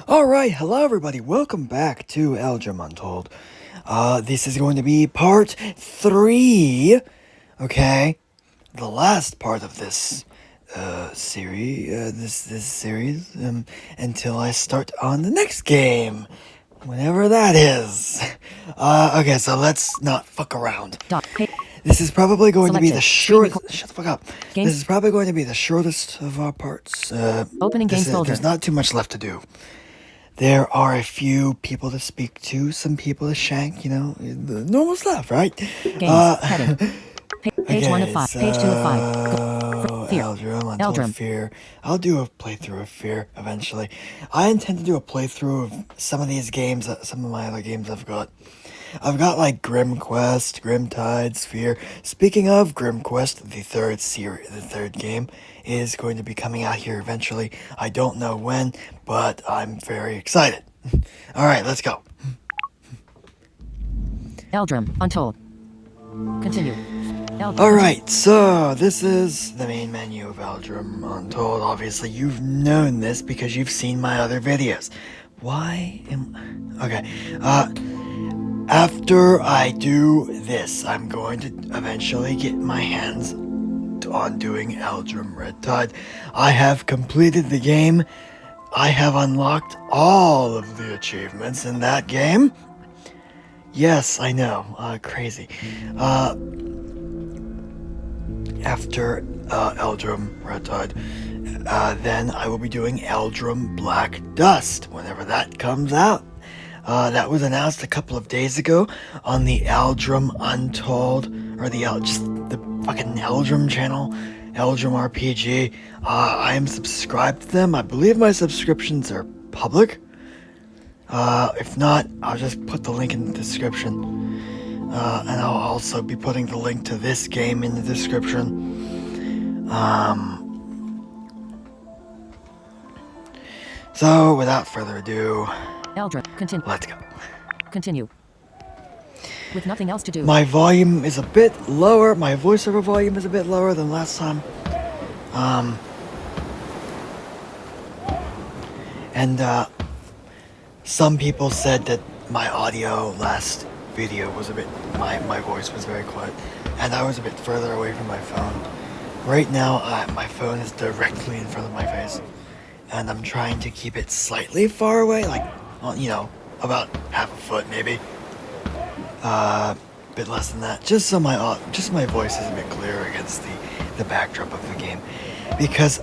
Alright, hello everybody, welcome back to Eldrum Untold. This is going to be part 3, okay? The last part of this, series, until I start on the next game. Whenever that is. Okay, so let's not fuck around. This is probably going to be the shortest. Shut the fuck up. This is probably going to be the shortest of our parts. Opening games folder. There's not too much left to do. There are a few people to speak to, some people to shank, you know, the normal stuff, right? Heading. Page 1 of 5. Page 2 of 5. Fear. Eldrum, Untold Fear. I'll do a playthrough of Fear eventually. I intend to do a playthrough of some of these games, some of my other games I've got. I've got like Grim Quest, Grim Tides, Fear. Speaking of Grim Quest, the third game is going to be coming out here eventually. I don't know when, but I'm very excited. Alright, let's go. Eldrum, Untold. Continue. Alright, so this is the main menu of Eldrum Untold. Obviously, you've known this because you've seen my other videos. Okay, after I do this, I'm going to eventually get my hands on doing Eldrum Red Tide. I have completed the game. I have unlocked all of the achievements in that game. Yes, I know, crazy. After Eldrum Red Tide, then I will be doing Eldrum Black Dust whenever that comes out. That was announced a couple of days ago on the Eldrum Untold, or just the fucking Eldrum channel, Eldrum RPG. I am subscribed to them. I believe my subscriptions are public. If not, I'll just put the link in the description. And I'll also be putting the link to this game in the description. So, without further ado, Eldrum, continue. Let's go. Continue. With nothing else to do. My volume is a bit lower. My voiceover volume is a bit lower than last time. Some people said that my audio last video was a bit, my voice was very quiet, and I was a bit further away from my phone. Right now, my phone is directly in front of my face, and I'm trying to keep it slightly far away, like, you know, about half a foot maybe. Bit less than that, just so my voice is a bit clearer against the backdrop of the game, because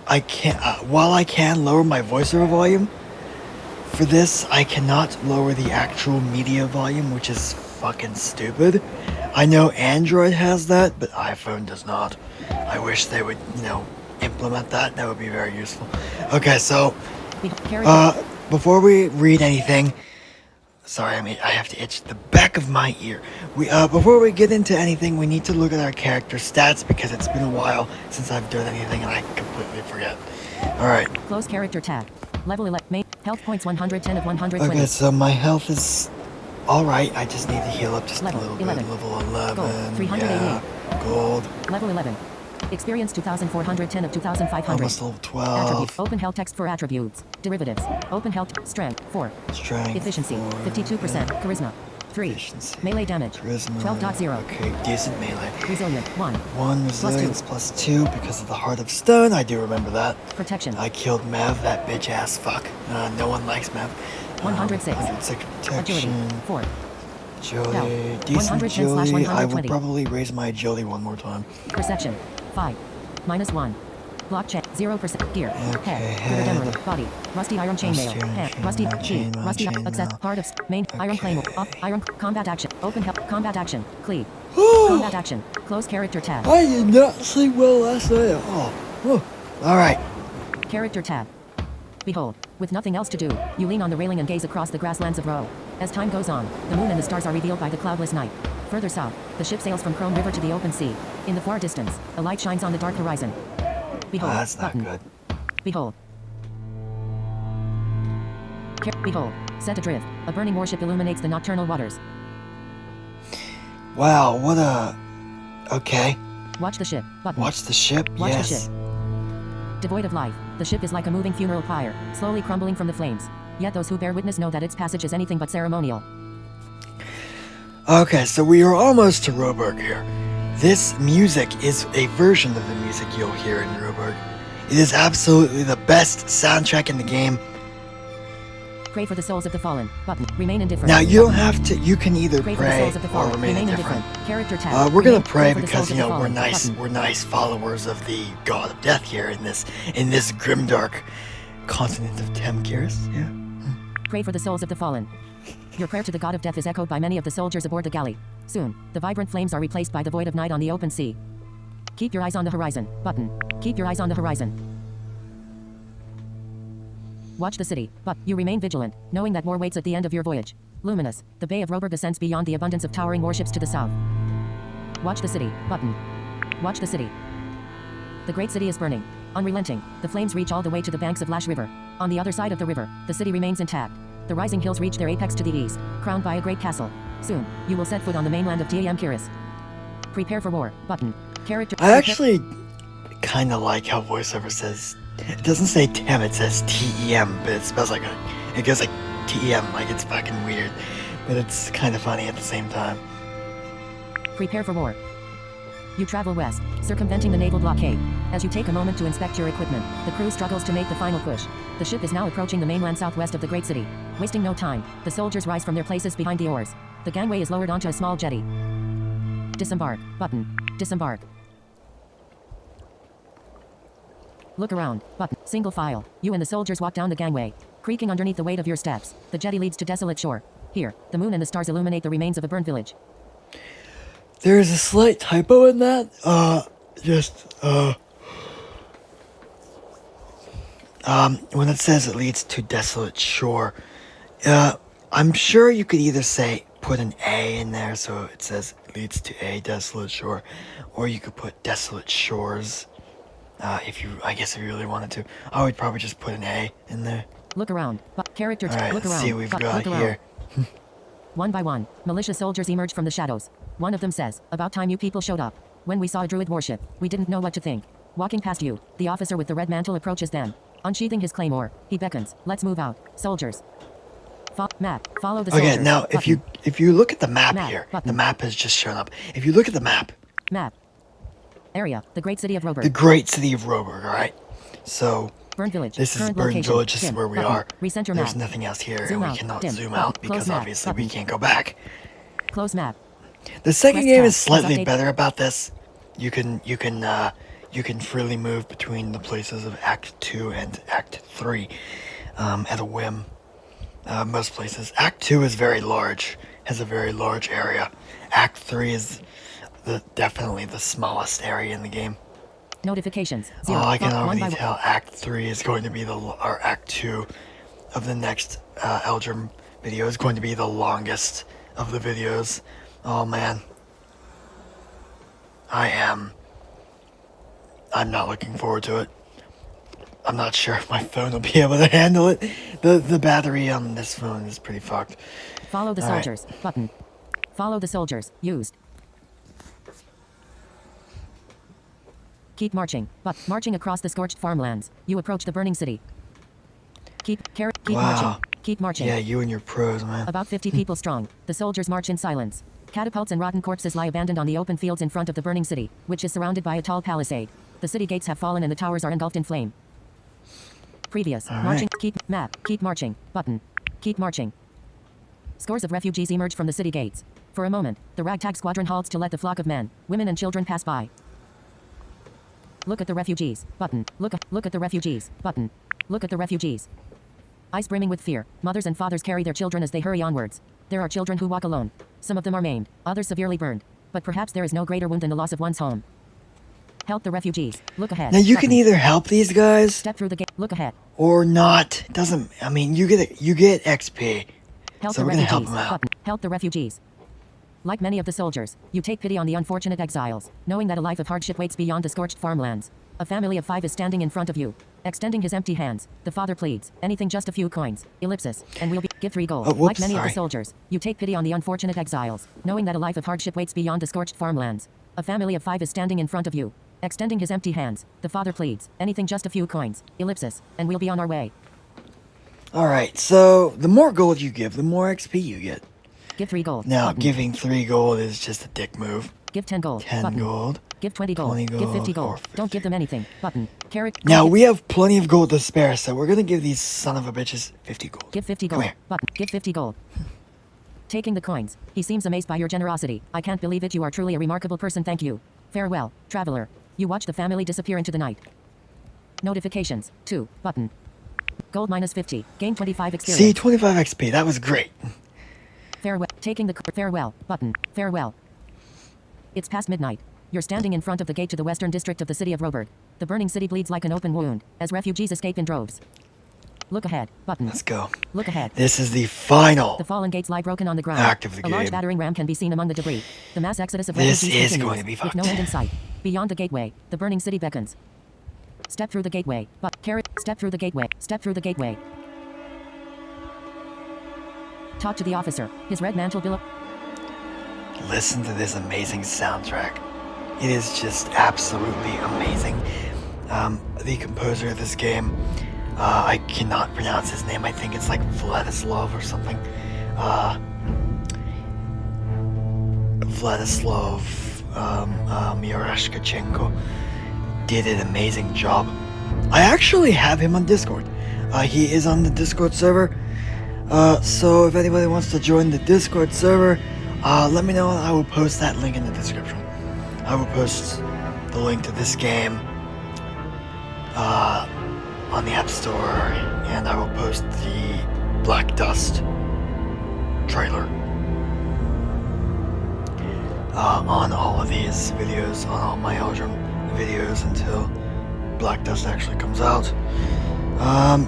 I can't. While I can lower my voiceover volume, for this I cannot lower the actual media volume, which is fucking stupid. I know Android has that, but iPhone does not. I wish they would, you know, implement that. That would be very useful. Okay, so before we read anything, sorry, I have to itch the back of my ear. Before we get into anything, we need to look at our character stats because it's been a while since I've done anything and I completely forget. Alright. Close character tab. Level 11. Main health points 110 of 120. Okay, so my health is alright. I just need to heal up just level a little 11. bit. Level 11. Gold, 388. Yeah, gold. Level 11. Experience 2410 of 2500. Almost level 12. Attribute. Open health text for attributes. Derivatives. Open health. Strength 4. Strength. Efficiency 4. 52%. Charisma 3. Efficiency. Melee damage Charisma. 12.0. Okay, decent melee. Resilient 1. 1 resilience plus 2 because of the Heart of Stone. I do remember that. Protection. I killed Mev, that bitch ass fuck. No one likes Mev. 106. 106 protection. Agility 4. Agility. Decent agility. I will probably raise my agility one more time. Perception 5. -1. Block check 0%. Gear. Okay, Head. River Demerald. Body. Rusty iron chainmail. Head. Rusty key. Rusty access. Heart of main. Okay. Iron claim. Up. Iron combat action. Open help. Combat action. Cleave. Combat action. Close character tab. I did not sleep well last night. Oh. Alright. Character tab. Behold, with nothing else to do, you lean on the railing and gaze across the grasslands of Roe. As time goes on, the moon and the stars are revealed by the cloudless night. Further south, the ship sails from Chrome River to the open sea. In the far distance, a light shines on the dark horizon. Behold. That's not button. good. Behold. Behold. Set adrift. A burning warship illuminates the nocturnal waters. Wow, what a... Okay. Watch the ship. Button. Watch the ship? Watch yes. the ship. Devoid of life. The ship is like a moving funeral pyre, slowly crumbling from the flames. Yet those who bear witness know that its passage is anything but ceremonial. Okay, so we are almost to Roeburgh here. This music is a version of the music you'll hear in Roeburgh. It is absolutely the best soundtrack in the game. Pray for the souls of the fallen. Button. Remain indifferent. Now, you don't have to, you can either Pray for the pray souls of the or fallen. remain indifferent. Character tab. We're gonna Remain- pray for the because, souls of the we're fallen. nice, Button. we're nice followers of the God of Death here in this grimdark continent of Temkiris, yeah. Pray for the souls of the fallen. Your prayer to the God of Death is echoed by many of the soldiers aboard the galley. Soon, the vibrant flames are replaced by the void of night on the open sea. Keep your eyes on the horizon. Button. Keep your eyes on the horizon. Watch the city, but you remain vigilant, knowing that more waits at the end of your voyage. Luminous, the Bay of Roeburgh ascends beyond the abundance of towering warships to the south. Watch the city. Button. Watch the city. The great city is burning. Unrelenting, the flames reach all the way to the banks of Lash River. On the other side of the river, the city remains intact. The rising hills reach their apex to the east, crowned by a great castle. Soon, you will set foot on the mainland of Temkiris. Prepare for war. Button. Character. I actually kind of like how voiceover says, it doesn't say Tem, it says T-E-M, but it spells like it goes like T-E-M, like it's fucking weird. But it's kind of funny at the same time. Prepare for war. You travel west, circumventing the naval blockade. As you take a moment to inspect your equipment, the crew struggles to make the final push. The ship is now approaching the mainland southwest of the great city. Wasting no time, the soldiers rise from their places behind the oars. The gangway is lowered onto a small jetty. Disembark. Button. Disembark. Look around. Button. Single file. You and the soldiers walk down the gangway, creaking underneath the weight of your steps. The jetty leads to desolate shore. Here, the moon and the stars illuminate the remains of a burned village. There's a slight typo in that. When it says it leads to desolate shore, I'm sure you could either say put an A in there so it says leads to a desolate shore, or you could put desolate shores. If you really wanted to, I would probably just put an A in there. Look around. Character. All right, Look let's around. see what we've got Look around. here. One by one, militia soldiers emerge from the shadows. One of them says, "About time you people showed up. When we saw a druid warship, we didn't know what to think." Walking past you, the officer with the red mantle approaches them. Unsheathing his claymore, he beckons, "Let's move out, soldiers." Map. Follow the soldiers. Okay, now Button. if you look at the map Map, here, button. the map has just shown up. If you look at the map, Map. Area, the great city of the Roeburgh. great city of Roeburgh, all right? So Burned village. this is Current Burn location. Village. This is Dim. where we Button. are. Recenter There's map. nothing else here, Zoom and we out. cannot Dim. zoom Button. out Close because map. obviously we Button. can't go back. Close map. The second Press game tab. is slightly Update. better about this. You can freely move between the places of Act 2 and Act 3 at a whim. Most places. Act 2 is very large, has a very large area. Act 3 is definitely the smallest area in the game. Notifications. Zero. I can One already by tell Act 3 is going to be or Act 2 of the next Eldrum video is going to be the longest of the videos. Oh man. I'm not looking forward to it. I'm not sure if my phone will be able to handle it. The battery on this phone is pretty fucked. Follow the All right. soldiers. Button. Follow the soldiers. Used. Keep marching. Marching across the scorched farmlands, you approach the burning city. Keep Wow. marching. Keep marching. Yeah, you and your pros, man. About 50 people strong, the soldiers march in silence. Catapults and rotten corpses lie abandoned on the open fields in front of the burning city, which is surrounded by a tall palisade. The city gates have fallen and the towers are engulfed in flame. Previous. All Marching. right. Keep. Map. Keep marching. Button. Keep marching. Scores of refugees emerge from the city gates. For a moment, the ragtag squadron halts to let the flock of men, women and children pass by. Look at the refugees. Button. Look at the refugees. Button. Look at the refugees. Eyes brimming with fear, mothers and fathers carry their children as they hurry onwards. There are children who walk alone. Some of them are maimed, others severely burned. But perhaps there is no greater wound than the loss of one's home. Help the refugees. Look ahead. Now you Button. can either help these guys Step through the gate. Look ahead. or not. It doesn't. I mean, you get XP. Help So the we're gonna refugees. help them out. Button. Help the refugees. Like many of the soldiers, you take pity on the unfortunate exiles, knowing that a life of hardship waits beyond the scorched farmlands. A family of 5 is standing in front of you. Extending his empty hands, the father pleads, anything just a few coins, ellipsis, and we'll give 3 gold. Oh, whoops, like many of sorry. the soldiers, you take pity on the unfortunate exiles, knowing that a life of hardship waits beyond the scorched farmlands. A family of 5 is standing in front of you. Extending his empty hands, the father pleads, anything just a few coins, ellipsis, and we'll be on our way. Alright, so the more gold you give, the more XP you get. Give 3 gold. Now, Button. giving 3 gold is just a dick move. Give 10 gold. 10 Button. gold. Give 20 gold. 20 Give 50 gold, or gold. Don't give them anything. Button. Carrot. Now, we have plenty of gold to spare, so we're gonna give these son of a bitches 50 gold. Give 50 Come gold. here. Button. Give 50 gold. Taking the coins. He seems amazed by your generosity. I can't believe it. You are truly a remarkable person. Thank you. Farewell, traveler. You watch the family disappear into the night. Notifications. 2. Button. Gold minus 50. Gain 25 experience. See, 25 XP. That was great. Farewell. Taking the farewell button. Farewell. It's past midnight. You're standing in front of the gate to the western district of the city of Roeburgh. The burning city bleeds like an open wound as refugees escape in droves. Look ahead. Button. Let's go. Look ahead. This is the final The fallen gates lie broken on the ground. act of the A large game. battering ram can be seen among the debris. The mass exodus of This refugees is continues, going to be with no fucked. end in sight. Beyond the gateway, the burning city beckons. Step through the gateway. Carrot. Step through the gateway. Step through the gateway. Talk to the officer. His red mantle billow. Listen to this amazing soundtrack. It is just absolutely amazing. The composer of this game, I cannot pronounce his name. I think it's like Vladislav or something. Vladislav Miroshkachenko did an amazing job. I actually have him on Discord. He is on the Discord server. So if anybody wants to join the Discord server, let me know. I will post that link in the description. I will post the link to this game on the App Store, and I will post the Black Dust trailer on all of these videos, on all my Eldrum videos until Black Dust actually comes out.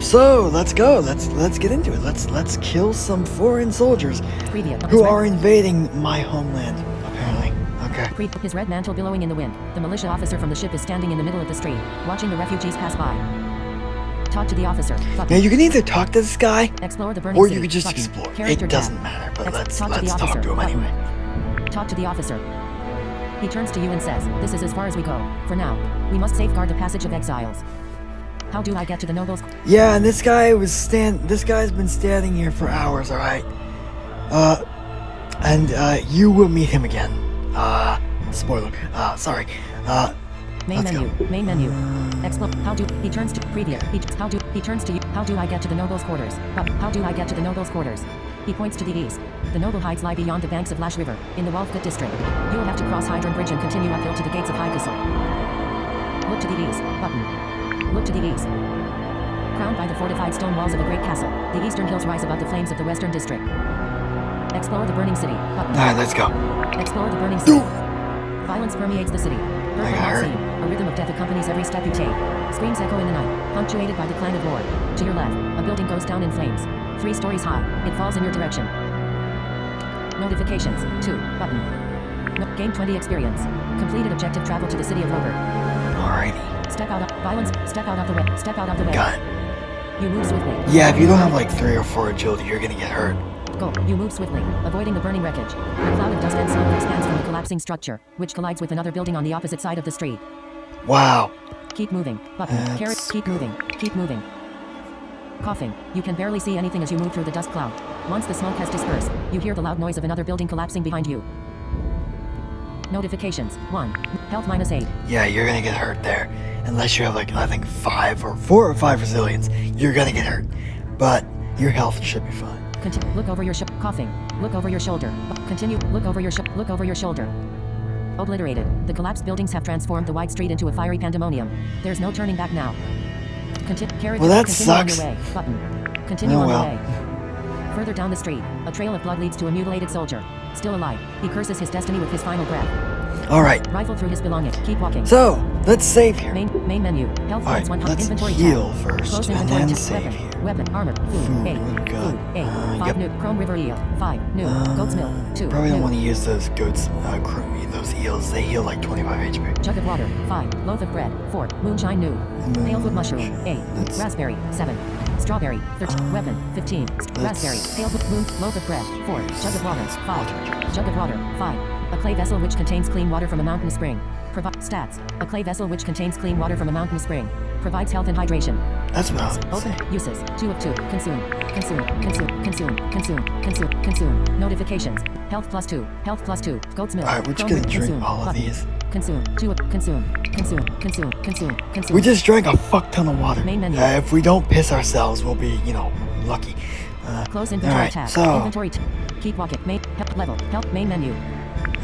So let's go. Let's get into it. Let's kill some foreign soldiers who are invading my homeland. Apparently. Okay. His red mantle billowing in the wind. The militia officer from the ship is standing in the middle of the street, watching the refugees pass by. Talk to the officer. Button. Now you can either talk to this guy, Explore the burning or city. you could just Button. explore. Character It tab. doesn't matter. But let's talk to the talk officer. to him Button. anyway. Talk to the officer. He turns to you and says, "This is as far as we go. For now, we must safeguard the passage of exiles. How do I get to the nobles?" Yeah, and this guy's been standing here for hours. All right. And you will meet him again. Spoiler. Sorry. Main Let's menu. go. Main menu. How do he turns to previous. He turns to you. How do I get to the nobles' quarters? How do I get to the nobles' quarters? He points to the east. The noble hides lie beyond the banks of Lash River, in the Roeburgh district. You will have to cross Hydron Bridge and continue uphill to the gates of High Castle. Look to the east. Button. Look to the east. Crowned by the fortified stone walls of a great castle, the eastern hills rise above the flames of the western district. Explore the burning city. Button. All right, let's go. Explore the burning city. Violence permeates the city. Heard I from got all hurt. seen. A rhythm of death accompanies every step you take. Screams echo in the night, punctuated by the clang of war. To your left, a building goes down in flames. 3 stories high. It falls in your direction. Notifications. 2. Button. Gain 20 experience. Completed objective travel to the city of Roeburgh. Alrighty. Step out of violence. Step out of the way. Step out of the way. Got it. You move swiftly. Yeah, if you don't have like 3 or 4 agility, you're gonna get hurt. Go. You move swiftly, avoiding the burning wreckage. A cloud of dust and smoke expands from the collapsing structure, which collides with another building on the opposite side of the street. Wow. Keep moving. Button. That's Carrot. Keep moving. Keep moving. Coughing. You can barely see anything as you move through the dust cloud. Once the smoke has dispersed, you hear the loud noise of another building collapsing behind you. Notifications. 1. Health minus 8. Yeah, you're gonna get hurt there. Unless you have like, I think 4 or 5 resilience, you're gonna get hurt. But your health should be fine. Continue. Look over your coughing. Look over your shoulder. Continue. Look over your look over your shoulder. Obliterated. The collapsed buildings have transformed the wide street into a fiery pandemonium. There's no turning back now. Carrot. Well, that continue sucks. on your way. Button. Continue Oh, on well. your way. Further down the street, a trail of blood leads to a mutilated soldier. Still alive, he curses his destiny with his final breath. Alright, Rifle through his belongings. Keep walking. so let's save here. Main menu. Health Alright, points 100. let's Inventory heal tab. first, Close and inventory then tab. save Weapon. here. Weapon. Armor. Food, Food. 8. we've got, Food. 8. 5 yep. new. Chrome River eel. 5. New. Goat's milk. 2. Probably don't new. want to use those goats, those eels. They heal like 25 HP. Jug of water. 5. Loaf of bread. 4. Moonshine new. Palewood mushroom. 8. That's- Raspberry. 7. Strawberry. 13. Weapon. 15. Raspberry. Palewood moon. Loaf of bread. 4. Jug of water. 5. Jug of water. 5. A clay vessel which contains clean water from a mountain spring. Stats. A clay vessel which contains clean water from a mountain spring. Provides health and hydration. That's what I was Open. saying. Uses. 2 of 2. Consume. Consume. Consume. Consume. Consume. Consume. Consume. Notifications. Health plus 2. Health plus 2. Goat's milk. Alright, we're just Chrome gonna drink consume. all of Button. these. Consume. 2 of consume. Consume. Consume. Consume. Consume. We just drank a fuck ton of water. Main menu. If we don't piss ourselves, we'll be, lucky. Close inventory alright, tab. so Inventory. Keep walking. Main. Help level. Help. Main menu.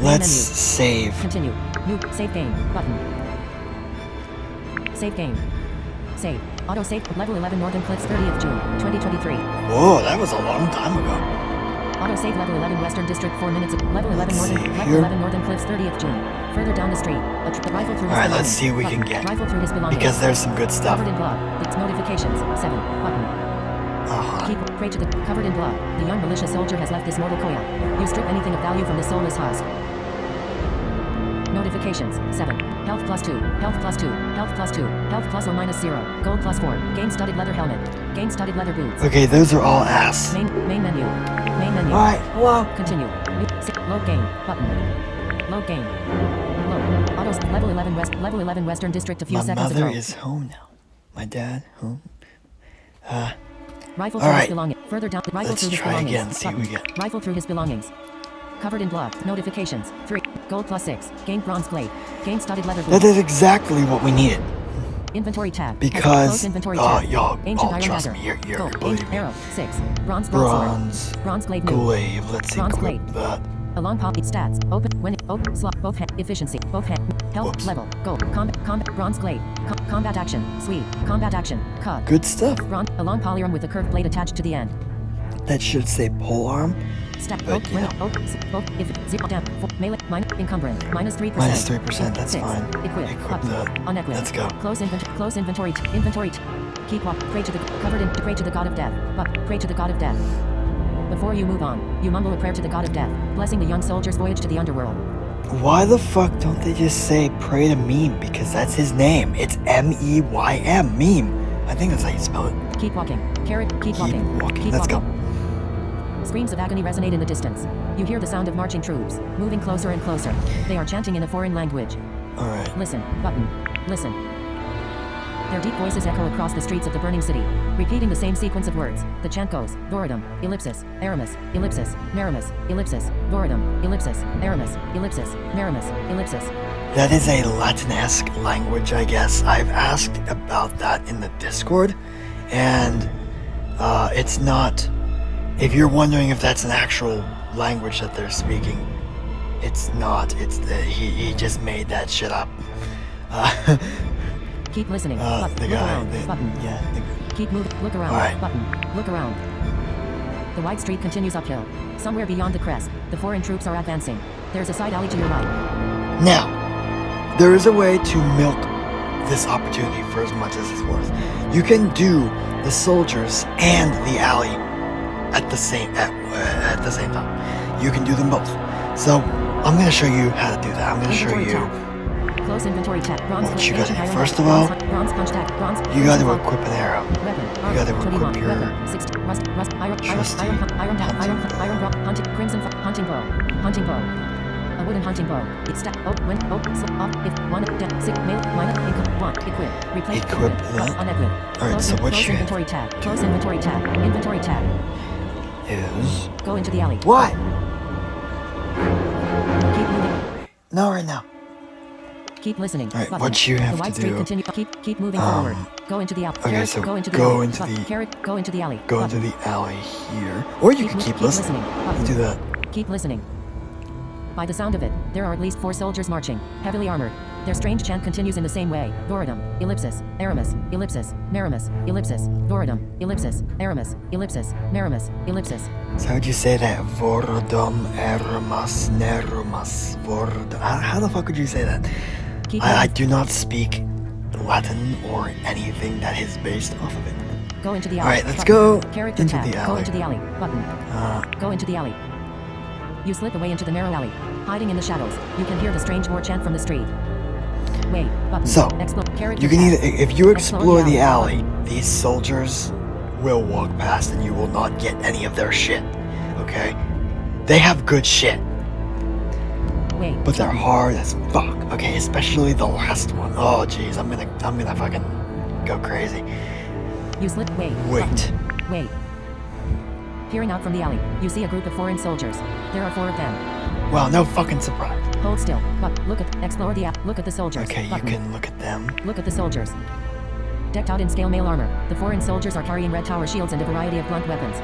let's menu. save. Continue. New. Save game. Button. Save game. Save. Auto save. Level 11 Northern Cliffs 30th June 2023. Whoa, that was a long time ago. Auto save level 11 Western District 4 minutes. Level 11 Let's Northern. save Level here. 11 Northern Cliffs 30th June. Further down the street. The rifle through his Alright, belongings. let's see what we can Button. get. Rifle through his belongings. Because there's some good stuff. Covered in blood. Its notifications. 7. Button. Keep prey to the covered in blood. The young militia soldier has left this mortal coil. You strip anything of value from the soulless husk. Notifications. 7. Health plus 2. Health plus 2. Health plus 2. Health plus or minus 0. Gold plus 4. Gain studded leather helmet. Gain studded leather boots. Okay, those are all ass. Main menu. Main menu. Alright, well. Continue. Load game. Button. Load game. Load. Autos. Level 11 West. Level 11 Western District. A few My seconds mother ago. is home now. My dad, home. Rifle through his Alright. belongings. Further down. Rifle Let's through his try belongings. again, see what we Button. get. Rifle through his belongings. Covered in blood. Notifications. 3. Gold plus 6. Gain bronze blade. Gain studded leather That boots. is exactly what we needed. Inventory tab. Because, Close inventory tab. y'all, Ancient iron trust dagger. me, you're Gold. believe Ancient me. arrow. 6. Bronze Bronze, sword. Bronze glaive new. glaive, let's Bronze equip blade. that. A long pop. Stats. Open. When. Open. Slot. Both hand. Efficiency. Both hand. Health. Whoops. Level. Gold. Combat. Bronze glaive. Combat action. Sweep. Combat action. Cut. Good stuff. Bronze. A long polyarm with a curved blade attached to the end. That should say pole arm. Step. But, Both. you know. Both. If. 0 down. 4. Melee. Minus. Encumbrance. Minus 3%. Minus 3%, that's 6. fine. Equip. Equip Button. that. Unequip. Let's go. Close inventory. Close inventory. Inventory. Keep walk. Pray to the covered in. Pray to the god of death. But pray to the god of death. Before you move on, you mumble a prayer to the god of death, blessing the young soldier's voyage to the underworld. Why the fuck don't they just say pray to Meme? Because that's his name. It's M-E-Y-M. Meme. I think that's how you spell it. Keep walking. Keep Keep walking. walking. Keep Let's walking. Screams of agony resonate in the distance. You hear the sound of marching troops, moving closer and closer. They are chanting in a foreign language. Alright. Listen. Button. Listen. Their deep voices echo across the streets of the burning city, repeating the same sequence of words. The chant goes, Doridum, ellipsis, Aramis, ellipsis, Maramis, ellipsis, Doridum, ellipsis, Aramis, ellipsis, Maramis, ellipsis. That is a Latin-esque language, I guess. I've asked about that in the Discord, and it's not. If you're wondering if that's an actual language that they're speaking, it's not. It's he just made that shit up. Keep listening. The Look guy. around. Button. Keep moving. Look around. Alright. Button. Look around. The wide street continues uphill. Somewhere beyond the crest, the foreign troops are advancing. There's a side alley to your right. Now, there is a way to milk this opportunity for as much as it's worth. You can do the soldiers and the alley at the same time. You can do them both. So I'm going to show you how to do that. I'm going to show Inventory you. tab. Close inventory tab. Bronze What plate, you gotta ancient do. iron First tag, of all, bronze punch tag. Bronze. You got to crimson equip an arrow. Weapon. You got to 21. equip your Weapon. 60. Rust. Iron. trusty Iron. Iron. hunting. Iron. Hunting. Crimson. Hunting bow. Hunting bow. A wooden hunting bow. It's stack. When. Off. If. 1. Dead. 6. Mail. Minus. Income. 1. Equip. Replace. Equip that. Unequip. Alright, so what Close you inventory tab. Close inventory tab. Inventory tab. is. Go into the alley. What? Keep moving. No, right now. Keep listening. Alright, Button. what you have the wide to street do- continue. Keep moving forward. Go into the alley. okay, Carrot, so go into the go alley. into Button. the- Carrot, go into the alley. Go Button. into the alley here. Or you can keep listening. Button. Do that. Keep listening. By the sound of it, there are at least 4 soldiers marching, heavily armored. Their strange chant continues in the same way. Doridum, ellipsis, Aramis, ellipsis, Maramis, ellipsis, Doridum, ellipsis, Aramis, ellipsis, Maramis, ellipsis. So how would you say that? Vordum eramas nerumas. How the fuck would you say that? Keep I moving. do not speak Latin or anything that is based off of it. Go into the alley. Alright, let's Button. go Character into tab. the Go alley. into the alley. Button. Go into the alley. You slip away into the narrow alley. Hiding in the shadows, you can hear the strange war chant from the street. Wait. Button. So, Character you can tab. either, if you explore the alley, Button. these soldiers will walk past and you will not get any of their shit. Okay? They have good shit. Wait. but they're hard as fuck. Okay, especially the last one. Oh jeez, I'm gonna fucking go crazy. You slip. Wait. Wait. Button. Wait. Peering out from the alley, you see a group of foreign soldiers. There are 4 of them. Well, no fucking surprise. Hold still. But look at. Explore the app. Look at the soldiers. Okay, Button. you can look at them. Look at the soldiers. Decked out in scale mail armor, the foreign soldiers are carrying red tower shields and a variety of blunt weapons.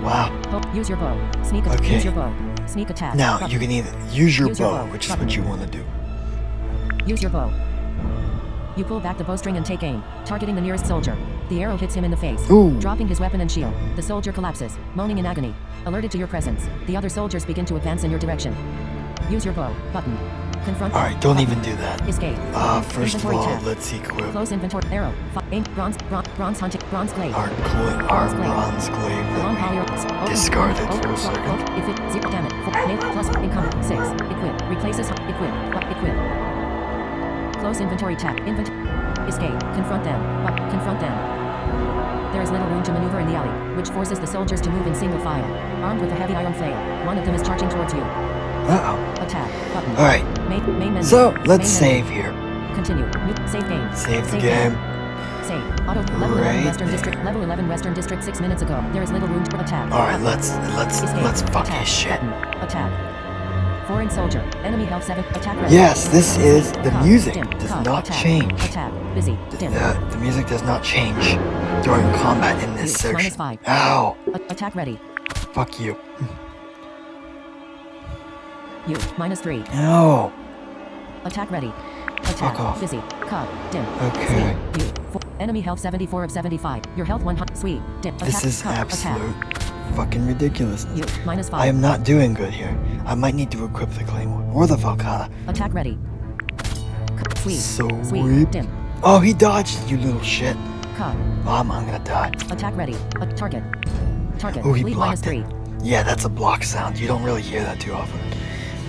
Wow. Use your bow. Sneak attack. Okay. Use your bow. Sneak attack. Now Button. you can either use your Use your bow, bow. which is Button. what you want to do. Use your bow. You pull back the bowstring and take aim, targeting the nearest soldier. The arrow hits him in the face, Ooh. dropping his weapon and shield. The soldier collapses, moaning in agony. Alerted to your presence, the other soldiers begin to advance in your direction. Use your bow. Button. Confront. All right, don't Button. even do that. Escape. First of Inventory all, tab. let's equip Close inventory. Arrow. Aim. Bronze hunting. Bronze glaive. our bronze glaive Long that poly. we discarded for a second. If it 0 damage. Mid plus income 6. Equip. Replaces equip. Equip. Close inventory tab. Escape. Confront them. Confront them. There is little room to maneuver in the alley, which forces the soldiers to move in single file. Armed with a heavy iron flail, one of them is charging towards you. Uh-oh. Attack. Button. All right. Main menu. So let's Main save here. menu. Continue. Save game. Save the game. Save. Auto. Level 11 Right Western there. District. Level 11 Western District 6 minutes ago. There is little room to attack. All right, Button. let's Escape. fuck Attack. his shit. Button. Attack. Foreign soldier. Enemy health 7. Attack ready. Yes, this is the Cut. music Dim. does Cut. not Attack. change. Attack. Busy. Dim. The music does not change during combat in this Minus section. 5. Ow! Attack ready. Fuck you. You. -3. No. Attack ready. Attack. Fuck off. Busy. Cut. Dim. Okay. Sweet. You. Enemy health 74 of 75. Your health 100. Sweet. Dim. Attack. This is Cut. absolute fucking ridiculousness. You. -5. I am not doing good here. I might need to equip the claymore or the falcata. Attack ready. Sweet. Sweet. Sweet. Dim. Oh, he dodged, you little shit. Cut. I'm gonna die. Attack ready. Target. Target. Oh, he Bleed blocked -3. it. Yeah, that's a block sound. You don't really hear that too often.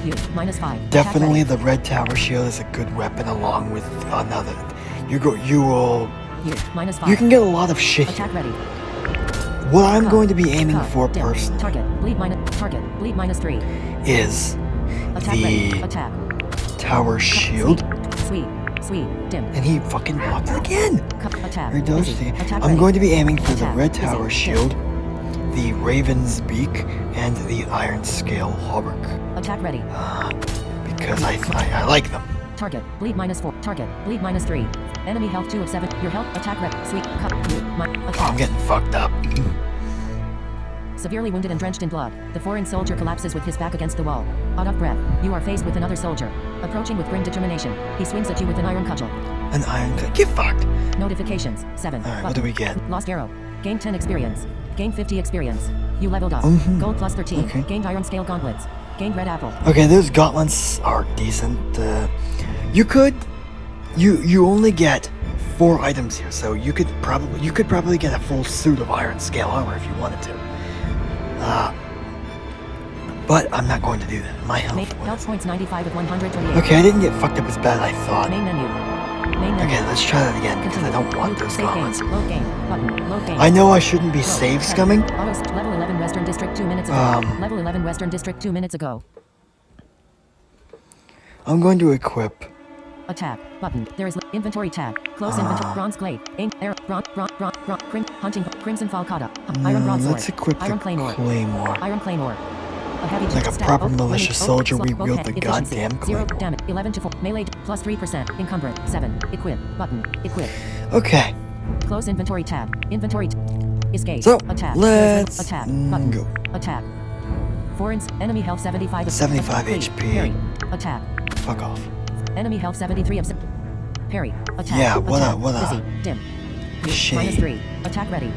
You. -5. Definitely, Attack the red tower shield is a good weapon along with another. You will. ready. You. -5. You can get a lot of shit here. Attack ready. What I'm Cut. going to be aiming Cut. for Dim. personally Target. Bleed -3. is Attack ready. the Attack. tower shield, Sweet. Sweet. Dim. and he fucking blocked it again. Attack. Or dodged Busy. it. Attack I'm ready. going to be aiming for the Attack. red Busy. tower Dim. shield, the raven's beak, and the iron scale hauberk. Attack ready. Because I like them. Target. Bleed -4. Target. Bleed -3. Enemy health 2 of 7. Your health. Attack ready. Sweet. Cut. You. Oh, Attack. I'm getting fucked up. Severely wounded and drenched in blood, the foreign soldier collapses with his back against the wall. Out of breath, you are faced with another soldier. Approaching with grim determination, he swings at you with an iron cudgel. An iron. Get fucked. Notifications. 7. All right, what do we get? Lost arrow. Gain 10 experience. Gain 50 experience. You leveled up. Mhm. Gold plus 13. Okay. Gained iron scale gauntlets. Gained red apple. Okay, those gauntlets are decent. You only get 4 items here, so you could probably get a full suit of iron scale armor if you wanted to. But I'm not going to do that. My health. Health points 95 with 128. Okay, I didn't get fucked up as bad as I thought. Main menu. Main menu. Okay, let's try that again because I Continue. don't want Loot. those Save game. gauntlets. Load game. Button. Load game. I know I shouldn't be Load. save Tab. scumming. Auto level 11 Western District 2 minutes ago. Level 11 Western District 2 minutes ago. I'm going to equip. Attack button. There is inventory tab. Close inventory. Bronze glaive. Aim. Arrow. Hunting. Crimson falcata. Iron broadsword. Let's equip Iron the claymore. claymore. Iron claymore. A heavy Like a stab. proper Oak, militia oak, soldier, slot, we both wield hand, the efficiency. goddamn 0 claymore. damage. 11 to 4. Melee plus 3%. Encumbrance. 7. Equip button. Equip. Okay, Close inventory tab. Inventory. Escape. so Attack. let's Attack. Button. go. Attack. Foreign enemy health 75 of 75 Complete. HP. Parry. Attack. Fuck off. Enemy health 73 of parry. Attack. Yeah, what Attack. a Busy. Dim. shitty. -3. Attack ready.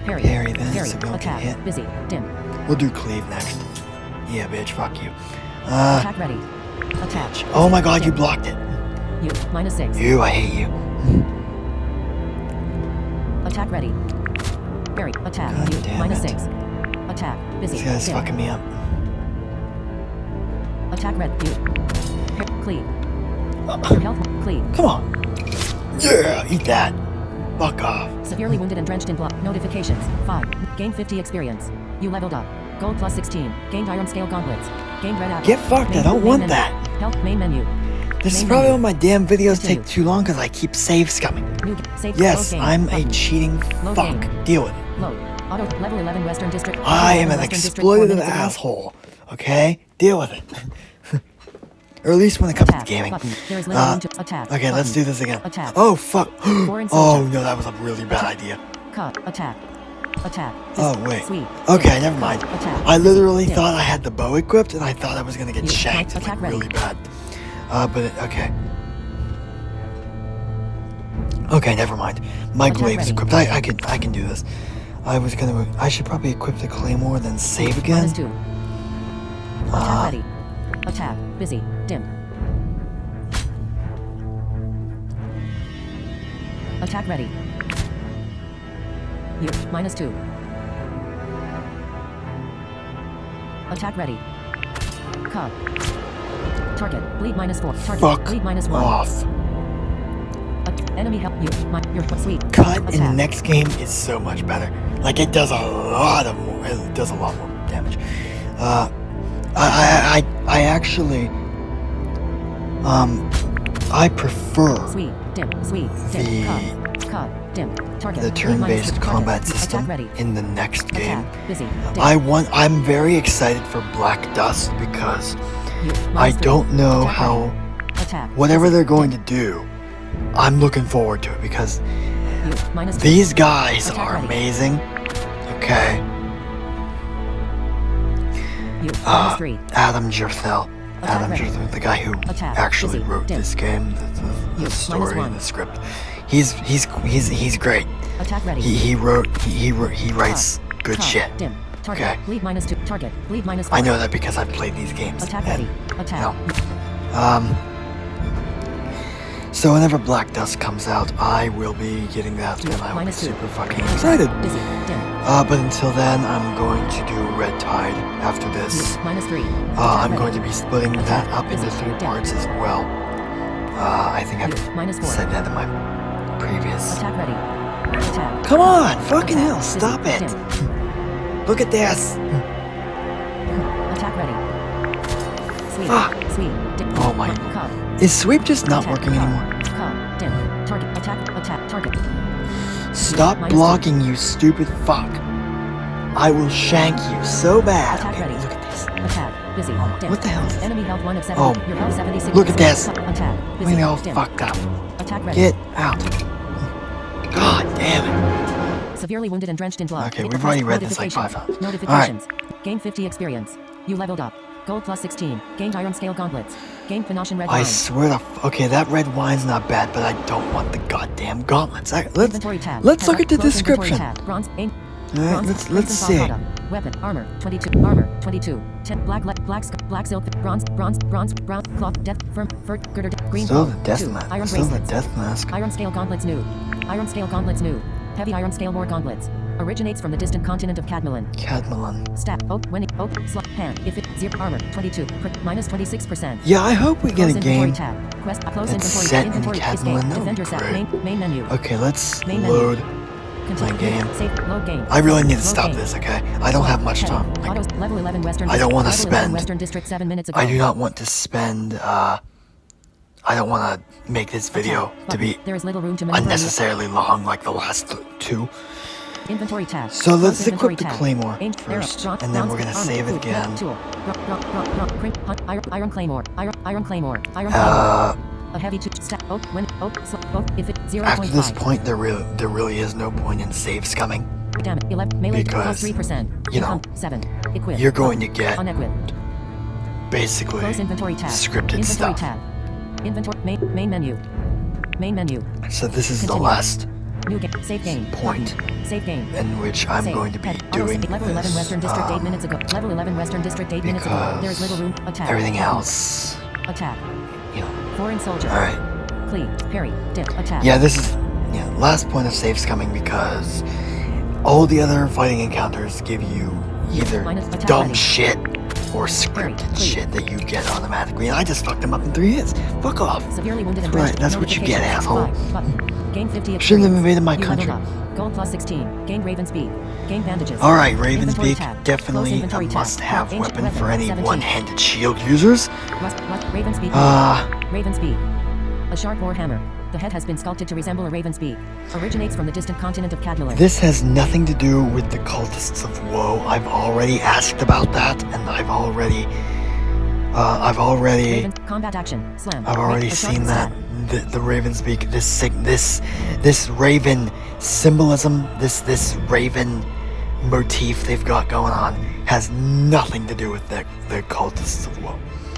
Parry. Parry then, Parry. so we don't get Attack. hit. Busy. Dim. We'll do cleave next. Yeah, bitch, fuck you. Attack ready. Attack. Oh my god, you Dim. blocked it. You. -6. You, I hate you. Attack ready. Parry. Attack. God You. damn it. -6. Attack. Busy. This guy's Dim. fucking me up. Attack red. You. Cleave. Your health. Cleave. Come on. Yeah, eat that. Fuck off. Severely wounded and drenched in blood. Notifications. 5. Gain 50 experience. You leveled up. Gold plus 16. Gained iron scale gauntlets. Gained red apple. Get fucked, I don't want menu. that. Help main menu. This is Main probably menu. why my damn videos Continue. take too long because I keep save scumming. Save. Yes, Load game. I'm a Button. cheating Load fuck. game. Deal with it. Load. Auto level 11 Western District. I am an Western District, 4 exploitative minutes ago. asshole. Okay? Deal with it. Or at least when it comes Attack. to gaming. Button. There is little room to attack. Okay, let's Button. do this again. Attack. Oh, fuck. Foreign Oh, soldier. no, that was a really bad idea. Cut. Attack. Attack. Oh, wait. Sweep. Okay, Dim. never mind. Attack. I literally Dim. thought I had the bow equipped, and I thought I was gonna get You- shanked, attack like, ready. really bad. Okay. Okay, never mind. My Attack glaive is ready. equipped. I can do this. I should probably equip the claymore, then save again. -2. Attack ready. Attack. Busy. Dim. Attack ready. You. -2. Attack ready. Cut. Target. Bleed -4. Target. Fuck Bleed -1. off. Enemy help you. Your sweep. Cut in the Attack. next game is so much better. Like, it does a lot more damage. I actually, I prefer Sweep. Dim. Sweep. Dim. The- Cut. Dim. Target. the Bleed turn-based -2. combat Target. system Attack ready. in the next game. Attack. Busy. Dim. I'm very excited for Black Dust because You. I -3. don't know Attack how, ready. Attack. whatever Busy. they're going to do, I'm looking forward to it because You. -2. these guys Attack are ready. amazing. Okay. You. -3. Adam Jerthel. Attack Adam ready. Jerthel, the guy who Attack. actually Busy. wrote Dim. this game, the You. story -1. and the script. He's great. Attack ready. He writes good Cut. shit. Dim. Target. Okay. Bleed -2. Target. Bleed -4. I know that because I've played these games. Attack and, ready. Attack. no. So whenever Black Dust comes out, I will be getting that, and I will be -2. super fucking excited. Busy. Dim. But until then, I'm going to do Red Tide after this. -3. I'm going to be splitting that up into 3 parts as well. I think I've -4. said that in my previous. Attack ready. Attack. Come on, fucking Attack. hell, Busy. stop it! Dim. Look at this! Attack ready. Sweep. Fuck. Sweep. Dim. Oh my- Cut. Is sweep just not Attack. working Cut. anymore? Cut. Dim. Target. Attack. Attack. Target. Stop -2. blocking, you stupid fuck! I will shank you so bad. Attack Okay, ready. look at this. Attack. Busy. Oh my- Dim. what the hell is this? Enemy health 1 of 7. Oh. Your health 76. Look at this. Attack. Look Busy. at all Dim. fucked up. Attack ready. Get out. God damn it. Severely wounded and drenched in blood. Okay, Hit we've the already first read this like 5 notifications. times. Notifications. Gain 50 experience. You leveled up. Gold plus 16. Gained iron scale gauntlets. Gained Phoenician red I wine. swear to okay, that red wine's not bad, but I don't want the goddamn gauntlets. Inventory tab. Let's look at the Close inventory description. tab. Bronze. Aim. Alright, Bronze. let's Crimson see. Farfada. Weapon. Armor. 22. Armor. 22. 10. Black silk. Bronze. Brown. Cloth. Death. Firm. Fur. Girder. Green. Still cloth. the death 2. mask. Iron Still the bracelets. death mask. Iron scale gauntlets new. Iron scale gauntlets new. Heavy iron scale war gauntlets. Originates from the distant continent of Cadmelan. Cadmelan. Stat. Oak. Winning. Oak. Slot. Hand. If it. Zero. Armor. 22. Minus 26%. Yeah, I hope we get Close a inventory game. tab. Quest. Close that's inventory. set in Inventory is Cadmelan. game. That would Defend be yourself. great. Main menu. Okay, let's Main menu. load. Continue. my game. Save. Load game. I really need to Load stop game. this, okay? I don't have much time. Like, Autos. Level 11 Western. I don't wanna Level 11 spend- Western District 7 minutes ago. I do not want to spend, I don't want to make this video Attack. to be There is little room to maneuver. unnecessarily long like the last 2. Inventory tab. So let's Close inventory equip the tab. claymore Aim, arrow, first, draw, and then bronze, we're gonna armor, save it food, again. Tool. Iron claymore. Iron claymore. Uh, A heavy stack. Oak. When. Oak. Oak. If it 0.5. After this point, there really is no point in save scumming. Damage. 11. Melee. Because, 3%. you know, 7. Equip. You're going to get Unequipped. basically Close inventory tab. scripted Inventory stuff. tab. Inventory. Main menu. Main menu. So this is the Continue. last New game. Save game. point Button. Save game. in which I'm Save. going to be Head. Auto doing save. Level 11 this, Western District 8 minutes ago. Level 11 Western District 8 minutes ago. There is little room. Attack. everything Button. else, Attack. you know. Foreign soldier. All right. Cleave. Parry. Dip. Attack. Yeah, this is last point of save scumming because all the other fighting encounters give you either Minus attack dumb ready. shit or scripted shit that you get automatically. And I just fucked them up in 3 hits. Fuck off. Severely wounded and Right, drenched. that's what you get, Notifications. asshole. 5. Button. Gain 50 experience. Shouldn't have invaded my You country. leveled up. Gold plus 16. Gain Raven's Beak. Gain bandages. Alright, Raven's Inventory Beak, tab. Close definitely a inventory tab. must-have Ancient weapon for any 17. one-handed shield users. Raven's Beak. Uh, Raven's Beak. A sharp war hammer. The head has been sculpted to resemble a raven's beak. Originates from the distant continent of Cadmulan. This has nothing to do with the cultists of woe. I've already asked about that, and I've already Raven, combat action. Slam. I've already A sharp seen that. slam. The Raven's Beak, this Raven symbolism, this Raven motif they've got going on has nothing to do with the cultists of woe.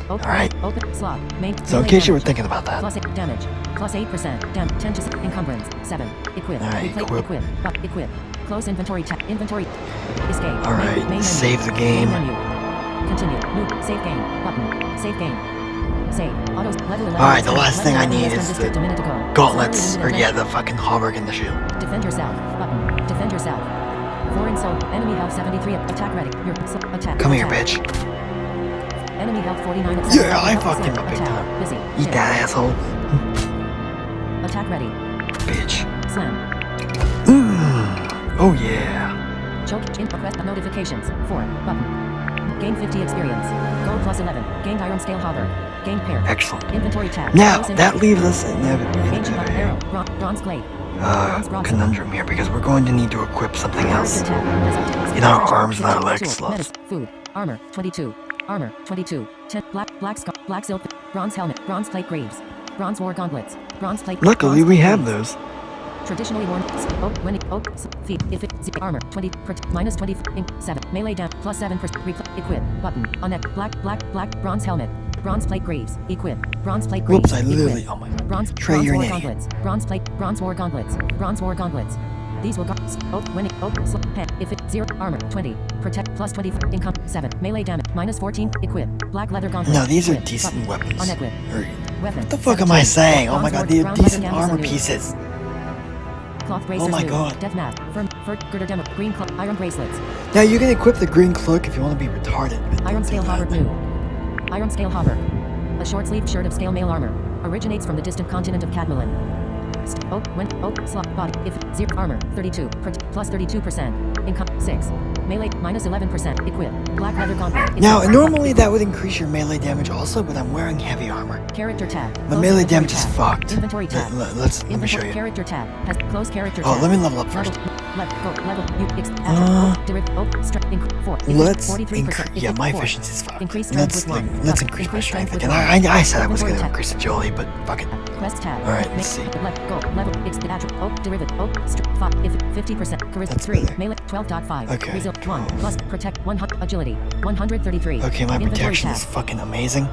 Alright. Open slot. So in case you were thinking about that. Plus 8 damage. Plus 8%. 10 to encumbrance. 7. Equip. Alright, Equip. Equip. Close inventory tab. Inventory. Escape. Alright, Main menu. save the game. Main menu. Continue. Move. Save game. Button. Save game. Save. Autos. Level 11. Alright, the last thing I need is District a minute ago. the gauntlets, Slowly or into yeah, the fucking halberd and the shield. Defend yourself. Button. Defend yourself. Foreign soul. Enemy health 73. Attack ready. Your attack. Come here, attack. bitch. Enemy health 49. Yeah, I Health fucked him slam. up big Attack. time. Busy. Eat Hit. that, asshole. Attack ready. Bitch. Slam. Oh yeah. Choke. Request notifications. 4. Button. Gain 50 experience. Gold plus 11. Gained iron scale hover. Gained pair. Excellent. Inventory tab. Now, Close that inventory. leaves us in Ancient arrow. Bronze blade. Bronze broadsword. conundrum here because we're going to need to equip something else Character tab. Has in our arms and our leg Tool. slots. Medicine. Food. Armor. 22. Armor. 22. 10. Black silk. Bronze helmet. Bronze plate greaves. Bronze war gauntlets. Bronze plate. Luckily, bronze we have greaves. those. Traditionally worn. Feet. If it. Armor. 20. Minus 20. 7. Melee damage. Plus 7%. Equip. Button. On neck. Black. Bronze helmet. Bronze plate greaves. Equip. Bronze plate greaves. Whoops, I Equip. literally. Oh my god. Bronze. Trey, Bronze you're war an idiot. gauntlets. Bronze plate. Bronze war gauntlets. Bronze war gauntlets. These will pen. If it 0 armor 20 protect plus 20 income 7 melee damage minus 14 equip black leather gauntlets. No, these are Equip. decent Button. weapons. Unequip. Or- Weapon. What the fuck am I 17. saying? Oh my Bronze god, war- they have brown leather decent gammas armor and new. pieces. Cloth bracers my new. God. Death mask. Firm. Girder demo. Green cloak. Iron bracelets. Now you can equip the green cloak if you want to be retarded. but Iron don't scale do hover that. new. Iron scale hover. A short-sleeved shirt of scale mail armor. Originates from the distant continent of Cadmulan. Slot body. If 0 armor 32 plus 32%. Income 6. Melee minus 11%. Equip. Black leather gauntlet. Now, normally that would increase your melee damage also, but I'm wearing heavy armor. Character tab. My Close melee inventory damage is tab. fucked. Inventory tab. Let me show you. Character tab. Has close character Oh, tab. let me level up first. Level. You strength. 4. Let's 43%. yeah, my efficiency is fucked. Increase strength Let's with 1. let's increase my Increase strength strength again. with I said I was Inventory gonna tab. increase agility, but fuck it. Quest tab. All right, let's see. Go. Level. Derivative. 5. If 50%. Charisma That's 3. better. Melee 12.5. Okay. Result 1. Plus protect 100. Agility 133. Okay, my Inventory protection tab. is fucking amazing.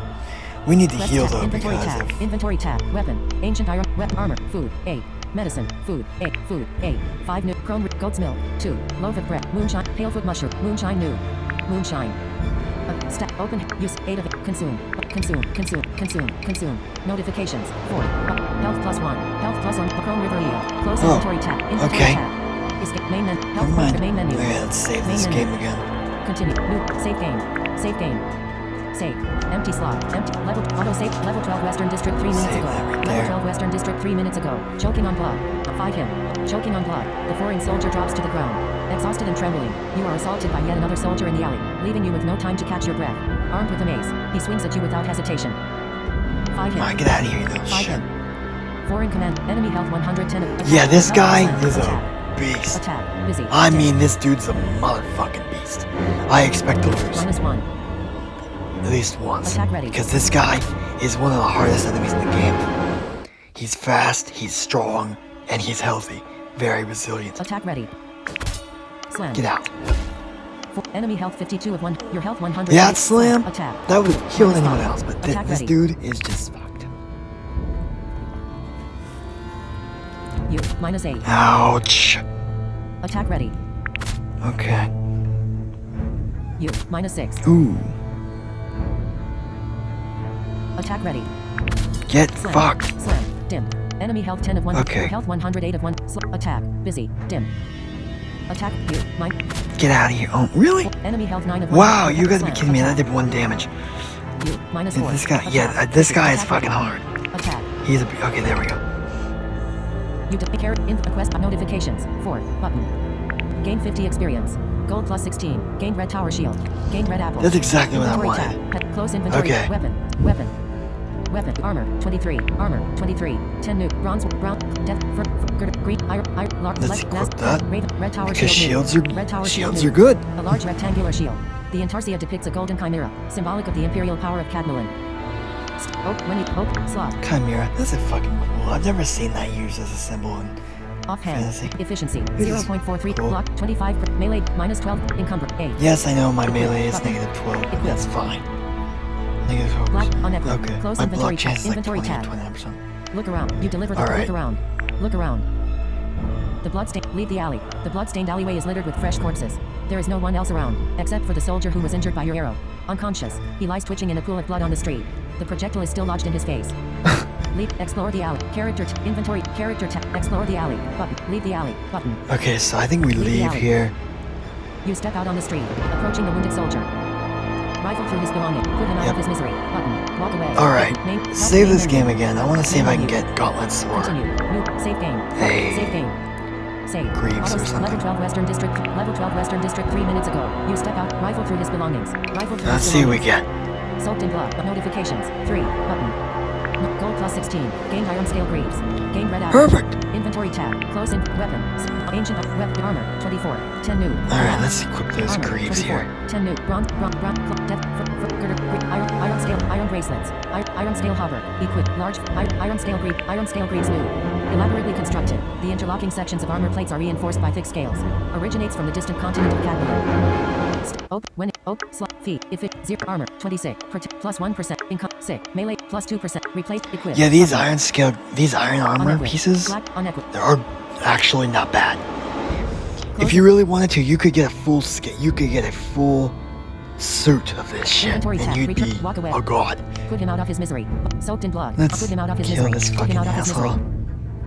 We need to Quest heal tab. though Inventory because tab. if Inventory tab. Weapon. Ancient iron. Weapon. Armor. Food. A. Medicine. Food. A. Food. A. 5 new. Chrome. Goat's milk. 2. Loaf of bread. Moonshine. Palefoot mushroom. Moonshine new. Moonshine. Step. Open. Use. 8 of it. Consume. Notifications. 4. Health plus 1. Health plus 1. Chrome River Eel. Close Oh, inventory tab. Inventory okay. tab. Escape. Main menu. never Health mind. plus main menu. Okay, let's save Main this menu. game again. Continue. New. Save game. Save game. Save. Empty slot. Empty. Level. Auto save. Level 12 Western District 3 minutes Save ago. that right Level there. 12 Western District 3 minutes ago. Choking on blood. Fight him. Choking on blood. The foreign soldier drops to the ground. Exhausted and trembling. You are assaulted by yet another soldier in the alley, leaving you with no time to catch your breath. Armed with a mace, he swings at you without hesitation. Fight him. Alright, get out of here, you little Fight shit. him. Foreign command. Enemy health 110. Attack. Yeah, this guy is Attack. a beast. Attack. Busy. I Dead. mean, this dude's a motherfucking beast. I expect to lose Minus 1. at least once. Attack ready. Because this guy is one of the hardest enemies in the game. He's fast, he's strong, and he's healthy. Very resilient. Attack ready. Slam. Get out. Enemy health 52 of 1. Your health 100. Yeah, it's slam. Attack. That would have killed Minus anyone 5. else, but Attack this ready. dude is just fucked. You. Minus 8. Ouch. Attack ready. Okay. You. Minus 6. Ooh. Attack ready. Get Slam. fucked. Slam. Dim. Enemy health 10 of 1. Okay. Your health 108 of 1. Attack. Busy. Dim. Attack. You. Mine. Get out of here. Oh, really? Enemy health 9 of 1. Wow, you gotta be Slam. kidding me. That Attack. did 1 damage. You. Minus Yeah, 4. this guy, Attack. yeah, this guy is Attack fucking ready. hard. Attack. He's a, okay, there we go. You quest notifications. 4 button. Gain 50 experience. Gold plus 16. Gain red tower shield. Gain red apple. That's exactly what I Inventory wanted. tab. Close inventory. Okay. Weapon. Armor 23. Armor 23. 10 new. Bronze. Brown. Death. Green. Iron. Large. Let's equip that. Red tower Because shield. shields are good. A large rectangular shield. The Intarsia depicts a golden chimera, symbolic of the imperial power of Cadmelan. Slot. Chimera. That's a fucking cool. I've never seen that used as a symbol in Offhand. fantasy. Efficiency. This is 0.43. cool. Block. 25. Melee. Minus 12. Encumber. A. Yes, I know my melee is Button. negative 12. Equip. That's fine. Negative 12. Black. Unequipped. Okay. Close My inventory block chance is like Inventory 20 tab. 29%. Look around. You deliver the Alright. Look around. Look around. The bloodstain. Leave the alley. The bloodstained alleyway is littered with fresh corpses. There is no one else around, except for the soldier who was injured by your arrow. Unconscious, he lies twitching in a pool of blood on the street. The projectile is still lodged in his face. Leave. Explore the alley. Inventory. Explore the alley. Button. Leave the alley. Button. Okay, so I think we Leave the leave alley. here. You step out on the street, approaching the wounded soldier. Rifle through his belongings. Put him out Yep. of his misery. Button. Walk away. Alright. Help Save this main game menu. again. I want to see if I can Menu. get gauntlets or Continue. New. Save game. Hey. Save game. Save. Greaves or Level something. 12 Western District. Level 12 Western District 3 minutes ago. You step out. Rifle through his belongings. Rifle through Let's his see what we belongings. get. Soaked in blood. Notifications. 3 button. Gold plus 16. Gain iron scale greaves. Gain red apple. Perfect. Inventory tab. Close in. Weapons. Ancient weapon armor. 24. 10 new. Alright, let's equip those Armor, greaves 24. here. 10 new. Death. Iron scale. Iron bracelets. Iron scale hover. Equip. Large. Iron scale greaves. Iron scale greaves new. Elaborately constructed. The interlocking sections of armor plates are reinforced by thick scales. Originates from the distant continent of Cadmelan. Slot. Fee. If it. 0. Armor. 26. Plus 1%. Income. 6. Melee. Plus 2%. Replace. Equip. Yeah, these Button. iron armor Unequipped. pieces Black. Unequipped. they are actually not bad. Close If you really wanted to, you could get a full suit of this shit, Inventory and tab. you'd be Return. Walk away. a god. Put him out of his misery. Soaked in blood. Let's Put him out of his kill misery. this Put him fucking out of his misery. asshole.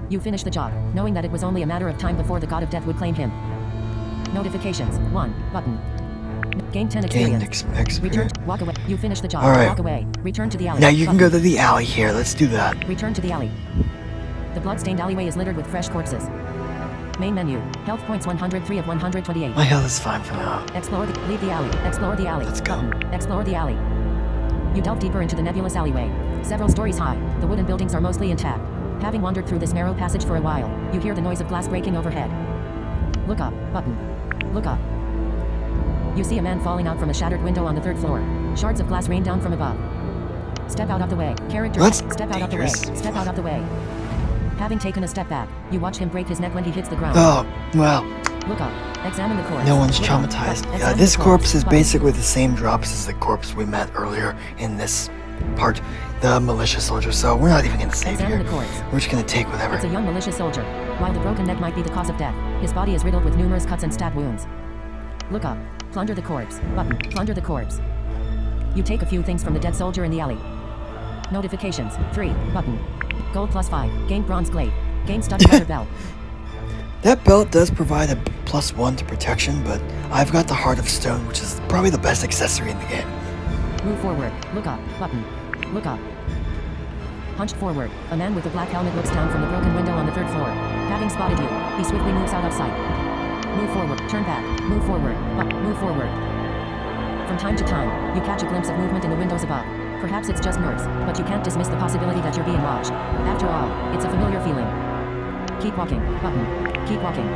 You finish the job, knowing that it was only a matter of time before the god of death would claim him. Notifications. 1 button. Gain 10 Gained experience. Return. experience. Walk away. You finish the job. Alright. Walk away. Return to the alley. Now you can Button. go to the alley here. Let's do that. Return to the alley. The blood-stained alleyway is littered with fresh corpses. Main menu. Health points 103 of 128. My health is fine for now. Leave the alley. Explore the alley. Let's go. Button. Explore the alley. You delve deeper into the nebulous alleyway. Several stories high, the wooden buildings are mostly intact. Having wandered through this narrow passage for a while, you hear the noise of glass breaking overhead. Look up. Button. Look up. You see a man falling out from a shattered window on the 3rd floor. Shards of glass rain down from above. Step out of the way. That's Step out of the way. dangerous. Step out of the way. Having taken a step back, you watch him break his neck when he hits the ground. Oh, well, Look up. Examine the corpse. no one's Look up. traumatized. Yeah, Examine this the corpse is Button. basically the same drops as the corpse we met earlier in this part, the militia soldier, so we're not even gonna save Examine here. the corpse. We're just gonna take whatever. It's a young militia soldier. While the broken neck might be the cause of death, his body is riddled with numerous cuts and stab wounds. Look up. Plunder the corpse. Button. Plunder the corpse. You take a few things from the dead soldier in the alley. Notifications. 3. Button. Gold plus 5. Gain bronze glaive. Gain studded leather belt. That belt does provide a +1 to protection, but I've got the Heart of Stone, which is probably the best accessory in the game. Move forward. Look up. Button. Look up. Hunched forward, a man with a black helmet looks down from the broken window on the 3rd floor. Having spotted you, he swiftly moves out of sight. Move forward. Turn back. Move forward. Move forward. From time to time, you catch a glimpse of movement in the windows above. Perhaps it's just nerves, but you can't dismiss the possibility that you're being watched. After all, it's a familiar feeling. Keep walking. Button. Keep walking.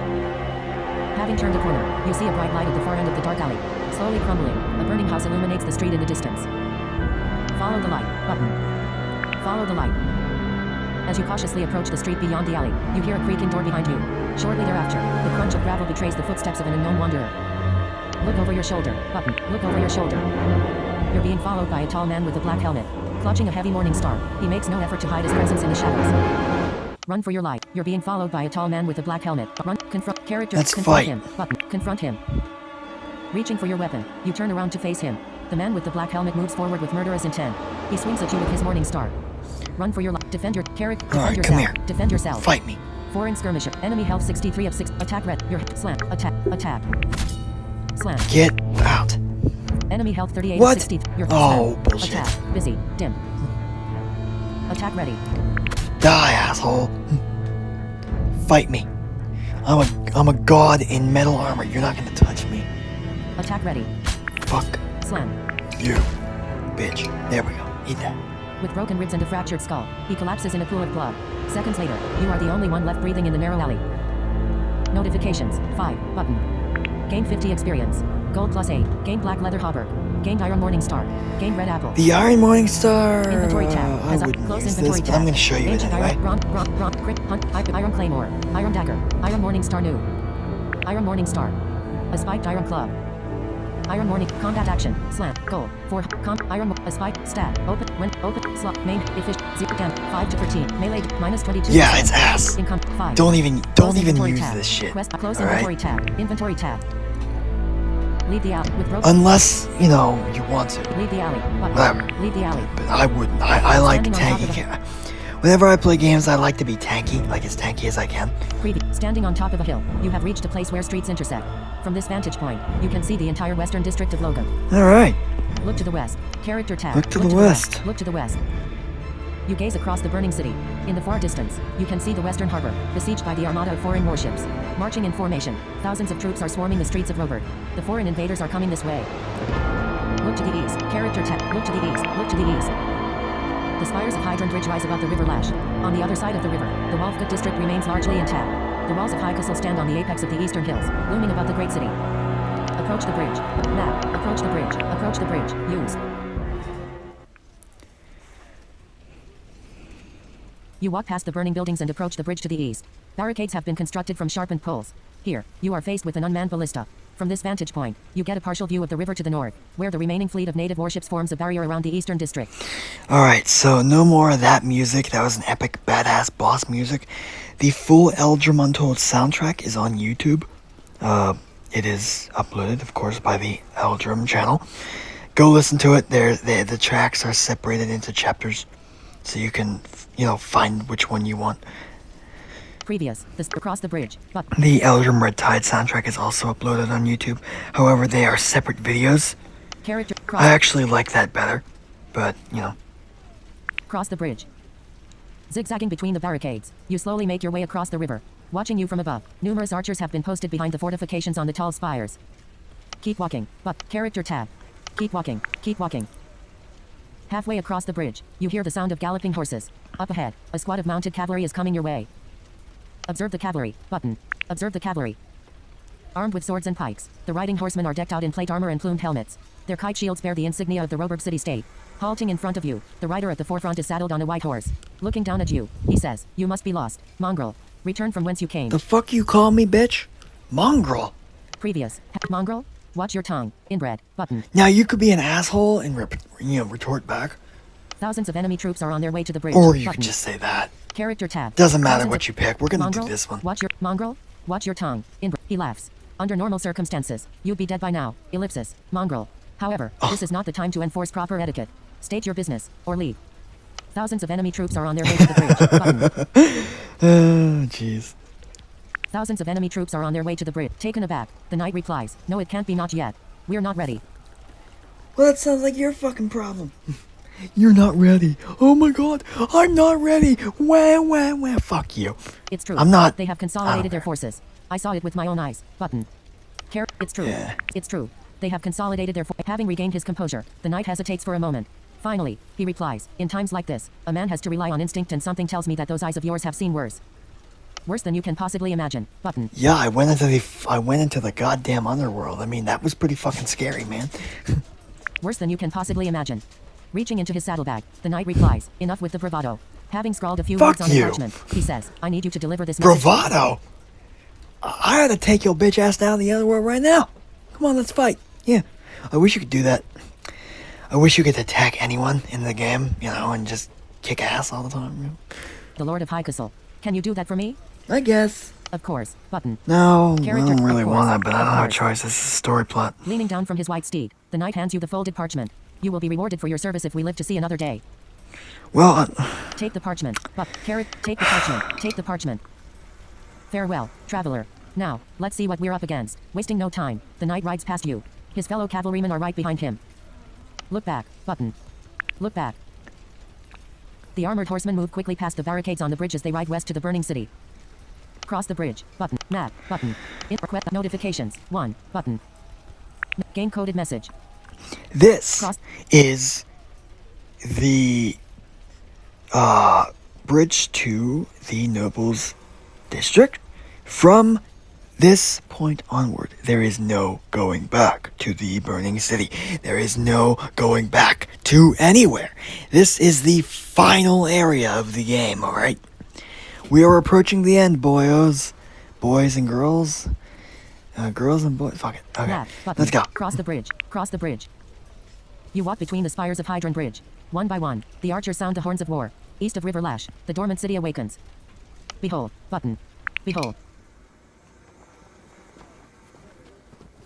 Having turned the corner, you see a bright light at the far end of the dark alley. Slowly crumbling, a burning house illuminates the street in the distance. Follow the light. Button. Follow the light. As you cautiously approach the street beyond the alley, you hear a creaking door behind you. Shortly thereafter, the crunch of gravel betrays the footsteps of an unknown wanderer. Look over your shoulder. Button. Look over your shoulder. You're being followed by a tall man with a black helmet. Clutching a heavy morning star, he makes no effort to hide his presence in the shadows. Run for your life. You're being followed by a tall man with a black helmet. Run. Confront. Character. Let's Confront fight. him. Button. Confront him. Reaching for your weapon, you turn around to face him. The man with the black helmet moves forward with murderous intent. He swings at you with his morning star. Run for your life. Defend your character. Defend Alright, yourself. come here. Defend yourself. Fight me. Foreign skirmisher. Enemy health 63 of 6. Attack red. Your slam. Attack. Attack. Slam. Get out. Enemy health 38 What? of 60. Your Oh, slam. bullshit. Attack. Busy. Dim. Attack ready. Die, asshole. fight me. I'm a god in metal armor. You're not gonna touch me. Attack ready. Fuck Slam. you, bitch. There we go. Eat that. With broken ribs and a fractured skull, he collapses in a pool of blood. Seconds later, you are the only one left breathing in the narrow alley. Notifications. 5. Button. Gain 50 experience. Gold plus 8. Gain black leather Roeburgh. Gained Iron Morning Star. Gained red apple. The Iron Morning Star. Inventory tab. I wouldn't Close use inventory this, but tab. I'm gonna show you it Ancient anyway. Iron, crit, hunt, Iron Claymore. Iron Dagger. Iron Morning Star new. Iron Morning Star. A spiked Iron Club. Iron Morning combat action. Slam. Gold. 4. Iron. A spike. Stat. Open. When. Open. Slot. Main. Efficient. 0 damage. 5 to 13. Melee. Minus 22. Yeah, it's ass. Income. 5. Don't even Inventory use tab. this shit. Quest. Close all right? inventory tab. Inventory tab. Leave the alley with rope. Unless you want to. Leave the alley. Button. Whatever. Leave the alley. But I wouldn't. I like Standing on top tanky. of Whenever I play games, I like to be tanky, like as tanky as I can. Preview. Standing on top of a hill, you have reached a place where streets intersect. From this vantage point, you can see the entire western district of Logan. All right. Look to the west. Character tab. Look to the west. Look to the west. You gaze across the burning city. In the far distance, you can see the western harbor, besieged by the armada of foreign warships. Marching in formation, thousands of troops are swarming the streets of Roeburgh. The foreign invaders are coming this way. Look to the east. Character tab. Look to the east. Look to the east. The spires of Hydrant Bridge rise above the river lash. On the other side of the river, the Wolfgut district remains largely intact. The walls of High Castle stand on the apex of the eastern hills, looming above the great city. Approach the bridge. Map. Approach the bridge. Approach the bridge. Use. You walk past the burning buildings and approach the bridge to the east. Barricades have been constructed from sharpened poles. Here, you are faced with an unmanned ballista. From this vantage point, you get a partial view of the river to the north, where the remaining fleet of native warships forms a barrier around the eastern district. Alright, so no more of that music. That was an epic, badass boss music. The full Eldrum Untold soundtrack is on YouTube. It is uploaded, of course, by the Eldrum channel. Go listen to it. The tracks are separated into chapters, so you can, find which one you want. Previous. Across the bridge. But The Eldrum Red Tide soundtrack is also uploaded on YouTube. However, they are separate videos. character. I actually like that better, but, Cross the bridge. Zigzagging between the barricades, you slowly make your way across the river. Watching you from above, numerous archers have been posted behind the fortifications on the tall spires. Keep walking. But character tab. Keep walking. Keep walking. Halfway across the bridge, you hear the sound of galloping horses. Up ahead, a squad of mounted cavalry is coming your way. Observe the cavalry. Button. Observe the cavalry. Armed with swords and pikes, the riding horsemen are decked out in plate armor and plumed helmets. Their kite shields bear the insignia of the Roeburgh city-state. Halting in front of you, the rider at the forefront is saddled on a white horse. Looking down at you, he says, "You must be lost. Mongrel. Return from whence you came." The fuck you call me, bitch? Mongrel. Previous. Mongrel? Watch your tongue. Inbred. Button. Now you could be an asshole and retort back, Thousands of enemy troops are on their way to the bridge. or you Button. could just say that. Character tab. Doesn't matter Thousands what of- you pick. We're gonna Mongrel? do this one. Watch your mongrel. Watch your tongue. He laughs. Under normal circumstances, you'd be dead by now. Ellipsis. Mongrel. However, this is not the time to enforce proper etiquette. State your business or leave. Thousands of enemy troops are on their way to the bridge. Button. Oh, jeez. Thousands of enemy troops are on their way to the bridge. Taken aback, the knight replies, "No, it can't be, not yet. We're not ready." Well, that sounds like your fucking problem. You're not ready. Oh my god, I'm not ready. Wah, wah, wah. Fuck you. It's true. I'm not- They have I consolidated don't their care. forces. I saw it with my own eyes. Button. It's true. Yeah. It's true. They have consolidated their Having regained his composure, the knight hesitates for a moment. Finally, he replies, "In times like this, a man has to rely on instinct, and something tells me that those eyes of yours have seen worse. Worse than you can possibly imagine." Button. Yeah, I went into the goddamn underworld. I mean, that was pretty fucking scary, man. Worse than you can possibly imagine. Reaching into his saddlebag, the knight replies, "Enough with the bravado." Having scrawled a few Fuck words on the you. parchment, he says, "I need you to deliver this message." Bravado. I ought to take your bitch ass down the other world right now. Come on, let's fight. Yeah, I wish you could do that. I wish you could attack anyone in the game, and just kick ass all the time. The Lord of High Castle. Can you do that for me? I guess. Of course. Button. No, Character, I don't really of course, want that, but I of don't have a course. choice. This is a story plot. Leaning down from his white steed, the knight hands you the folded parchment. "You will be rewarded for your service if we live to see another day. Well, Take the parchment. Take the parchment. Take the parchment. Farewell, traveler. Now, let's see what we're up against." Wasting no time, the knight rides past you. His fellow cavalrymen are right behind him. Look back. Button. Look back. The armored horsemen move quickly past the barricades on the bridge as they ride west to the burning city. Cross the bridge. Button. Map. Button. Request notifications. 1. Button. Game coded message. This Cross. is the bridge to the Nobles District. From this point onward, there is no going back to the Burning City. There is no going back to anywhere. This is the final area of the game, alright? We are approaching the end, boyos. Boys and girls. Girls and boys. Fuck it. Okay, Map. Button. let's go. Cross the bridge. Cross the bridge. You walk between the spires of Hydron Bridge. One by one, the archers sound the horns of war. East of River Lash, the dormant city awakens. Behold. Button. Behold.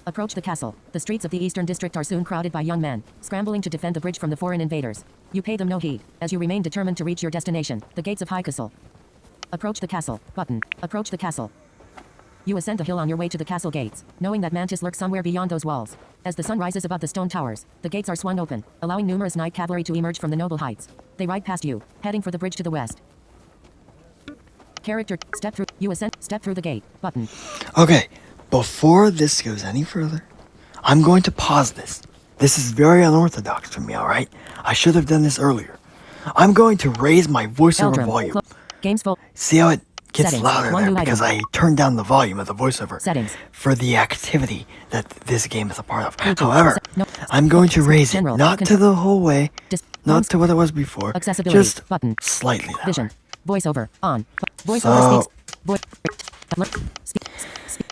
Approach the castle. The streets of the eastern district are soon crowded by young men, scrambling to defend the bridge from the foreign invaders. You pay them no heed, as you remain determined to reach your destination, the gates of High Castle. Approach the castle. Button. Approach the castle. You ascend a hill on your way to the castle gates, knowing that Mantis lurks somewhere beyond those walls. As the sun rises above the stone towers, the gates are swung open, allowing numerous night cavalry to emerge from the noble heights. They ride past you, heading for the bridge to the west. Character. Step through. You ascend. Step through the gate. Button. Okay, before this goes any further, I'm going to pause this. This is very unorthodox for me, alright? I should have done this earlier. I'm going to raise my voiceover Eldrum. volume. Games full. See how it gets Settings. louder One there new because item. I turned down the volume of the voiceover Settings. for the activity that this game is a part of. Bluetooth. However, No. I'm going to raise it General. not to the whole way, Dis- not to what it was before, Accessibility. just Button. slightly louder. Vision. Voiceover. On. Voiceover So- speaks.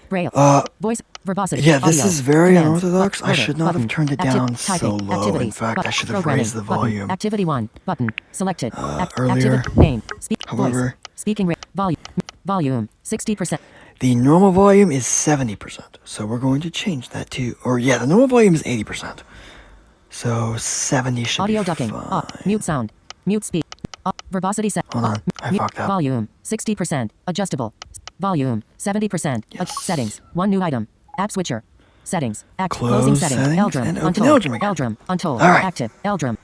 Braille. Uh, Voice. Verbosity. Yeah, this Audio. is very Commands. unorthodox. I Order. should not Button. have turned it Acti- down so typing. low. In Activities. fact, I Button. should have Programming. raised the Button. volume. Activity 1. Button. Selected. Earlier. Name. However- Voice. Speaking rate. Volume. 60%. The normal volume is 70%, so we're going to change that to, the normal volume is 80%. So 70 should Audio be ducking. fine. Off. Mute sound. Mute speak. Verbosity set. Hold on, I fucked up. Volume. 60%. Adjustable. Volume. 70%. Yes. Settings. One new item. App switcher. Settings. Close Closing settings. settings Eldrum. and open Untold. Eldrum again. Eldrum. Untold. All right. Active. Eldrum.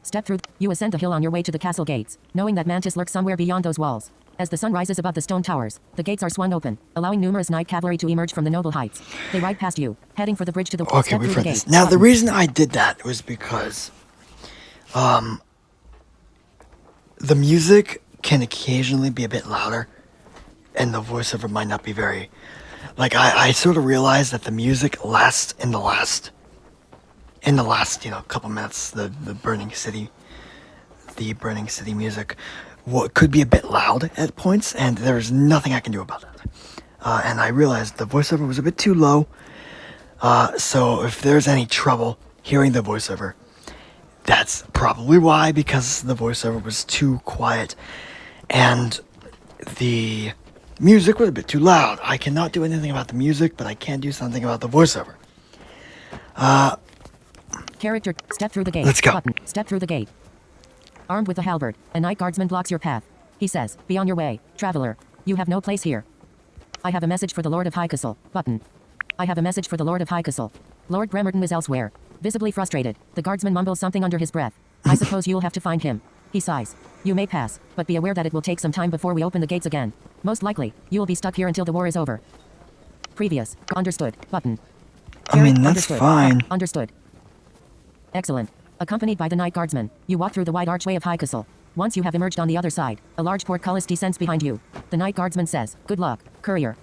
Step through. You ascend a hill on your way to the castle gates, knowing that Mantis lurks somewhere beyond those walls. As the sun rises above the stone towers, the gates are swung open, allowing numerous night cavalry to emerge from the noble heights. They ride past you, heading for the bridge to the Okay, step we've through heard the this. gate. Now, the Button. reason I did that was because, the music can occasionally be a bit louder, and the voiceover might not be very, I sort of realized that the music lasts in the last, couple minutes, the Burning City music, what could be a bit loud at points, and there's nothing I can do about that. And I realized the voiceover was a bit too low, so if there's any trouble hearing the voiceover, that's probably why, because the voiceover was too quiet, and the music was a bit too loud. I cannot do anything about the music, but I can do something about the voiceover. Character. Step through the gate. Let's go. Button. Step through the gate. Armed with a halberd, a night guardsman blocks your path. He says, "Be on your way, traveler. You have no place here." I have a message for the Lord of High Castle. Button. I have a message for the Lord of High Castle. Lord Bremerton is elsewhere. Visibly frustrated, the guardsman mumbles something under his breath. I suppose you'll have to find him. He sighs. You may pass, but be aware that it will take some time before we open the gates again. Most likely, you will be stuck here until the war is over. Previous. Understood. Button. I mean, that's Understood. fine. Understood. Excellent. Accompanied by the night guardsman, you walk through the wide archway of High Castle. Once you have emerged on the other side, a large portcullis descends behind you. The night guardsman says, "Good luck, courier."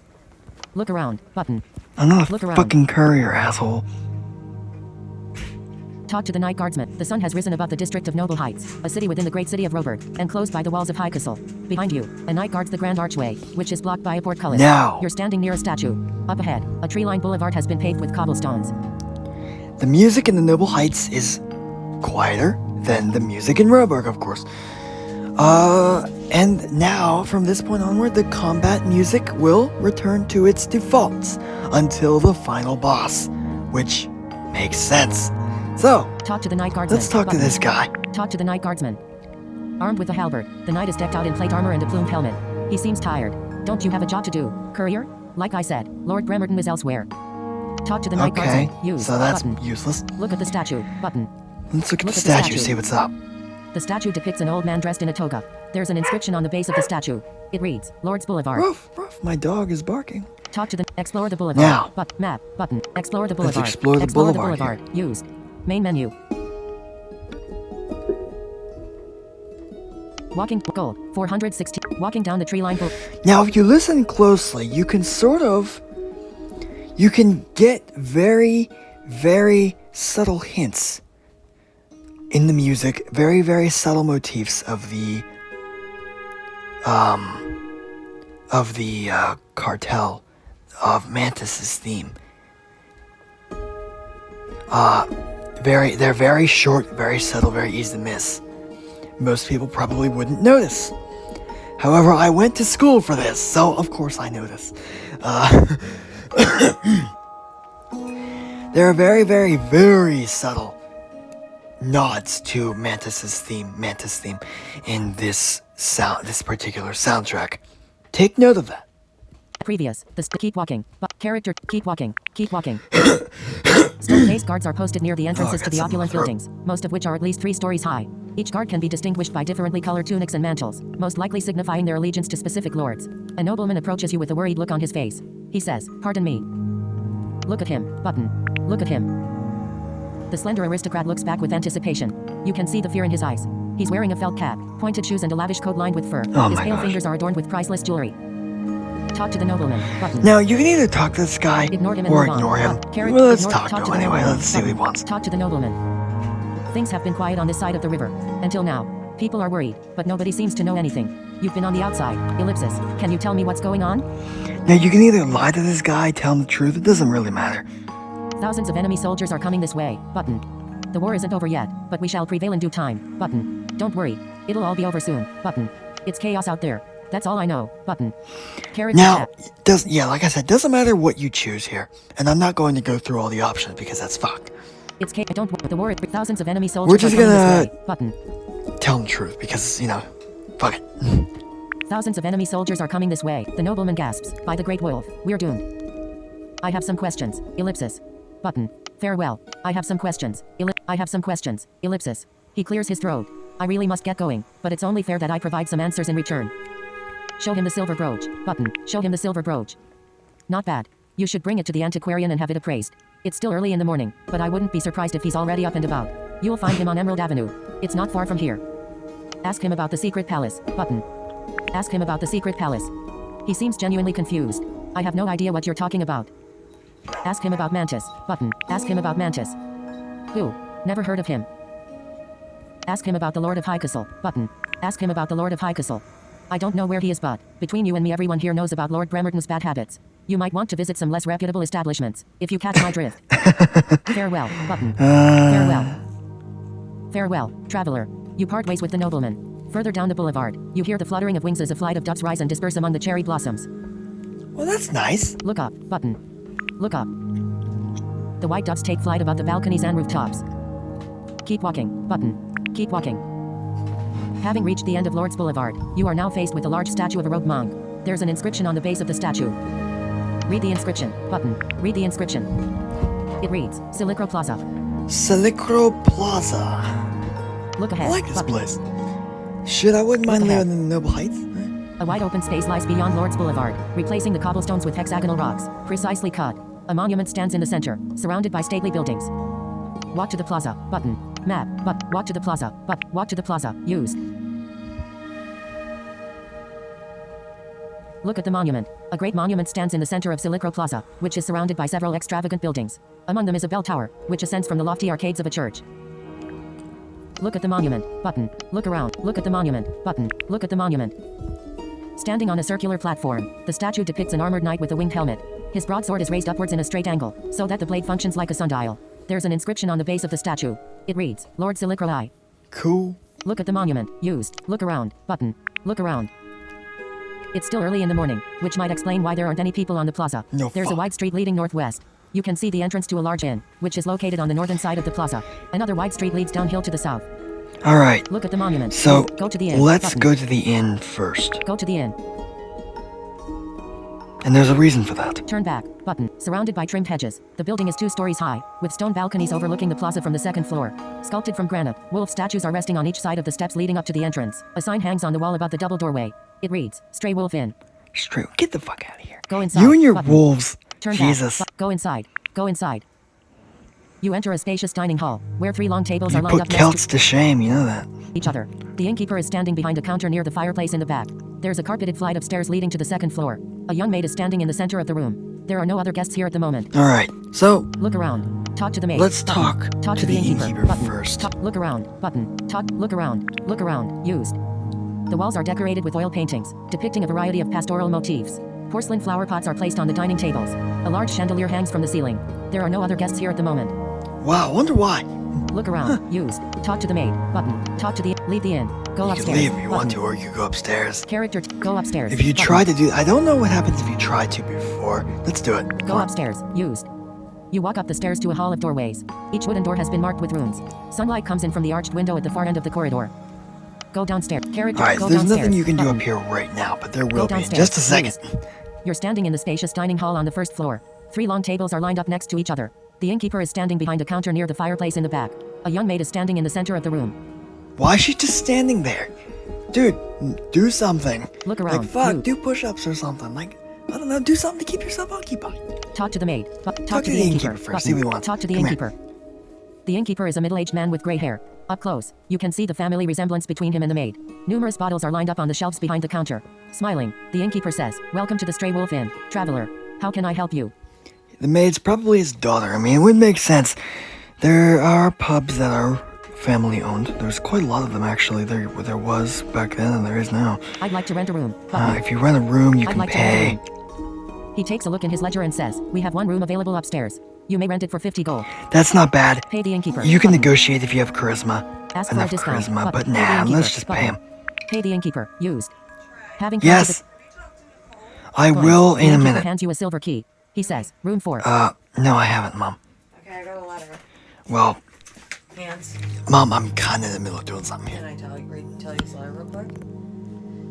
Look around. Button. I'm not a Look around. fucking courier, asshole. Talk to the night guardsman. The sun has risen above the district of Noble Heights, a city within the great city of Roeburgh, enclosed by the walls of High Castle. Behind you, a knight guards the grand archway, which is blocked by a portcullis. Now. You're standing near a statue. Up ahead, a tree-lined boulevard has been paved with cobblestones. The music in the Noble Heights is quieter than the music in Roeburgh, of course. And now, from this point onward, the combat music will return to its defaults until the final boss, which makes sense. So, Talk to the night guardsman. let's talk to Button. this guy. Talk to the night guardsman. Armed with a halberd, the knight is decked out in plate armor and a plumed helmet. He seems tired. Don't you have a job to do, courier? Like I said, Lord Bremerton is elsewhere. Talk to the night Okay, guardsman. Use. so that's Button. useless. Look at the statue. Button. Let's look at Look the at the statue, statue. see what's up. The statue depicts an old man dressed in a toga. There's an inscription on the base of the statue. It reads, Lord's Boulevard. Ruff, ruff, my dog is barking. Talk to the... Explore the boulevard. Now. Map. Button. Explore the boulevard. Let's explore the boulevard here. Used. Main menu. Walking. Gold. 416. Walking down the tree line. Now, if you listen closely, you can get very, very subtle hints in the music, very, very subtle motifs of the cartel of Mantis's theme. They're very short, very subtle, very easy to miss. Most people probably wouldn't notice. However, I went to school for this, so of course I know this. There are very, very, very subtle nods to Mantis theme, in this particular soundtrack. Take note of that. Previous. Keep walking. Character. Keep walking. Keep walking. Stone case guards are posted near the entrances to the opulent buildings, most of which are at least 3 stories high. Each guard can be distinguished by differently colored tunics and mantles, most likely signifying their allegiance to specific lords. A nobleman approaches you with a worried look on his face. He says, "Pardon me." Look at him. Button. Look at him. The slender aristocrat looks back with anticipation. You can see the fear in his eyes. He's wearing a felt cap, pointed shoes and a lavish coat lined with fur. His pale fingers are adorned with priceless jewelry. Talk to the nobleman. Button. Now, you can either talk to this guy ignore him or ignore him. Well, let's talk to him anyway. Let's see what he wants. Talk to the nobleman. Things have been quiet on this side of the river. Until now. People are worried, but nobody seems to know anything. You've been on the outside. Ellipsis. Can you tell me what's going on? Now, you can either lie to this guy, tell him the truth. It doesn't really matter. Thousands of enemy soldiers are coming this way. Button. The war isn't over yet, but we shall prevail in due time. Button. Don't worry. It'll all be over soon. Button. It's chaos out there. That's all I know. Button. Now, like I said, doesn't matter what you choose here. And I'm not going to go through all the options because that's fucked. It's don't the war. Thousands of enemy soldiers. We're just gonna button. Tell them the truth because fuck it. Thousands of enemy soldiers are coming this way. The nobleman gasps. By the great wolf, we're doomed. I have some questions. Ellipsis. Button. Farewell. I have some questions. I have some questions. Ellipsis. He clears his throat. I really must get going, but it's only fair that I provide some answers in return. Show him the silver brooch. Button. Show him the silver brooch. Not bad. You should bring it to the antiquarian and have it appraised. It's still early in the morning, but I wouldn't be surprised if he's already up and about. You'll find him on Emerald Avenue. It's not far from here. Ask him about the secret palace. Button. Ask him about the secret palace. He seems genuinely confused. I have no idea what you're talking about. Ask him about Mantis. Button. Ask him about Mantis. Who? Never heard of him. Ask him about the Lord of Highcastle. Button. Ask him about the Lord of Highcastle. I don't know where he is, but between you and me, everyone here knows about Lord Bremerton's bad habits. You might want to visit some less reputable establishments, if you catch my drift. Farewell. Button. Farewell. Farewell, traveler. You part ways with the nobleman. Further down the boulevard, you hear the fluttering of wings as a flight of doves rise and disperse among the cherry blossoms. Well, that's nice. Look up. Button. Look up. The white doves take flight above the balconies and rooftops. Keep walking. Button. Keep walking. Having reached the end of Lord's Boulevard, you are now faced with a large statue of a robed monk. There's an inscription on the base of the statue. Read the inscription. Button. Read the inscription. It reads, Silicro Plaza. Silicro Plaza. Look ahead. I like this button. place. Shit, I wouldn't mind living in the Noble Heights. A wide open space lies beyond Lord's Boulevard, replacing the cobblestones with hexagonal rocks, precisely cut. A monument stands in the center, surrounded by stately buildings. Walk to the plaza. Button. Map. Walk to the plaza. Walk to the plaza. Used. Look at the monument. A great monument stands in the center of Silicro Plaza, which is surrounded by several extravagant buildings. Among them is a bell tower, which ascends from the lofty arcades of a church. Look at the monument. Button. Look around. Look at the monument. Button. Look at the monument. Standing on a circular platform, the statue depicts an armored knight with a winged helmet. His broadsword is raised upwards in a straight angle, so that the blade functions like a sundial. There's an inscription on the base of the statue. It reads, Lord Silicro I. Cool. Look at the monument. Used. Look around. Button. Look around. It's still early in the morning, which might explain why there aren't any people on the plaza. There's a wide street leading northwest. You can see the entrance to a large inn, which is located on the northern side of the plaza. Another wide street leads downhill to the south. All right. Look at the monument. So, go to the inn. Let's Button. go to the inn first. Go to the inn. And there's a reason for that. Turn back. Button. Surrounded by trimmed hedges. The building is 2 stories high, with stone balconies overlooking the plaza from the 2nd floor. Sculpted from granite, wolf statues are resting on each side of the steps leading up to the entrance. A sign hangs on the wall above the double doorway. It reads, Stray Wolf Inn. Stray, get the fuck out of here. Go inside. You and your Button. wolves. Turn Jesus. back. Go inside. Go inside. You enter a spacious dining hall, where 3 long tables You are lined put up next Celts to shame, you know that. to each other. The innkeeper is standing behind a counter near the fireplace in the back. There's a carpeted flight of stairs leading to the 2nd floor. A young maid is standing in the center of the room. There are no other guests here at the moment. Alright, so Look around. Talk to the maid. let's Button. talk to the innkeeper. innkeeper Button. first. Look around. Button. Look around. Look around. Used. The walls are decorated with oil paintings, depicting a variety of pastoral motifs. Porcelain flower pots are placed on the dining tables. A large chandelier hangs from the ceiling. There are no other guests here at the moment. Wow, wonder why. Look around. Used. Talk to the maid. Button. Talk to the... Leave the inn. Go You upstairs. can leave if you want Button. to, or you go upstairs. Character... Go upstairs. If you Button. try to do, I don't know what happens if you try to before. Let's do it. Go Come on. upstairs. Used. You walk up the stairs to a hall of doorways. Each wooden door has been marked with runes. Sunlight comes in from the arched window at the far end of the corridor. Go downstairs. Character... Alright, Go there's downstairs. nothing you can do Button. up here right now, but there Go will be in downstairs. just a second. Used. You're standing in the spacious dining hall on the 1st floor. 3 long tables are lined up next to each other. The innkeeper is standing behind a counter near the fireplace in the back. A young maid is standing in the center of the room. Why is she just standing there? Dude, do something. Look around. Like, fuck, You. do push-ups or something. Like, I don't know, do something to keep yourself occupied. Talk to the maid. Talk to the innkeeper first, see what he wants. Talk to the Come here. innkeeper. The innkeeper is a middle-aged man with gray hair. Up close, you can see the family resemblance between him and the maid. Numerous bottles are lined up on the shelves behind the counter. Smiling, the innkeeper says, Welcome to the Stray Wolf Inn, traveler. How can I help you? The maid's probably his daughter. I mean, it would make sense. There are pubs that are family-owned. There's quite a lot of them, actually. There was back then, and there is now. I'd like to rent a room. Button. If you rent a room, you I'd can like pay. to rent a room. He takes a look in his ledger and says, We have 1 room available upstairs. You may rent it for 50 gold. That's not bad. Pay the innkeeper. You can Button. negotiate if you have charisma. Ask for a Enough discount. charisma, but Button. Pay the nah, innkeeper. let's just pay him. Button. Pay the innkeeper. Used. Having counted Yes, I the will coins, in the a innkeeper minute. hands you a silver key. He says, Room 4. No, I haven't, Mom. Okay, I got a letter. Well, Hands. Mom, I'm kind of in the middle of doing something Can here. I tell you this letter real quick?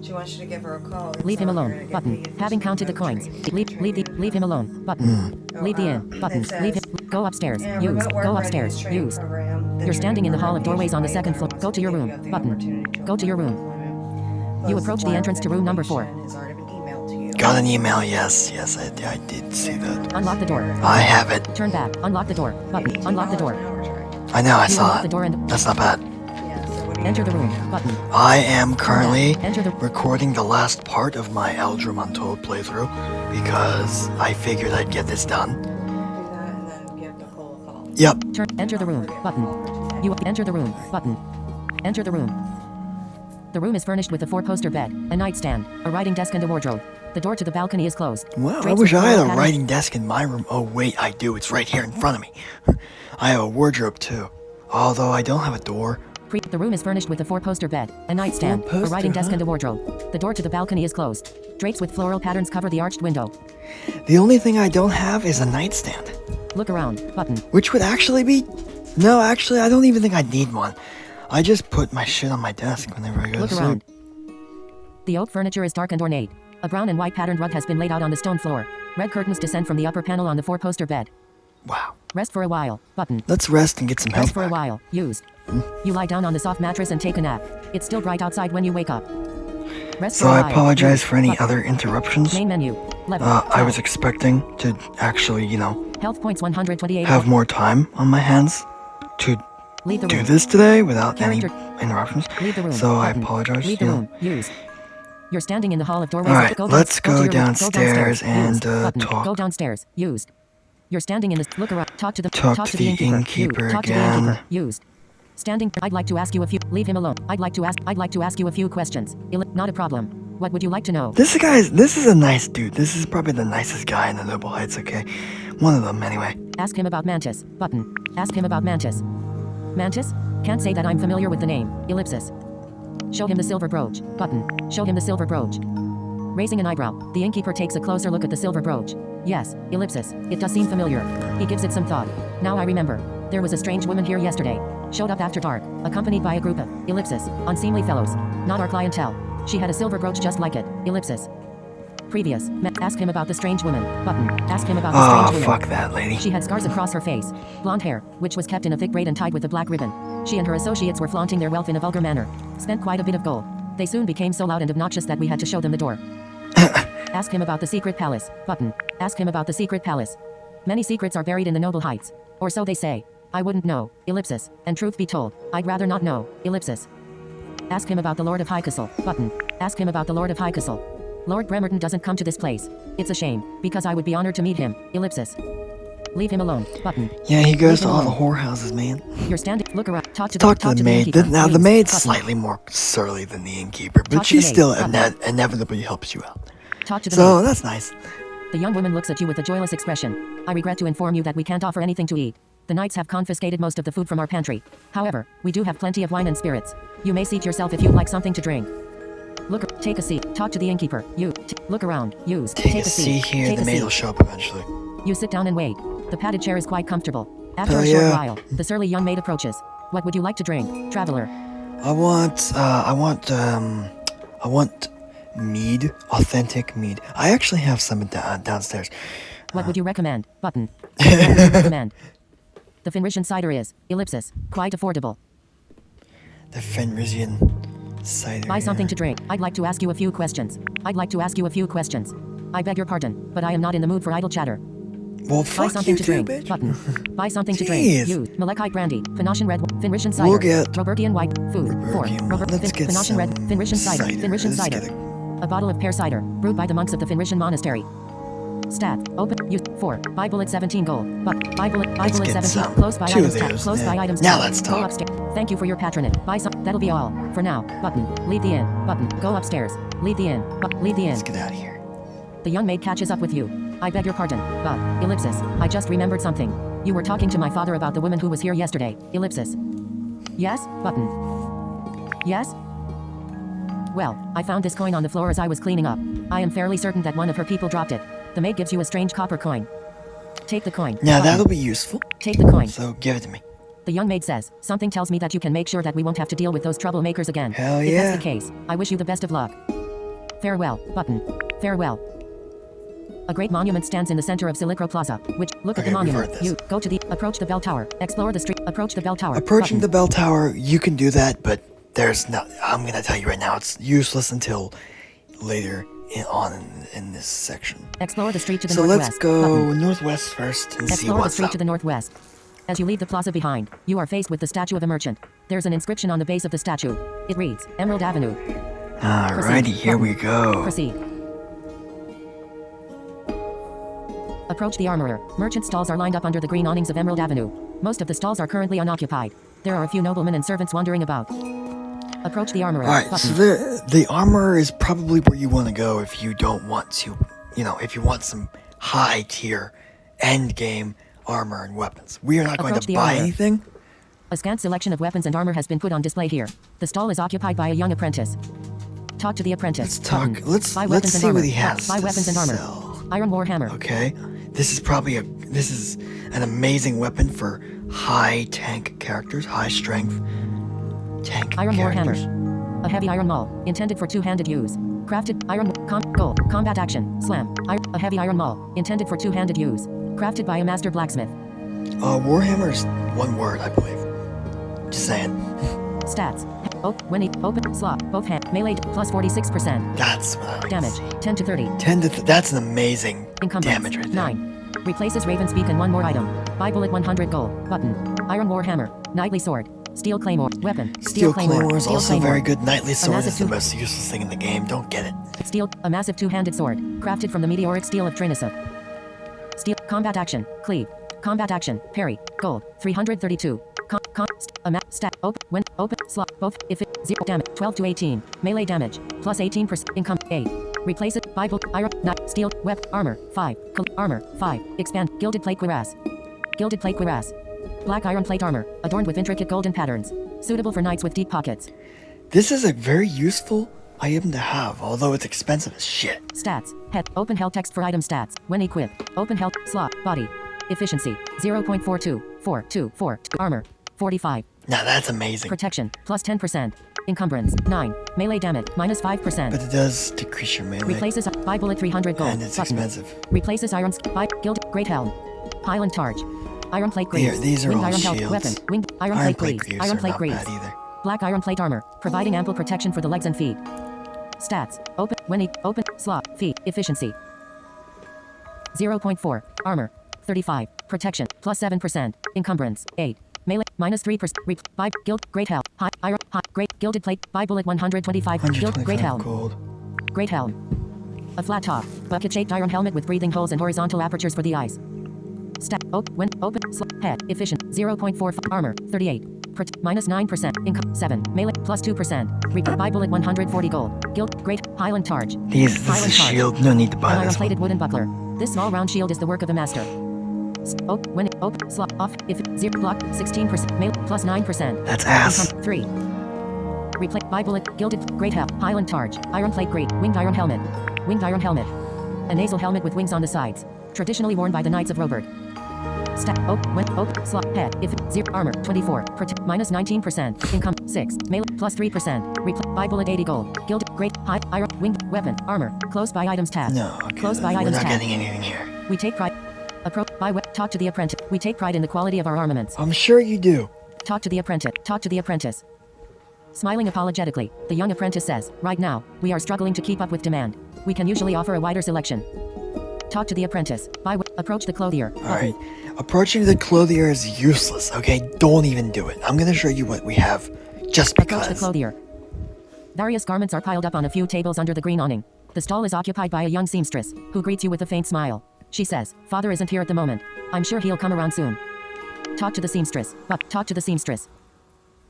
She wants you to give her a call. and Leave him tell her alone. you're gonna get Button. paid for Having some counted the remote coins. training. Leave him alone. Button. Leave the inn. Button. it says, Leave him. Go upstairs. In a Used. remote work Go readiness upstairs. training Used. program, the You're standing in the training hall of program doorways on the nationwide 2nd floor. wants Go to your give room. you the Button. opportunity to Go to your apply room. for employment. You Closed approach the line entrance to room number 4. information has already been emailed to you. Got an email, yes, I did see that. Unlock the door. I have it. Turn back. Unlock the door. Button. Unlock the door. I know, I You saw unlock the it. door and That's not bad. Yeah, so what do you enter the do? room. Button. I am currently Enter the- recording the last part of my Eldrum Untold playthrough because I figured I'd get this done. Do that and then give Nicole a call. Yep. Enter the room. Button. You enter the room. Button. Enter the room. The room is furnished with a 4-poster bed, a nightstand, a writing desk and a wardrobe. The door to the balcony is closed. Well, I Drapes wish with I had a floral patterns- writing desk in my room. Oh, wait, I do. It's right here in front of me. I have a wardrobe, too. Although I don't have a door. The room is furnished with a 4-poster bed, a nightstand, a Four-poster, writing desk huh? and a wardrobe. The door to the balcony is closed. Drapes with floral patterns cover the arched window. The only thing I don't have is a nightstand. Look around. Button. Which would actually be... No, actually, I don't even think I need one. I just put my shit on my desk whenever I go Look to sleep. around. The oak furniture is dark and ornate. A brown and white patterned rug has been laid out on the stone floor. Red curtains descend from the upper panel on the 4-poster bed. Wow. Rest for a while. Button. Let's rest and get some Rest health for a back. while. Used. You lie down on the soft mattress and take a nap. It's still bright outside when you wake up. Rest So for a I while. apologize Used. for any Button. other interruptions. Main menu. Level. I was 12. expecting to actually, Health points 128. have more time on my hands to Leave the do room. this today without any Character- interruptions. Leave the room. So I Button. apologize. Leave the room. Used. You're standing in the hall of doorways. Alright, let's to your go room. downstairs and, Used. Button. talk. Go downstairs. Used. You're standing in the look around. Talk to the Talk to the innkeeper. innkeeper Used. Talk to the again. innkeeper. Used. Standing. I'd like to ask you a few. Leave him alone. I'd like to ask you a few questions. Not a problem. What would you like to know? This is a nice dude. This is probably the nicest guy in the Noble Heights, okay? One of them, anyway. Ask him about Mantis. Button. Ask him about Mantis. Mantis? Can't say that I'm familiar with the name. Ellipsis. Show him the silver brooch. Button. Show him the silver brooch. Raising an eyebrow, the innkeeper takes a closer look at the silver brooch. Yes, ellipsis. It does seem familiar. He gives it some thought. Now I remember. There was a strange woman here yesterday. Showed up after dark, accompanied by a group of, ellipsis, unseemly fellows. Not our clientele. She had a silver brooch just like it, ellipsis. Previous. Ask him about the strange woman. Button. Ask him about the Oh, strange woman. fuck that lady. She had scars across her face. Blonde hair, which was kept in a thick braid and tied with a black ribbon. She and her associates were flaunting their wealth in a vulgar manner. Spent quite a bit of gold. They soon became so loud and obnoxious that we had to show them the door. Ask him about the secret palace. Button. Ask him about the secret palace. Many secrets are buried in the noble heights. Or so they say. I wouldn't know. Ellipsis. And truth be told, I'd rather not know. Ellipsis. Ask him about the Lord of High Castle. Button. Ask him about the Lord of High Castle. Lord Bremerton doesn't come to this place. It's a shame, because I would be honored to meet him. Ellipsis. Leave him alone. Button. Yeah, he goes Leave to him all the alone. whorehouses, man. You're standing. Look around. Talk to The maid. innkeeper. Now, the Use. maid's Button. slightly more surly than the innkeeper, but Talk to she the maid. still Button. inevitably helps you out. Talk to the So, maid. that's nice. The young woman looks at you with a joyless expression. I regret to inform you that we can't offer anything to eat. The knights have confiscated most of the food from our pantry. However, we do have plenty of wine and spirits. You may seat yourself if you'd like something to drink. Take a seat. Talk to the innkeeper. Look around. Use. Take a seat here. Take The a maid seat. will show up eventually. You sit down and wait. The padded chair is quite comfortable. After Hell a short yeah. while, the surly young maid approaches. What would you like to drink, traveler? I want mead, authentic mead. I actually have some downstairs. What would you recommend? Button. What would you recommend? The Fenrisian cider is, ellipsis, quite affordable. The Fenrisian cider. Buy something to drink. I'd like to ask you a few questions. I beg your pardon, but I am not in the mood for idle chatter. Well, Buy fuck something you to too, drink. bitch. Button. Buy something to drink. Jeez. Use Malachite brandy, Phenocian red, Fenrisian cider. We'll get Roeburgian white food. Roeburgian. Let's get Phenocian red, some Fenrisian cider. cider. Fenrisian Let's cider. get A bottle of pear cider, brewed by the monks of the Fenrisian monastery. Stat. Open. Use 4. Buy bullet 17 gold. But buy bullet Let's 17. get some. Close by 2 of items tab. those, Close yeah. by items Now tab. let's Go talk. upstairs. Thank you for your patronage. Buy some. That'll be all. For now. Button. Leave the inn. Button. Go upstairs. Leave the inn. Leave the inn. Let's get out of here. The young maid catches up with you. I beg your pardon, but, ellipsis, I just remembered something. You were talking to my father about the woman who was here yesterday, ellipsis. Yes, button. Yes? Well, I found this coin on the floor as I was cleaning up. I am fairly certain that one of her people dropped it. The maid gives you a strange copper coin. Take the coin. Now, Button. that'll be useful. Take the coin. So, give it to me. The young maid says, something tells me that you can make sure that we won't have to deal with those troublemakers again. Hell If yeah. that's the case, I wish you the best of luck. Farewell, button. Farewell. A great monument stands in the center of Silicro Plaza, which, look at Okay, the we've monument. heard this. Approach the bell tower, explore the street, approach the bell tower. Approaching button. the bell tower, you can do that, but there's not. I'm gonna tell you right now, it's useless until later in this section. Explore the street to the So northwest. let's go button. northwest first and see Explore the what's street up. to the northwest. As you leave the plaza behind, you are faced with the statue of a merchant. There's an inscription on the base of the statue. It reads, Emerald Avenue. Alrighty, here we go. Proceed. Approach the armorer. Merchant stalls are lined up under the green awnings of Emerald Avenue. Most of the stalls are currently unoccupied. There are a few noblemen and servants wandering about. Approach the armorer. Alright, button. so the armor is probably where you want to go if you don't want to, if you want some high tier end game armor and weapons. We are not going Approach to the buy armorer. anything. A scant selection of weapons and armor has been put on display here. The stall is occupied by a young apprentice. Talk to the apprentice. Let's talk. Button. Let's Buy let's weapons and see armor. what he has. Buy to weapons and armor. sell. Iron war hammer. Okay, this is an amazing weapon for high tank characters, high strength tank Iron war hammer. characters. A heavy iron maul, intended for two-handed use. Crafted iron goal combat action slam. A heavy iron maul, intended for two-handed use. Crafted by a master blacksmith. Warhammer's one word, I believe. Just saying. Stats. Open slot. Both hand melee plus 46%. That's what I like to Damage see. 10 to 30. That's an amazing Encumbrance damage right there. 9. Replaces Raven's Beak and one more item. Buy bullet 100 gold. Button. Iron war hammer. Knightly sword. Steel claymore. Weapon. Steel Claymore is Steel also claymore. very good. Knightly sword massive is the two- most useless thing in the game. Don't get it. A massive two-handed sword, crafted from the meteoric steel of Trinisop. Steel combat action. Cleave. Combat action. Parry. Gold. 332. Open slot. Both if it 0 damage 12 to 18 melee damage plus 18% income 8. Replace it. Bible iron not steel web armor 5 armor 5 expand gilded plate cuirass. Gilded plate cuirass. Black iron plate armor adorned with intricate golden patterns, suitable for knights with deep pockets. This is a very useful item to have, although it's expensive as shit. Stats. Head. Open held text for item stats. When equipped. Open held. Slot. Body. Efficiency. 0.42. 424. Armor. 45. Now that's amazing. Protection. Plus 10%. Encumbrance. 9. Melee damage. Minus 5%. But it does decrease your melee. Replaces buy bullet 300 gold. And it's Button. expensive. Replaces iron buy gilded great helm. Highland Targe. Iron plate Here, greaves. these are Winged all iron shields. weapon. Winged iron plate greaves. Iron are plate not greaves. bad either. Black iron plate armor, providing ample protection for the legs and feet. Stats. Open when open slot feet efficiency. 0.4 armor. 35 protection plus 7%. Encumbrance 8. Melee minus 3%. Buy gild great helm. High iron high great gilded plate. Buy bullet 125. Gild great 125 helm. gold. Great helm. A flat top, bucket-shaped iron helmet with breathing holes and horizontal apertures for the eyes. Stat. When open head efficient 0.4 armor 38. Minus 9%. Income 7. Melee plus 2%. Buy bullet 140 gold. Guild great Highland Targe. This is Highland a Targe. shield. No need to buy An this iron-plated one. wooden buckler. This small round shield is the work of a master. When open slot off if 0 block 16%. Melee plus 9%. That's ass. Income 3. Replay buy bullet gilded great helm Highland Targe. Iron plate great winged iron helmet. Winged iron helmet. A nasal helmet with wings on the sides. Traditionally worn by the Knights of Roeburgh. Stat. When open slot head if 0 armor 24 minus 19%. Income 6 melee plus 3%. Replay buy bullet 80 gold. Gilded great high iron winged weapon armor close by items tab. No, okay. Close by We're items not tab. getting anything here. We take pride. Approach by talk to the apprentice. We take pride in the quality of our armaments. I'm sure you do. Talk to the apprentice. Talk to the apprentice. Smiling apologetically, the young apprentice says, "Right now, we are struggling to keep up with demand. We can usually offer a wider selection." Talk to the apprentice. Approach the clothier. Alright. Approaching the clothier is useless, okay? Don't even do it. I'm gonna show you what we have just Approach the because. clothier. Various garments are piled up on a few tables under the green awning. The stall is occupied by a young seamstress, who greets you with a faint smile. She says, "Father isn't here at the moment. I'm sure he'll come around soon." Talk to the seamstress. Talk to the seamstress.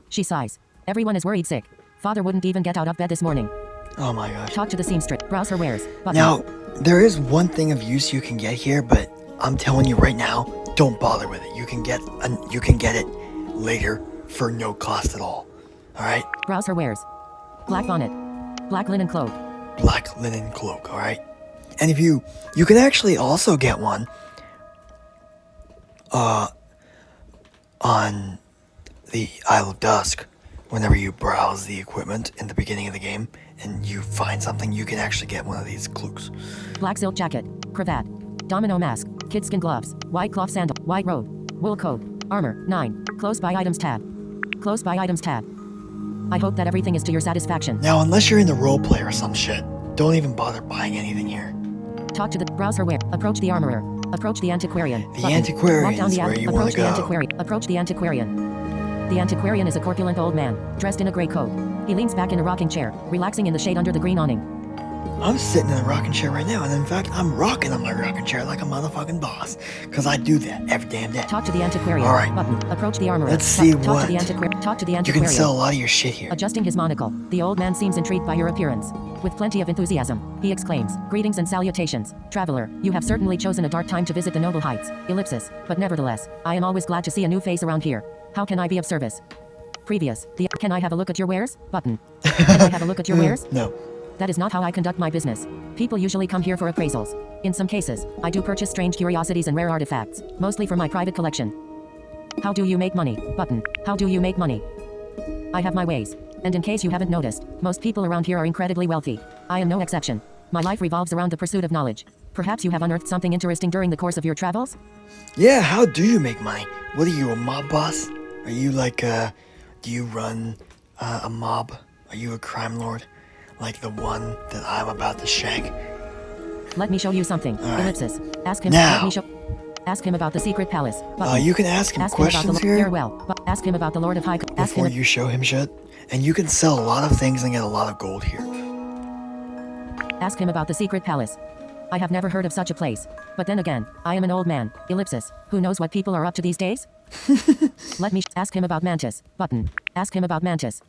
She sighs. Everyone is worried sick. Father wouldn't even get out of bed this morning. Oh my gosh. Talk to the seamstress. Browse her wares. Now, there is one thing of use you can get here, but I'm telling you right now, don't bother with it. You can get it later for no cost at all. Alright? Browse her wares. Black bonnet. Black linen cloak. Black linen cloak, alright? And if you can actually also get one on the Isle of Dusk. Whenever you browse the equipment in the beginning of the game and you find something, you can actually get one of these cloaks. Black silk jacket. Cravat. Domino mask. Kidskin gloves. White cloth sandal. White robe. Wool coat. Armor. 9. Close by items tab. Close by items tab. I hope that everything is to your satisfaction. Now, unless you're into roleplay or some shit, don't even bother buying anything here. Talk to the browse her wear. Approach the armorer. Approach the antiquarian. The antiquarian Walk down is the where you approach wanna the go. antiquarian. Approach the antiquarian. The antiquarian is a corpulent old man, dressed in a gray coat. He leans back in a rocking chair, relaxing in the shade under the green awning. I'm sitting in a rocking chair right now, and in fact, I'm rocking on my rocking chair like a motherfucking boss. Because I do that every damn day. Talk to the antiquarian. All right. Button. Approach the armorer. Let's see Talk what to the antiquarian. Talk to the You antiquarian. can sell a lot of your shit here. Adjusting his monocle, the old man seems intrigued by your appearance. With plenty of enthusiasm, he exclaims, "Greetings and salutations, traveler. You have certainly chosen a dark time to visit the noble heights, ellipsis. But nevertheless, I am always glad to see a new face around here. How can I be of service?" Previous. Can I have a look at your wares? Button. Can I have a look at your wares? No. That is not how I conduct my business. People usually come here for appraisals. In some cases, I do purchase strange curiosities and rare artifacts, mostly for my private collection. How do you make money? Button. How do you make money? I have my ways. And in case you haven't noticed, most people around here are incredibly wealthy. I am no exception. My life revolves around the pursuit of knowledge. Perhaps you have unearthed something interesting during the course of your travels? Yeah, how do you make money? What are you, a mob boss? Are you like, do you run a mob? Are you a crime lord? Like the one that I'm about to shank? Let me show you something. All right. Ellipsis. Ask him. Now. Let me show. Ask him about the secret palace. Button. You can ask him Ask him about questions the here farewell. Ask him about the Lord of High. Ask before him. you show him shit. And you can sell a lot of things and get a lot of gold here. Ask him about the secret palace. I have never heard of such a place. But then again, I am an old man. Ellipsis. Who knows what people are up to these days? Let me ask him about Mantis. Button. Ask him about Mantis.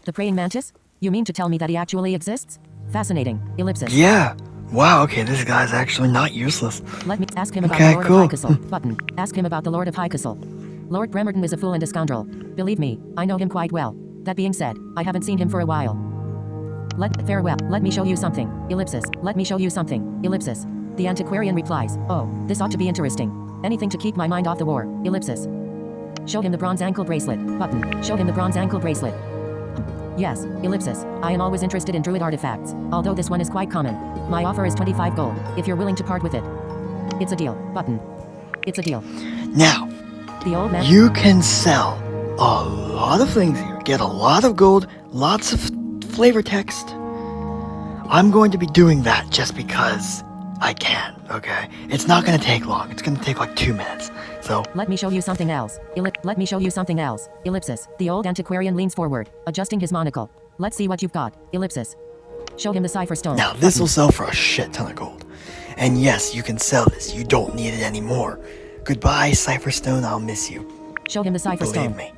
The praying mantis? You mean to tell me that he actually exists? Fascinating. Ellipsis. Yeah. Wow, okay, this guy's actually not useless. Let me ask him about Okay, the Lord cool. of High Castle. Button. Ask him about the Lord of High Castle. Lord Bremerton is a fool and a scoundrel. Believe me, I know him quite well. That being said, I haven't seen him for a while. Farewell. Let me show you something. Ellipsis. Let me show you something. Ellipsis. The antiquarian replies, "Oh, this ought to be interesting. Anything to keep my mind off the war." Ellipsis. Show him the bronze ankle bracelet. Button. Show him the bronze ankle bracelet. Yes, ellipsis. I am always interested in druid artifacts, although this one is quite common. My offer is 25 gold, if you're willing to part with it. It's a deal. Button. It's a deal. Now, The old man. you can sell a lot of things here. Get a lot of gold, lots of flavor text. I'm going to be doing that just because I can, okay? It's not going to take long. It's going to take like 2 minutes. So, Let me show you something else. Let me show you something else. Ellipsis. The old antiquarian leans forward, adjusting his monocle. Let's see what you've got. Ellipsis. Show him the cipher stone. now this will sell for a shit ton of gold. And yes, you can sell this. You don't need it anymore. Goodbye, Cipher Stone. I'll miss you. Show him the cipher Believe stone. me.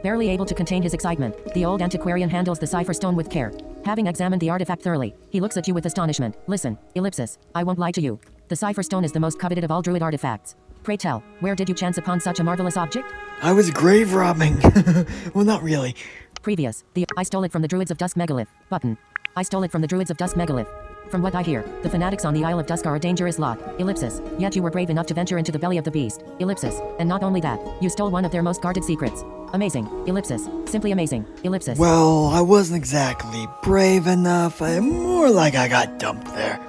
Barely able to contain his excitement, the old antiquarian handles the cipher stone with care. Having examined the artifact thoroughly, he looks at you with astonishment. Listen, ellipsis, I won't lie to you. The cipher stone is the most coveted of all druid artifacts. Pray tell, where did you chance upon such a marvelous object? I was grave robbing. Well, not really. Previous, I stole it from the druids of Dusk Megalith. Button. I stole it from the druids of Dusk Megalith. From what I hear, the fanatics on the Isle of Dusk are a dangerous lot. Ellipsis. Yet you were brave enough to venture into the belly of the beast. Ellipsis. And not only that, you stole one of their most guarded secrets. Amazing. Ellipsis. Simply amazing. Ellipsis. Well, I wasn't exactly brave enough. More like I got dumped there.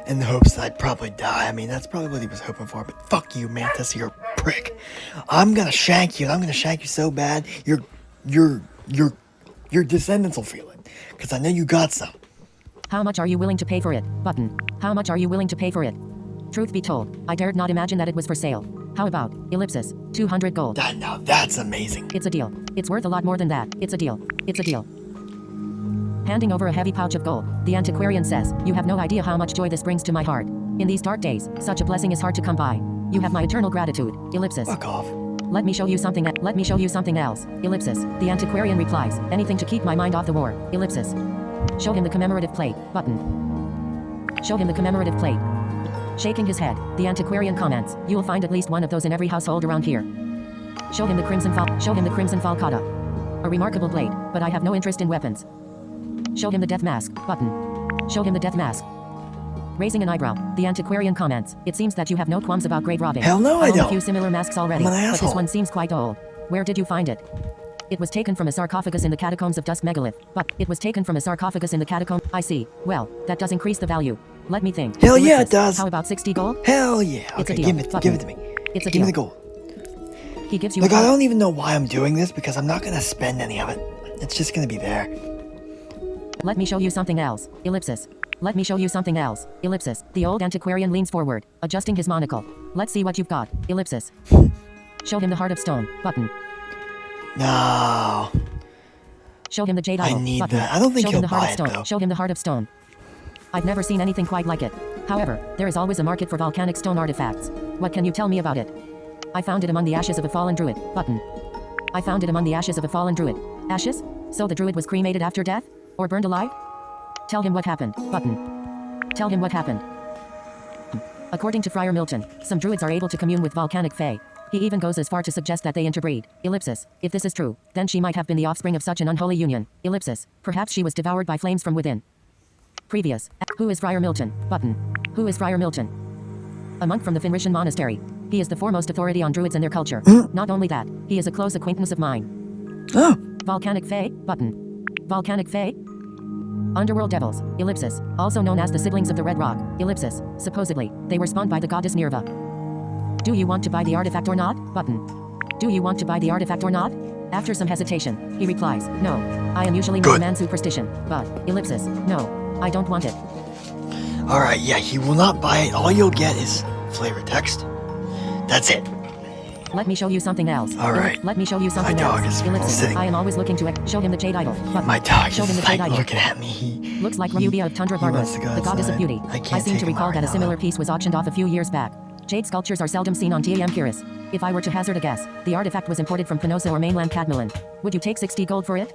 In the hopes that I'd probably die. I mean, that's probably what he was hoping for. But fuck you, Mantis, you're a prick. I'm gonna shank you, and I'm gonna shank you so bad, your descendants will feel it. Because I know you got some. How much are you willing to pay for it? Button. How much are you willing to pay for it? Truth be told, I dared not imagine that it was for sale. How about, ellipsis, 200 gold? Now that's amazing. It's a deal. It's worth a lot more than that. It's a deal. It's a deal. Handing over a heavy pouch of gold, the antiquarian says, you have no idea how much joy this brings to my heart. In these dark days, such a blessing is hard to come by. You have my eternal gratitude. Ellipsis. Fuck off. Let me show you something. Let me show you something else. Ellipsis. The antiquarian replies, anything to keep my mind off the war. Ellipsis. Show him the commemorative plate. Button. Show him the commemorative plate. Shaking his head, the antiquarian comments, you will find at least one of those in every household around here. Show him the crimson falcata. A remarkable blade, but I have no interest in weapons. Show him the death mask. Button. Show him the death mask. Raising an eyebrow, the antiquarian comments, it seems that you have no qualms about grave robbing. Hell no, I own don't. a few similar masks already, I'm an but asshole. this one seems quite old. Where did you find it? It was taken from a sarcophagus in the catacombs of Dusk Megalith. But it was taken from a sarcophagus in the catacomb. I see. Well, that does increase the value. Let me think. Hell yeah, Ellipsis. it does. How about 60 gold? Hell yeah. It's a Okay, deal. give it Button. to me. It's a Give me deal. the gold. He gives you Look, a I don't even know why I'm doing this because I'm not gonna spend any of it. It's just gonna be there. Let me show you something else. Ellipsis. Let me show you something else. Ellipsis. The old antiquarian leans forward, adjusting his monocle. Let's see what you've got. Ellipsis. Show him the heart of stone. Button. No. Show him the jade I idol. need Button. that. I don't think Show he'll him the heart buy of it, stone. though. Show him the heart of stone. I've never seen anything quite like it. However, there is always a market for volcanic stone artifacts. What can you tell me about it? I found it among the ashes of a fallen druid. Button. I found it among the ashes of a fallen druid. Ashes? So the druid was cremated after death? Or burned alive? Tell him what happened. Button. Tell him what happened. According to Friar Milton, some druids are able to commune with volcanic fae. He even goes as far to suggest that they interbreed. Ellipsis. If this is true, then she might have been the offspring of such an unholy union. Ellipsis. Perhaps she was devoured by flames from within. Previous. Who is Friar Milton? Button. Who is Friar Milton? A monk from the Finrician monastery. He is the foremost authority on druids and their culture. Not only that, he is a close acquaintance of mine. Oh. Volcanic fae? Button. Volcanic fae? Underworld devils. Ellipsis. Also known as the siblings of the Red Rock. Ellipsis. Supposedly, they were spawned by the goddess Nerva. Do you want to buy the artifact or not? Button. Do you want to buy the artifact or not? After some hesitation, he replies, no. I am usually not a Good. man superstition, but, ellipsis, no. I don't want it. Alright, yeah, he will not buy it. All you'll get is flavor text. That's it. Let me show you something else. All right. Let me show you something My dog else. is Ellipsis. sitting. I am always looking to show him the jade idol. Button. My dog Show him the is jade like idol. looking at me. He Looks like he- Roeburgh of Tundra he wants Barbaros, to go the goddess of outside. beauty. I can't seem take to him recall out that a right similar now, piece was auctioned off a few years back. Jade sculptures are seldom seen on TAM Curis. If I were to hazard a guess, the artifact was imported from Penosa or mainland Cadmilan. Would you take 60 gold for it?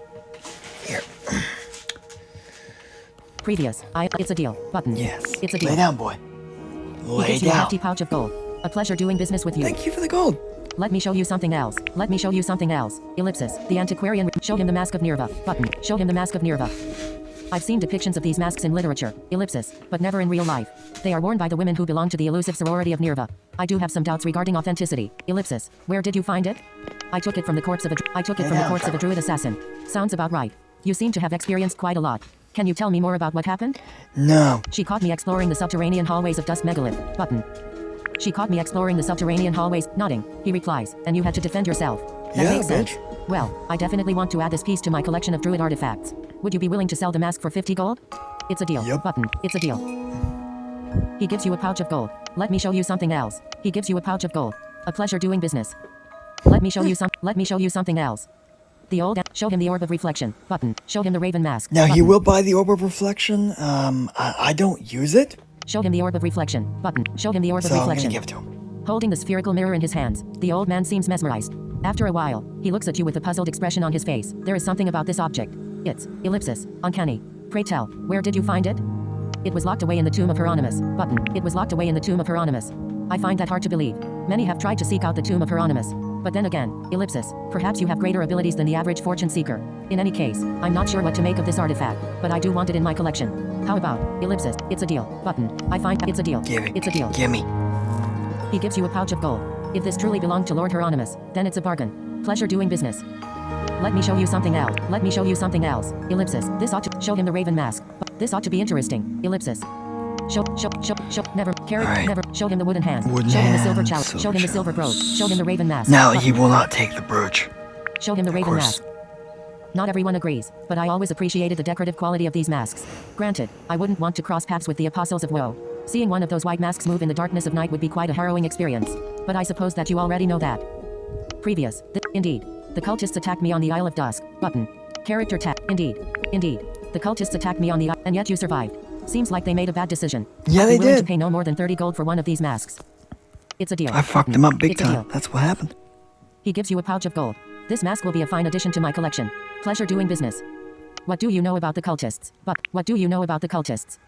Here. Previous. It's a deal. Button. Yes. It's a deal. Lay down, boy. He Lay gives you a down. hefty pouch of gold. A pleasure doing business with you. Thank you for the gold. Let me show you something else. Let me show you something else. Ellipsis. The antiquarian. Show him the mask of Nerva. Button. Show him the mask of Nerva. I've seen depictions of these masks in literature. Ellipsis. But never in real life. They are worn by the women who belong to the elusive sorority of Nerva. I do have some doubts regarding authenticity. Ellipsis. Where did you find it? I took it from the corpse of a druid assassin. Sounds about right. You seem to have experienced quite a lot. Can you tell me more about what happened? No. She caught me exploring the subterranean hallways of Dusk Megalith. Button. She caught me exploring the subterranean hallways. Nodding. He replies. And you had to defend yourself. That Yeah, makes sense. bitch. Well, I definitely want to add this piece to my collection of druid artifacts. Would you be willing to sell the mask for 50 gold? It's a deal. Yep. Button. It's a deal. He gives you a pouch of gold. Let me show you something else. He gives you a pouch of gold. A pleasure doing business. Let me show you something else. The old show him the orb of reflection. Button. Show him the raven mask. Now, he Button. will buy the orb of reflection. I don't use it, Show him the orb of reflection. Button. Show him the orb so of I'm gonna reflection. give it to him. Holding the spherical mirror in his hands, the old man seems mesmerized. After a while, he looks at you with a puzzled expression on his face. There is something about this object. It's ellipsis. Uncanny. Pray tell, where did you find it? It was locked away in the tomb of Hieronymus. Button. It was locked away in the tomb of Hieronymus. I find that hard to believe. Many have tried to seek out the tomb of Hieronymus. But then again, ellipsis. Perhaps you have greater abilities than the average fortune seeker. In any case, I'm not sure what to make of this artifact, but I do want it in my collection. How about ellipsis? It's a deal. Button. I find it's a deal. Give it. It's a deal. Gimme. He gives you a pouch of gold. If this truly belonged to Lord Hieronymus, then it's a bargain. Pleasure doing business. Let me show you something else. Let me show you something else. Ellipsis. This ought to show him the raven mask. This ought to be interesting. Ellipsis. Show, never, carrot, Right. never, show him the wooden hand. Wooden show him the hand, silver chalice. silver Show him the silver chalice. brooch. Show him the raven mask. Now, Button. he will not take the brooch. Show him the Of raven course. mask. Not everyone agrees, but I always appreciated the decorative quality of these masks. Granted, I wouldn't want to cross paths with the apostles of woe. Seeing one of those white masks move in the darkness of night would be quite a harrowing experience. But I suppose that you already know that. Previous. Indeed. The cultists attacked me on the Isle of Dusk. Button. Character tag. Indeed. The cultists attacked me on the and yet you survived. Seems like they made a bad decision. Yeah, I'd they be willing did. to pay no more than 30 gold for one of these masks. It's a deal. I fucked him up big It's a time. deal. That's what happened. He gives you a pouch of gold. This mask will be a fine addition to my collection. Pleasure doing business. What do you know about the cultists? But what do you know about the cultists?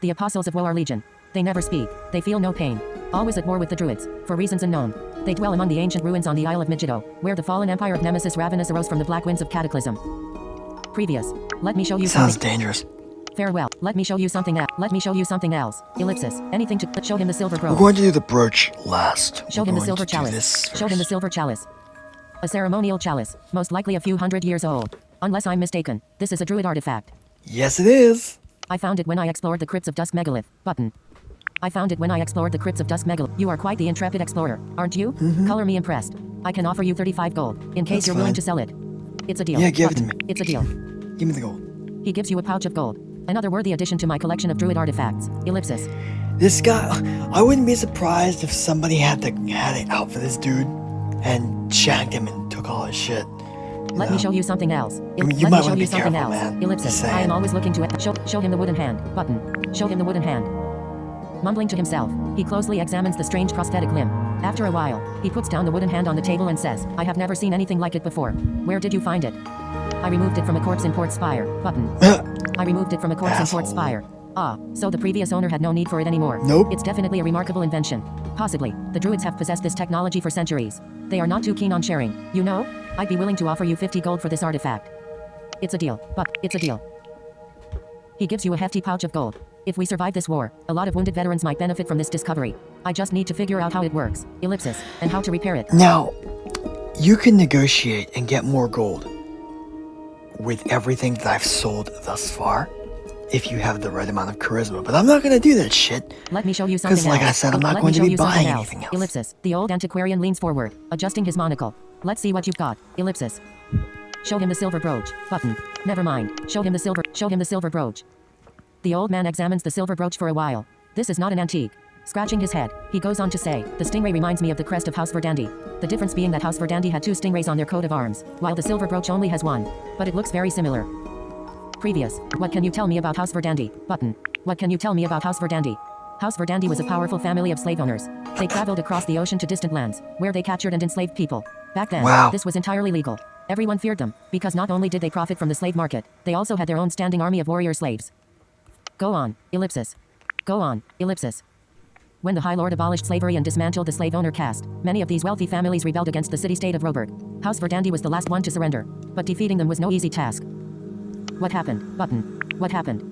The apostles of woe are legion. They never speak. They feel no pain. Always at war with the druids, for reasons unknown. They dwell among the ancient ruins on the Isle of Megiddo, where the fallen empire of Nemesis Ravenous arose from the black winds of Cataclysm. Previous. Let me show you Sounds something. dangerous. Farewell. Let me show you something else. Let me show you something else. Ellipsis. Anything to show him the silver We're grove. going to do the brooch last. Show We're him the going silver to do chalice. this Show him the first. silver chalice. A ceremonial chalice, most likely a few hundred years old. Unless I'm mistaken, this is a druid artifact. Yes, it is. I found it when I explored the crypts of Dusk Megalith. Button. I found it when I explored the crypts of Dusk Megalith. You are quite the intrepid explorer, aren't you? Color me impressed. I can offer you 35 gold, in case That's you're willing fine. to sell it. It's a deal. Yeah, give it to Button. me. It's a deal. Give me the gold. He gives you a pouch of gold. Another worthy addition to my collection of druid artifacts. Ellipsis. This guy, I wouldn't be surprised if somebody had it out for this dude and shanked him and took all his shit. Let me show you something else. I mean, you Let might me show wanna you be something careful, else. man. Ellipsis. Just I saying. am always looking to show him the wooden hand. Button. Show him the wooden hand. Mumbling to himself, he closely examines the strange prosthetic limb. After a while, he puts down the wooden hand on the table and says, I have never seen anything like it before. Where did you find it? I removed it from a corpse in Port Spire. Button. I removed it from a corpse in Port Asshole. Spire. Ah, so the previous owner had no need for it anymore. Nope. It's definitely a remarkable invention. Possibly, the druids have possessed this technology for centuries. They are not too keen on sharing, you know? I'd be willing to offer you 50 gold for this artifact. It's a deal, but it's a deal. He gives you a hefty pouch of gold. If we survive this war, a lot of wounded veterans might benefit from this discovery. I just need to figure out how it works, ellipsis, and how to repair it. Now, you can negotiate and get more gold with everything that I've sold thus far if you have the right amount of charisma. But I'm not going to do that shit. Let me show you something else. Because, like I said, I'm not Let going me to show be you something buying else. anything else. Ellipsis. The old antiquarian leans forward, adjusting his monocle. Let's see what you've got. Ellipsis. Show him the silver brooch. Button. Never mind. Show him the silver brooch. The old man examines the silver brooch for a while. This is not an antique. Scratching his head, he goes on to say, the stingray reminds me of the crest of House Verdandi. The difference being that House Verdandi had 2 stingrays on their coat of arms, while the silver brooch only has 1. But it looks very similar. Previous. What can you tell me about House Verdandi? Button. What can you tell me about House Verdandi? House Verdandi was a powerful family of slave owners. They traveled across the ocean to distant lands, where they captured and enslaved people. Back then, Wow. this was entirely legal. Everyone feared them, because not only did they profit from the slave market, they also had their own standing army of warrior slaves. Go on, ellipsis. Go on, ellipsis. When the High Lord abolished slavery and dismantled the slave owner caste, many of these wealthy families rebelled against the city-state of Roeburgh. House Verdandi was the last one to surrender, but defeating them was no easy task. What happened? Button. What happened?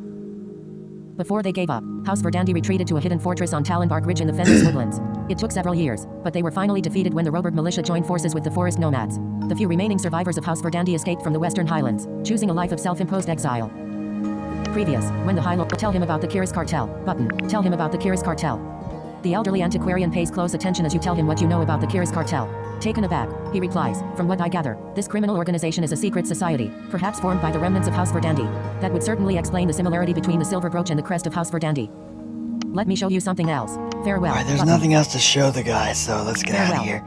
Before they gave up, House Verdandi retreated to a hidden fortress on Talonbark Ridge in the Fenris woodlands. It took several years, but they were finally defeated when the Roeburgh militia joined forces with the forest nomads. The few remaining survivors of House Verdandi escaped from the Western Highlands, choosing a life of self-imposed exile. Previous, when the High tell him about the Kiris cartel, button, tell him about the Kiris cartel. The elderly antiquarian pays close attention as you tell him what you know about the Kiris cartel. Taken aback, he replies, from what I gather, this criminal organization is a secret society, perhaps formed by the remnants of House Verdandi. That would certainly explain the similarity between the silver brooch and the crest of House Verdandi. Let me show you something else. Farewell. Alright, there's button. nothing else to show the guy, so let's get out of here.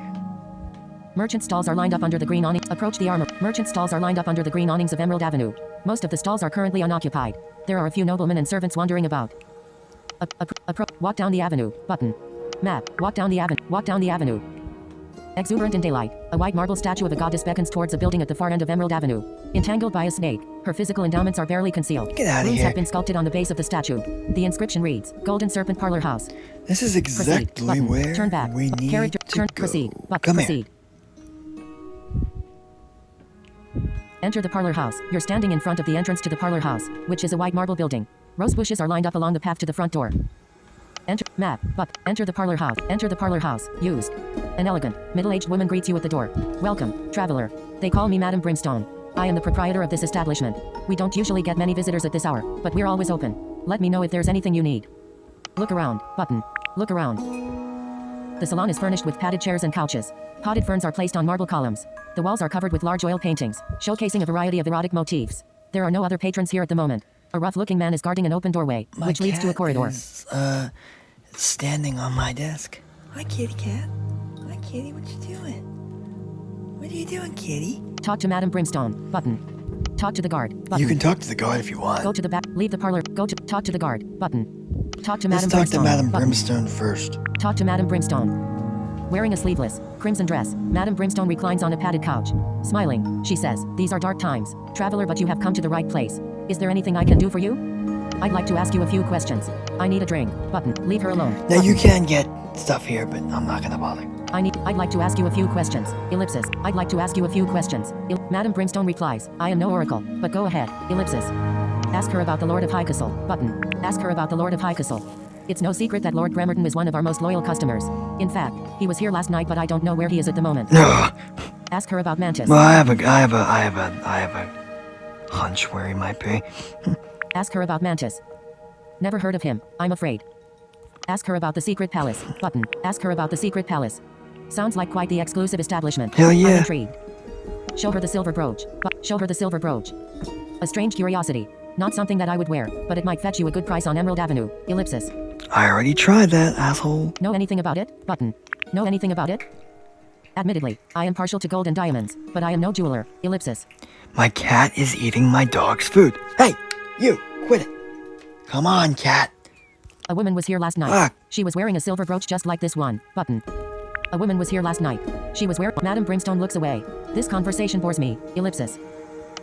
Merchant stalls are lined up under the green awnings. Approach the armor. Merchant stalls are lined up under the green awnings of Emerald Avenue. Most of the stalls are currently unoccupied. There are a few noblemen and servants wandering about. Walk down the avenue. Button. Map. Walk down the avenue. Walk down the avenue. Exuberant in daylight, a white marble statue of a goddess beckons towards a building at the far end of Emerald Avenue. Entangled by a snake, her physical endowments are barely concealed. Get out of Runes here. have been sculpted on the base of the statue. The inscription reads, Golden Serpent Parlor House. This is Proceed. exactly Button. where Turn back. we need Character. to Turn. go. Proceed. Come proceed. Enter the parlor house. You're standing in front of the entrance to the parlor house, which is a white marble building. Rose bushes are lined up along the path to the front door. Enter. Map. Enter the parlor house. Enter the parlor house. Used. An elegant, middle-aged woman greets you at the door. Welcome, traveler. They call me Madame Brimstone. I am the proprietor of this establishment. We don't usually get many visitors at this hour, but we're always open. Let me know if there's anything you need. Look around. Button. Look around. The salon is furnished with padded chairs and couches. Potted ferns are placed on marble columns. The walls are covered with large oil paintings, showcasing a variety of erotic motifs. There are no other patrons here at the moment. A rough-looking man is guarding an open doorway, which leads to a corridor. Is, standing on my desk. Hi, kitty cat. Hi, kitty. What you doing? What are you doing, kitty? Talk to Madame Brimstone. Button. Talk to the guard. Button. You can talk to the guard if you want. Go to the back. Leave the parlor. Go to. Talk to the guard. Button. Talk to Let's Madame talk Brimstone. to Madame Button. Brimstone first. Talk to Madame Brimstone. Wearing a sleeveless, crimson dress, Madame Brimstone reclines on a padded couch. Smiling, she says, "These are dark times, traveler, but you have come to the right place. Is there anything I can do for you? I'd like to ask you a few questions. I need a drink." Button. Leave her alone. Now, Button. you can get stuff here, but I'm not gonna bother. I'd like to ask you a few questions. Ellipsis. I'd like to ask you a few questions. Madame Brimstone replies, "I am no oracle, but go ahead." Ellipsis. Ask her about the Lord of Highcastle. Button. Ask her about the Lord of Highcastle. It's no secret that Lord Bremerton is one of our most loyal customers. In fact, he was here last night, but I don't know where he is at the moment. Ugh. Ask her about Mantis. Well, I have a hunch where he might be. Ask her about Mantis. Never heard of him, I'm afraid. Ask her about the secret palace. Button. Ask her about the secret palace. Sounds like quite the exclusive establishment. Hell yeah. I'm intrigued. Show her the silver brooch. Show her the silver brooch. A strange curiosity. Not something that I would wear, but it might fetch you a good price on Emerald Avenue. Ellipsis. I already tried that, asshole. Know anything about it? Button. Know anything about it? Admittedly, I am partial to gold and diamonds, but I am no jeweler. Ellipsis. My cat is eating my dog's food. Hey, you, quit it. Come on, cat. A woman was here last night. Fuck. She was wearing a silver brooch just like this one. Button. A woman was here last night. She was wearing. Madame Brimstone looks away. This conversation bores me. Ellipsis.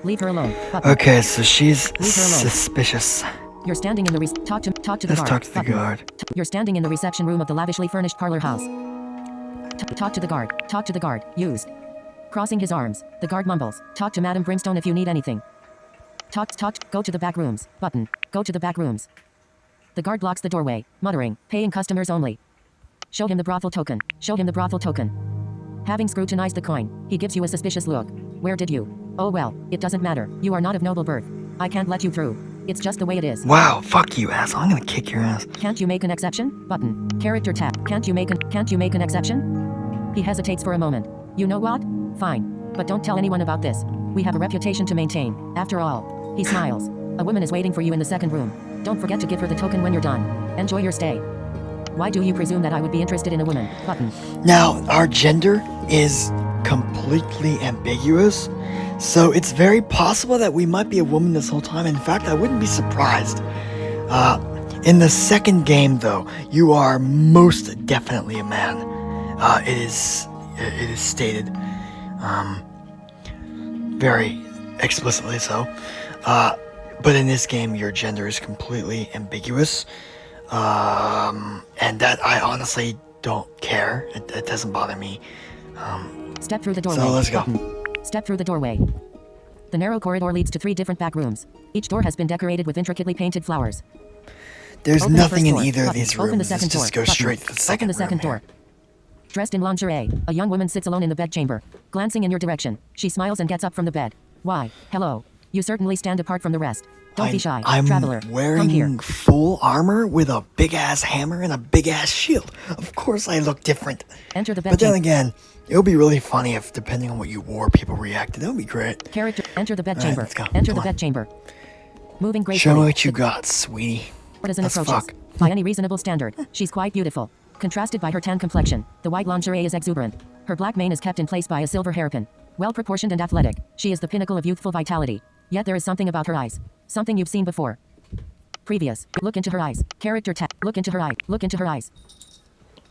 Leave her alone. Button. Okay, so she's Leave her alone. suspicious. You're standing in the talk to the Let's guard. talk to the Button. guard. You're standing in the reception room of the lavishly furnished parlor house. Talk to the guard. Talk to the guard. Used. Crossing his arms, the guard mumbles. Talk to Madame Brimstone if you need anything. Talk. Go to the back rooms. Button. Go to the back rooms. The guard blocks the doorway, muttering, "Paying customers only." Show him the brothel token. Show him the brothel token. Having scrutinized the coin, he gives you a suspicious look. Where did you? Oh well, it doesn't matter. You are not of noble birth. I can't let you through. It's just the way it is. Wow, fuck you, asshole. I'm gonna kick your ass. Can't you make an exception? Button. Character tap. Can't you make an exception? He hesitates for a moment. You know what? Fine. But don't tell anyone about this. We have a reputation to maintain. After all. He smiles. A woman is waiting for you in the second room. Don't forget to give her the token when you're done. Enjoy your stay. Why do you presume that I would be interested in a woman? Button. Now, our gender is completely ambiguous, so it's very possible that we might be a woman this whole time. In fact, I wouldn't be surprised. In the second game, though, you are most definitely a man. It is stated, very explicitly so. But in this game, your gender is completely ambiguous. And that I honestly don't care. It doesn't bother me. Step through the doorway. So let's go. Button. Step through the doorway. The narrow corridor leads to 3 different back rooms. Each door has been decorated with intricately painted flowers. There's Open the nothing first in door. either of Button. these Open the rooms. second Let's just door. go Button. straight to the second Open the second room door. here. Dressed in lingerie, a young woman sits alone in the bedchamber, glancing in your direction. She smiles and gets up from the bed. Why, hello. You certainly stand apart from the rest. Don't be shy, I'm traveler. Come here. wearing full armor with a big-ass hammer and a big-ass shield. Of course I look different. Enter the But then bedchamber. again, it would be really funny if, depending on what you wore, people reacted. That would be great. Character. Enter the Alright, bedchamber. let's go. Enter Come the on. bedchamber. Moving Show gracefully. me what you the got, sweetie. courtesan Let's approaches. fuck. By any reasonable standard, she's quite beautiful. Contrasted by her tan complexion, the white lingerie is exuberant. Her black mane is kept in place by a silver hairpin. Well-proportioned and athletic, she is the pinnacle of youthful vitality. Yet there is something about her eyes. Something you've seen before. Previous. Look into her eyes. Character tag. Look into her eye. Look into her eyes.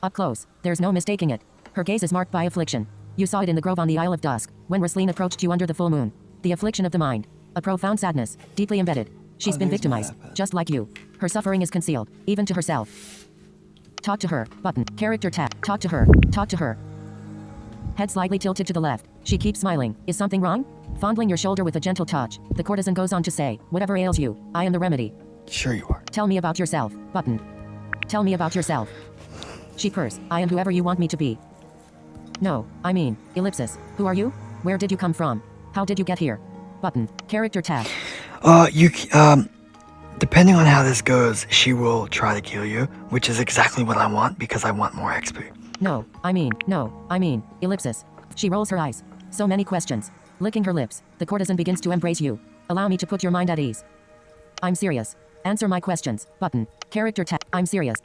Up close. There's no mistaking it. Her gaze is marked by affliction. You saw it in the grove on the Isle of Dusk, when Rusleen approached you under the full moon. The affliction of the mind. A profound sadness, deeply embedded. She's been there's my victimized, iPad. just like you. Her suffering is concealed, even to herself. Talk to her. Button. Character tag. Talk to her. Talk to her. Head slightly tilted to the left. She keeps smiling. Is something wrong? Fondling your shoulder with a gentle touch, the courtesan goes on to say, whatever ails you, I am the remedy. Sure you are. Tell me about yourself. Button. Tell me about yourself. She purrs. I am whoever you want me to be. No, I mean, ellipsis. Who are you? Where did you come from? How did you get here? Button. Character tag. Depending on how this goes, she will try to kill you, which is exactly what I want because I want more XP. No, I mean, ellipsis. She rolls her eyes. So many questions. Licking her lips, the courtesan begins to embrace you. Allow me to put your mind at ease. I'm serious. Answer my questions. Button. Character tag. I'm serious.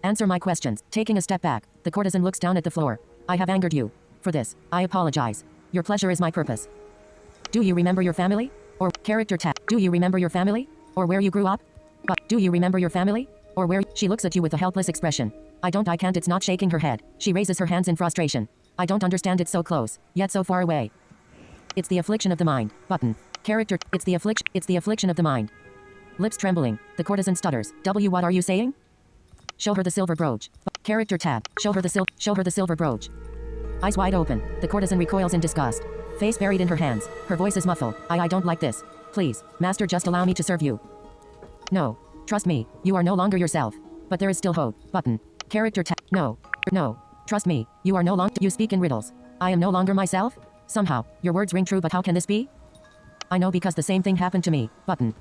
Answer my questions. Taking a step back, the courtesan looks down at the floor. I have angered you. For this, I apologize. Your pleasure is my purpose. Do you remember your family? Or character tag. Do you remember your family? Or where you grew up? But do you remember your family? Or where? She looks at you with a helpless expression. I can't. It's not shaking her head. She raises her hands in frustration. I don't understand. It's so close, yet so far away. It's the affliction of the mind. Button. Character. It's the affliction of the mind. Lips trembling, the courtesan stutters. What are you saying? Show her the silver brooch. Character tab. Show her the silver brooch. Eyes wide open, the courtesan recoils in disgust. Face buried in her hands. Her voice is muffled. I don't like this. Please, master, just allow me to serve you. No. Trust me, you are no longer yourself. But there is still hope. Button. Character tab. No. Trust me, you are no longer. You speak in riddles. I am no longer myself? Somehow, your words ring true, but how can this be? I know because the same thing happened to me. Button.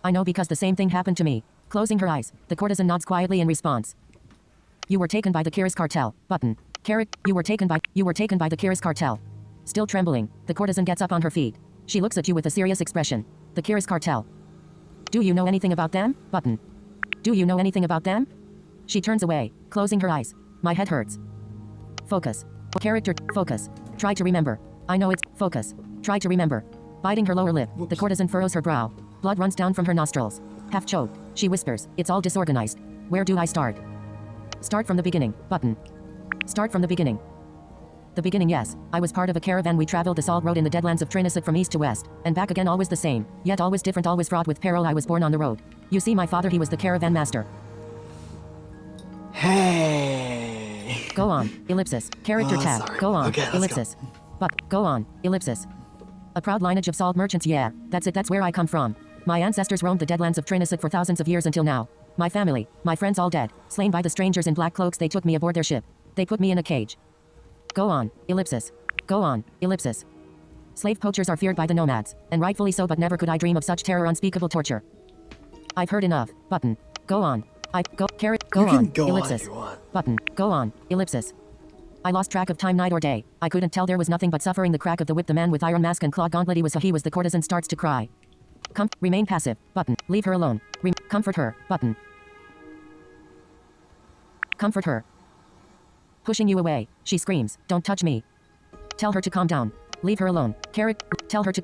I know because the same thing happened to me. Closing her eyes, the courtesan nods quietly in response. You were taken by the Kiris cartel. Button. You were taken by the Kiris cartel. Still trembling, the courtesan gets up on her feet. She looks at you with a serious expression. The Kiris cartel. Do you know anything about them? Button. Do you know anything about them? She turns away, closing her eyes. My head hurts. Focus. Character. Focus. Try to remember. I know it's. Focus. Try to remember. Biting her lower lip, the courtesan furrows her brow. Blood runs down from her nostrils. Half choked, she whispers, it's all disorganized. Where do I start? Start from the beginning. Button. Start from the beginning. The beginning, yes. I was part of a caravan. We traveled the salt road in the deadlands of Trinisik from east to west, and back again, always the same, yet always different, always fraught with peril. I was born on the road. You see, my father, he was the caravan master. Hey. Go on, ellipsis. Character tab. Sorry. Go on, Okay, let's ellipsis. But, go on, ellipsis. A proud lineage of salt merchants, yeah, that's it, that's where I come from. My ancestors roamed the deadlands of Trinisik for thousands of years until now. My family, my friends all dead, slain by the strangers in black cloaks. They took me aboard their ship. They put me in a cage. Go on, ellipsis. Go on, ellipsis. Slave poachers are feared by the nomads, and rightfully so, but never could I dream of such terror, unspeakable torture. I've heard enough. Button. Go on. Go You on, can go on ellipsis. if you want. Button. Go on, ellipsis. I lost track of time, night or day. I couldn't tell, there was nothing but suffering. The crack of the whip, the man with iron mask and claw gauntlet, he was the courtesan, starts to cry. Remain passive. Button. Leave her alone. Comfort her. Button. Comfort her. Pushing you away, she screams, don't touch me. Tell her to calm down. Leave her alone. Tell her to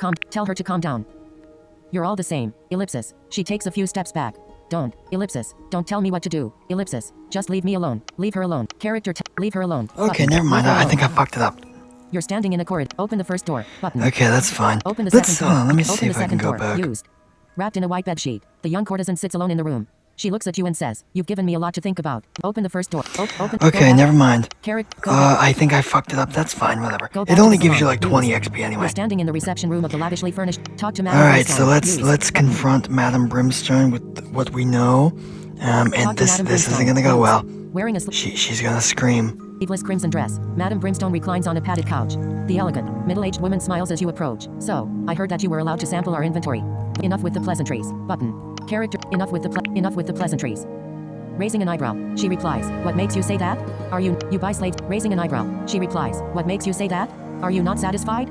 calm down. You're all the same. Ellipsis. She takes a few steps back. Don't. Ellipsis. Don't tell me what to do. Ellipsis. Just leave me alone. Leave her alone. Leave her alone. Okay, Button. never mind. Leave her I think I alone. fucked it up. You're standing in a corridor. Open the first door. Button. Okay, that's fine. Open the Let's second hold door. on. Let me Open see the if I can second go door. back. Used. Wrapped in a white bedsheet, the young courtesan sits alone in the room. She looks at you and says, you've given me a lot to think about. Open the first door. Open. go Okay, back. never mind. Go back. I think I fucked it up. That's fine. Whatever. Go back It to only the gives you salon. like 20 Used. XP anyway. You're standing in the reception room of the lavishly furnished. Talk to All Madame right, Brimstone. so Used. let's confront Madame Brimstone with what we know, And Talk to this Madam isn't Brimstone, gonna go please. well. Wearing a She's gonna scream. sleeveless crimson dress, Madam Brimstone reclines on a padded couch. The elegant, middle-aged woman smiles as you approach. So, I heard that you were allowed to sample our inventory. Enough with the pleasantries. Button. Character. Enough with the pleasantries. Raising an eyebrow, she replies, "What makes you say that? Are you buy slaves?" Raising an eyebrow, she replies, "What makes you say that? Are you not satisfied?"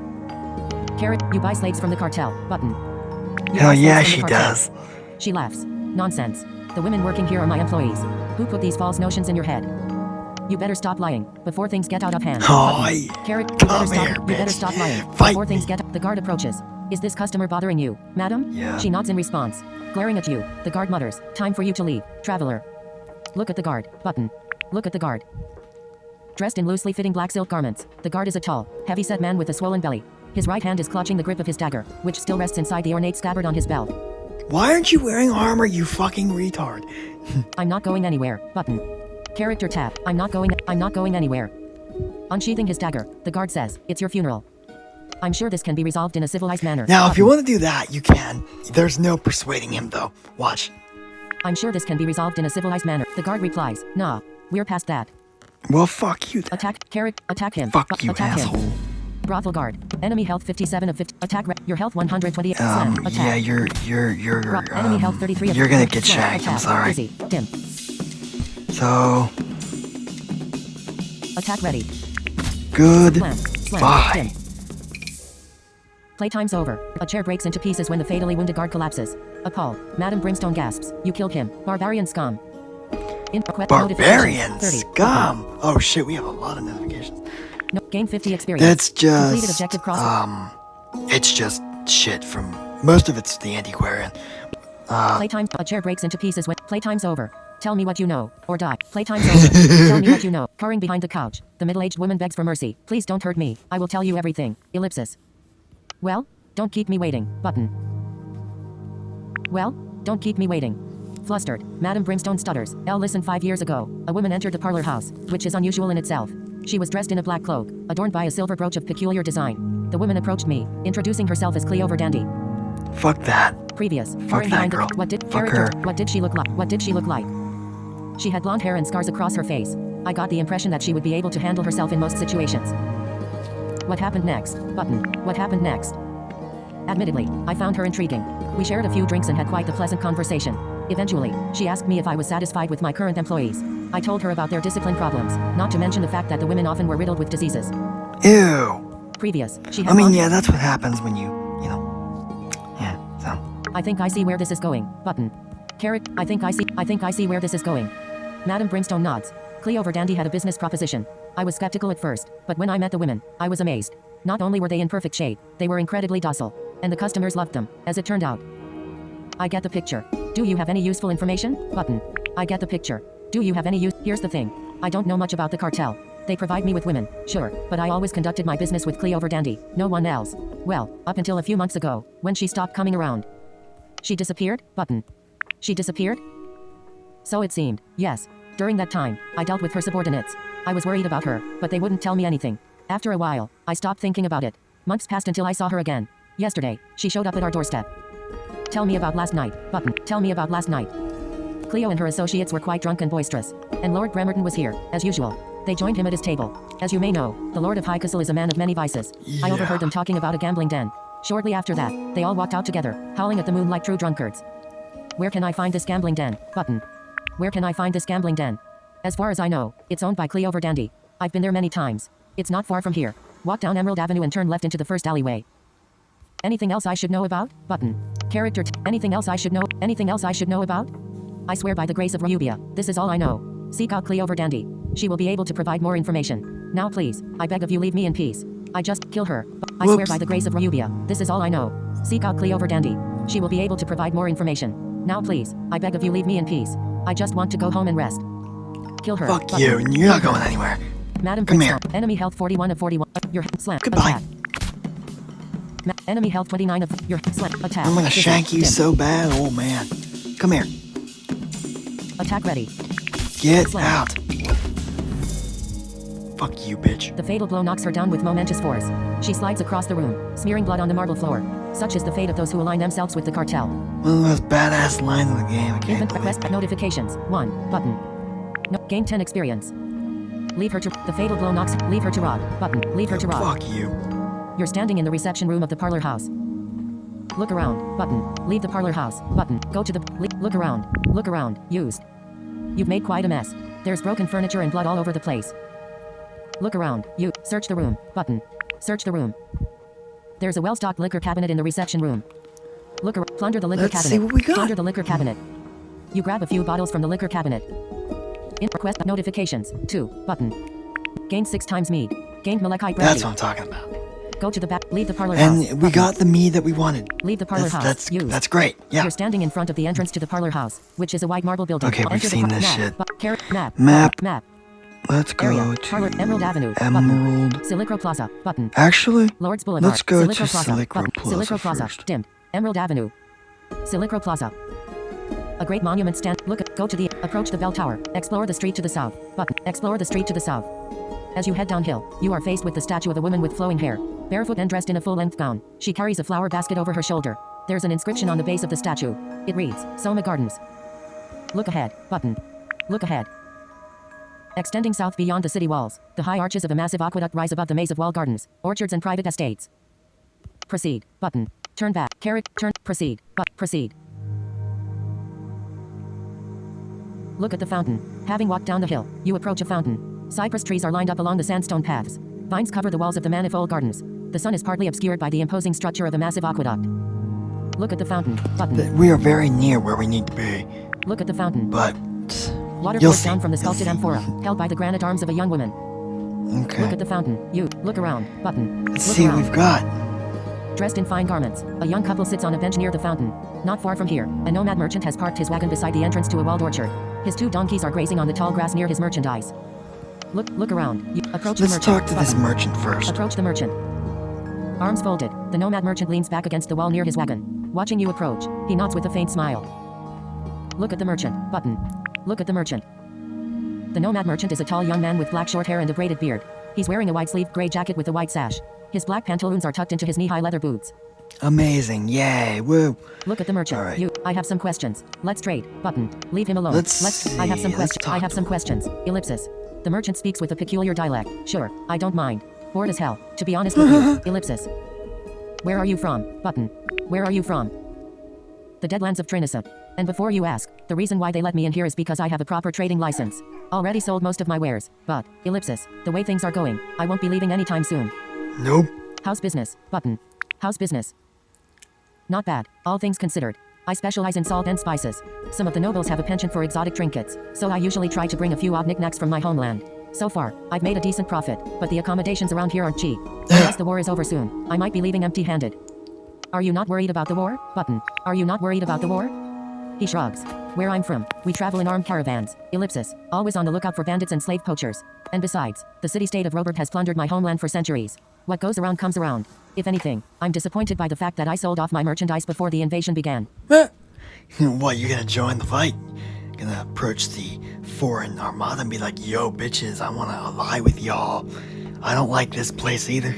You buy slaves from the cartel. Button. You Hell buy slaves yeah, from the she cartel. does. She laughs. Nonsense. The women working here are my employees. Who put these false notions in your head? You better stop lying before things get out of hand. Oh, Button. come here, You better bitch. stop lying Fight before things me. get. The guard approaches. Is this customer bothering you, madam? Yeah. She nods in response. Glaring at you, the guard mutters, "Time for you to leave, traveler." Look at the guard. Button. Look at the guard. Dressed in loosely fitting black silk garments, the guard is a tall, heavy-set man with a swollen belly. His right hand is clutching the grip of his dagger, which still rests inside the ornate scabbard on his belt. Why aren't you wearing armor, you fucking retard? I'm not going anywhere. Button. Character tab. I'm not going anywhere. Unsheathing his dagger, the guard says, "It's your funeral." I'm sure this can be resolved in a civilized manner. Now, if you Button. want to do that, you can. There's no persuading him, though. Watch. I'm sure this can be resolved in a civilized manner. The guard replies, "Nah, we're past that." Well, fuck you then. Attack him. Fuck you, attack asshole. him. Brothel guard. Enemy health 57 of 50. Your health 128. Slam. Attack. Yeah, you're, Enemy health 33 of you're gonna 50. get Slam. shanked, I'm Attack. sorry. Busy. Dim. So, Attack ready. good. Slam. Bye. Dim. Playtime's over. A chair breaks into pieces when the fatally wounded guard collapses. Appalled, Madam Brimstone gasps, "You killed him, barbarian scum." Barbarian 30. scum. Oh shit, we have a lot of notifications. No, gain 50 experience. That's Completed just, objective cross. it's just shit from, most of it's the antiquarian. Playtime. A chair breaks into pieces when playtime's over. Tell me what you know, or die. Playtime's over. Tell me what you know. Cowering behind the couch, the middle-aged woman begs for mercy. "Please don't hurt me. I will tell you everything." Ellipsis. Well, don't keep me waiting. Button. Well, don't keep me waiting. Flustered, Madam Brimstone stutters. Listen, 5 years ago, a woman entered the parlor house, which is unusual in itself. She was dressed in a black cloak, adorned by a silver brooch of peculiar design. The woman approached me, introducing herself as Cleo Verdandi. Fuck that. Previous. Fuck that girl. What did Fuck character? her. What did she look like? What did she look like? She had blonde hair and scars across her face. I got the impression that she would be able to handle herself in most situations. What happened next? Button. What happened next? Admittedly, I found her intriguing. We shared a few drinks and had quite the pleasant conversation. Eventually, she asked me if I was satisfied with my current employees. I told her about their discipline problems, not to mention the fact that the women often were riddled with diseases. Ew. Previous, she had I mean, blonde- yeah, that's what happens when you know. Yeah, so. I think I see where this is going. Button. I think I see where this is going. Madam Brimstone nods. Cleo Verdandi had a business proposition. I was skeptical at first, but when I met the women, I was amazed. Not only were they in perfect shape, they were incredibly docile, and the customers loved them, as it turned out. I get the picture. Do you have any useful information? Button. I get the picture. Do you have any use? Here's the thing. I don't know much about the cartel. They provide me with women, sure, but I always conducted my business with Cleo Verdandi, no one else. Well, up until a few months ago, when she stopped coming around. She disappeared? Button. She disappeared? So it seemed, yes. During that time, I dealt with her subordinates. I was worried about her, but they wouldn't tell me anything. After a while, I stopped thinking about it. Months passed until I saw her again. Yesterday, she showed up at our doorstep. Tell me about last night. Button. Tell me about last night. Cleo and her associates were quite drunk and boisterous, and Lord Bremerton was here, as usual. They joined him at his table. As you may know, the Lord of High Castle is a man of many vices. I Yeah. overheard them talking about a gambling den. Shortly after that, they all walked out together, howling at the moon like true drunkards. Where can I find this gambling den? Button. Where can I find this gambling den? As far as I know, it's owned by Cleo Verdandi. I've been there many times. It's not far from here. Walk down Emerald Avenue and turn left into the first alleyway. Anything else I should know about? Button. Anything else I should know? Anything else I should know about? I swear by the grace of Roeburgh, this is all I know. Seek out Cleo Verdandi. She will be able to provide more information. Now please, I beg of you, leave me in peace. I just kill her. I swear Whoops. by the grace of Roeburgh, this is all I know. Seek out Cleo Verdandi. She will be able to provide more information. Now please, I beg of you, leave me in peace. I just want to go home and rest. Kill her. Fuck Button. you, and you're not going anywhere. Madam Come Brimstone. Enemy health 41 of 41. Your slam. Goodbye. Attack. Enemy health 29 of your slam. Attack. I'm gonna Busy. shank you Dim. so bad, old man. Come here. Attack ready. Get Slam. out. Fuck you, bitch. The fatal blow knocks her down with momentous force. She slides across the room, smearing blood on the marble floor. Such is the fate of those who align themselves with the cartel. One of the most badass lines in the game. I can't Movement believe request it. notifications. 1 button. No, gain 10 experience. Leave her to the fatal blow knocks. Leave her to rot. Button. Leave her to rot. Fuck you. You're standing in the reception room of the parlor house. Look around. Button. Leave the parlor house. Button. Go to the look around. Look around. Used. You've made quite a mess. There's broken furniture and blood all over the place. Look around. You search the room. Button. Search the room. There's a well-stocked liquor cabinet in the reception room. Look around. Plunder the liquor Let's cabinet. see what we got. Plunder the liquor cabinet. You grab a few bottles from the liquor cabinet. In request notifications. 2 button. Gained 6 times mead. Gained malachite brandy. That's what I'm talking about. Go to the back. Leave the parlor house. And we got the mead that we wanted. Leave the parlor house. That's great. Yeah. You're standing in front of the entrance to the parlor house, which is a white marble building. Okay, we've Enter the seen par- this map, shit. Map. Let's go Area. to Parlor. Emerald Avenue. Emerald. Button. Silicro Plaza. Button. Actually, Lords Boulevard. let's go to Silicro Plaza. Silicro Button. Plaza Silicro Plaza. first. Dimmed. Emerald Avenue. Silicro Plaza. A great monument stand. Go to the. Approach the bell tower. Explore the street to the south. Button. Explore the street to the south. As you head downhill, you are faced with the statue of a woman with flowing hair, barefoot and dressed in a full-length gown. She carries a flower basket over her shoulder. There's an inscription on the base of the statue. It reads, Soma Gardens. Look ahead. Button. Look ahead. Extending south beyond the city walls, the high arches of a massive aqueduct rise above the maze of walled gardens, orchards and private estates. Proceed. Button. Turn back. Turn. Proceed. Proceed. Look at the fountain. Having walked down the hill, you approach a fountain. Cypress trees are lined up along the sandstone paths. Vines cover the walls of the manifold gardens. The sun is partly obscured by the imposing structure of a massive aqueduct. Look at the fountain. Button. we are very near where we need to be. Look at the fountain. But Water you'll pours see. down from the You'll sculpted see. amphora, held by the granite arms of a young woman. Okay. Look at the fountain. You look around. Button. Let's Look see around. what we've got. Dressed in fine garments, a young couple sits on a bench near the fountain. Not far from here, a nomad merchant has parked his wagon beside the entrance to a walled orchard. His 2 donkeys are grazing on the tall grass near his merchandise. Look around. You approach the Let's merchant. talk to this Button. merchant first. Approach the merchant. Arms folded, the nomad merchant leans back against the wall near his wagon. Watching you approach, he nods with a faint smile. Look at the merchant. Button. Look at the merchant. The nomad merchant is a tall young man with black short hair and a braided beard. He's wearing a wide-sleeved gray jacket with a white sash. His black pantaloons are tucked into his knee-high leather boots. Amazing. Yay. Woo. Look at the merchant. All right. I have some questions. Let's trade. Button. Leave him alone. Let's I have some see. Let's questions. talk I have to some him. questions. Ellipsis. The merchant speaks with a peculiar dialect. Sure, I don't mind. Bored as hell, to be honest with you. Ellipsis. Where are you from? Button. Where are you from? The Deadlands of Trinissa. And before you ask, the reason why they let me in here is because I have a proper trading license. Already sold most of my wares, but, ellipsis, the way things are going, I won't be leaving anytime soon. Nope. How's business? Button. How's business? Not bad, all things considered. I specialize in salt and spices. Some of the nobles have a penchant for exotic trinkets, so I usually try to bring a few odd knickknacks from my homeland. So far, I've made a decent profit, but the accommodations around here aren't cheap. Unless the war is over soon, I might be leaving empty-handed. Are you not worried about the war? Button. Are you not worried about the war? He shrugs. Where I'm from, we travel in armed caravans. Ellipsis. Always on the lookout for bandits and slave poachers. And besides, the city-state of Roeburgh has plundered my homeland for centuries. What goes around comes around. If anything, I'm disappointed by the fact that I sold off my merchandise before the invasion began. What, you gonna join the fight? Gonna approach the foreign armada and be like, yo, bitches, I wanna ally with y'all. I don't like this place either.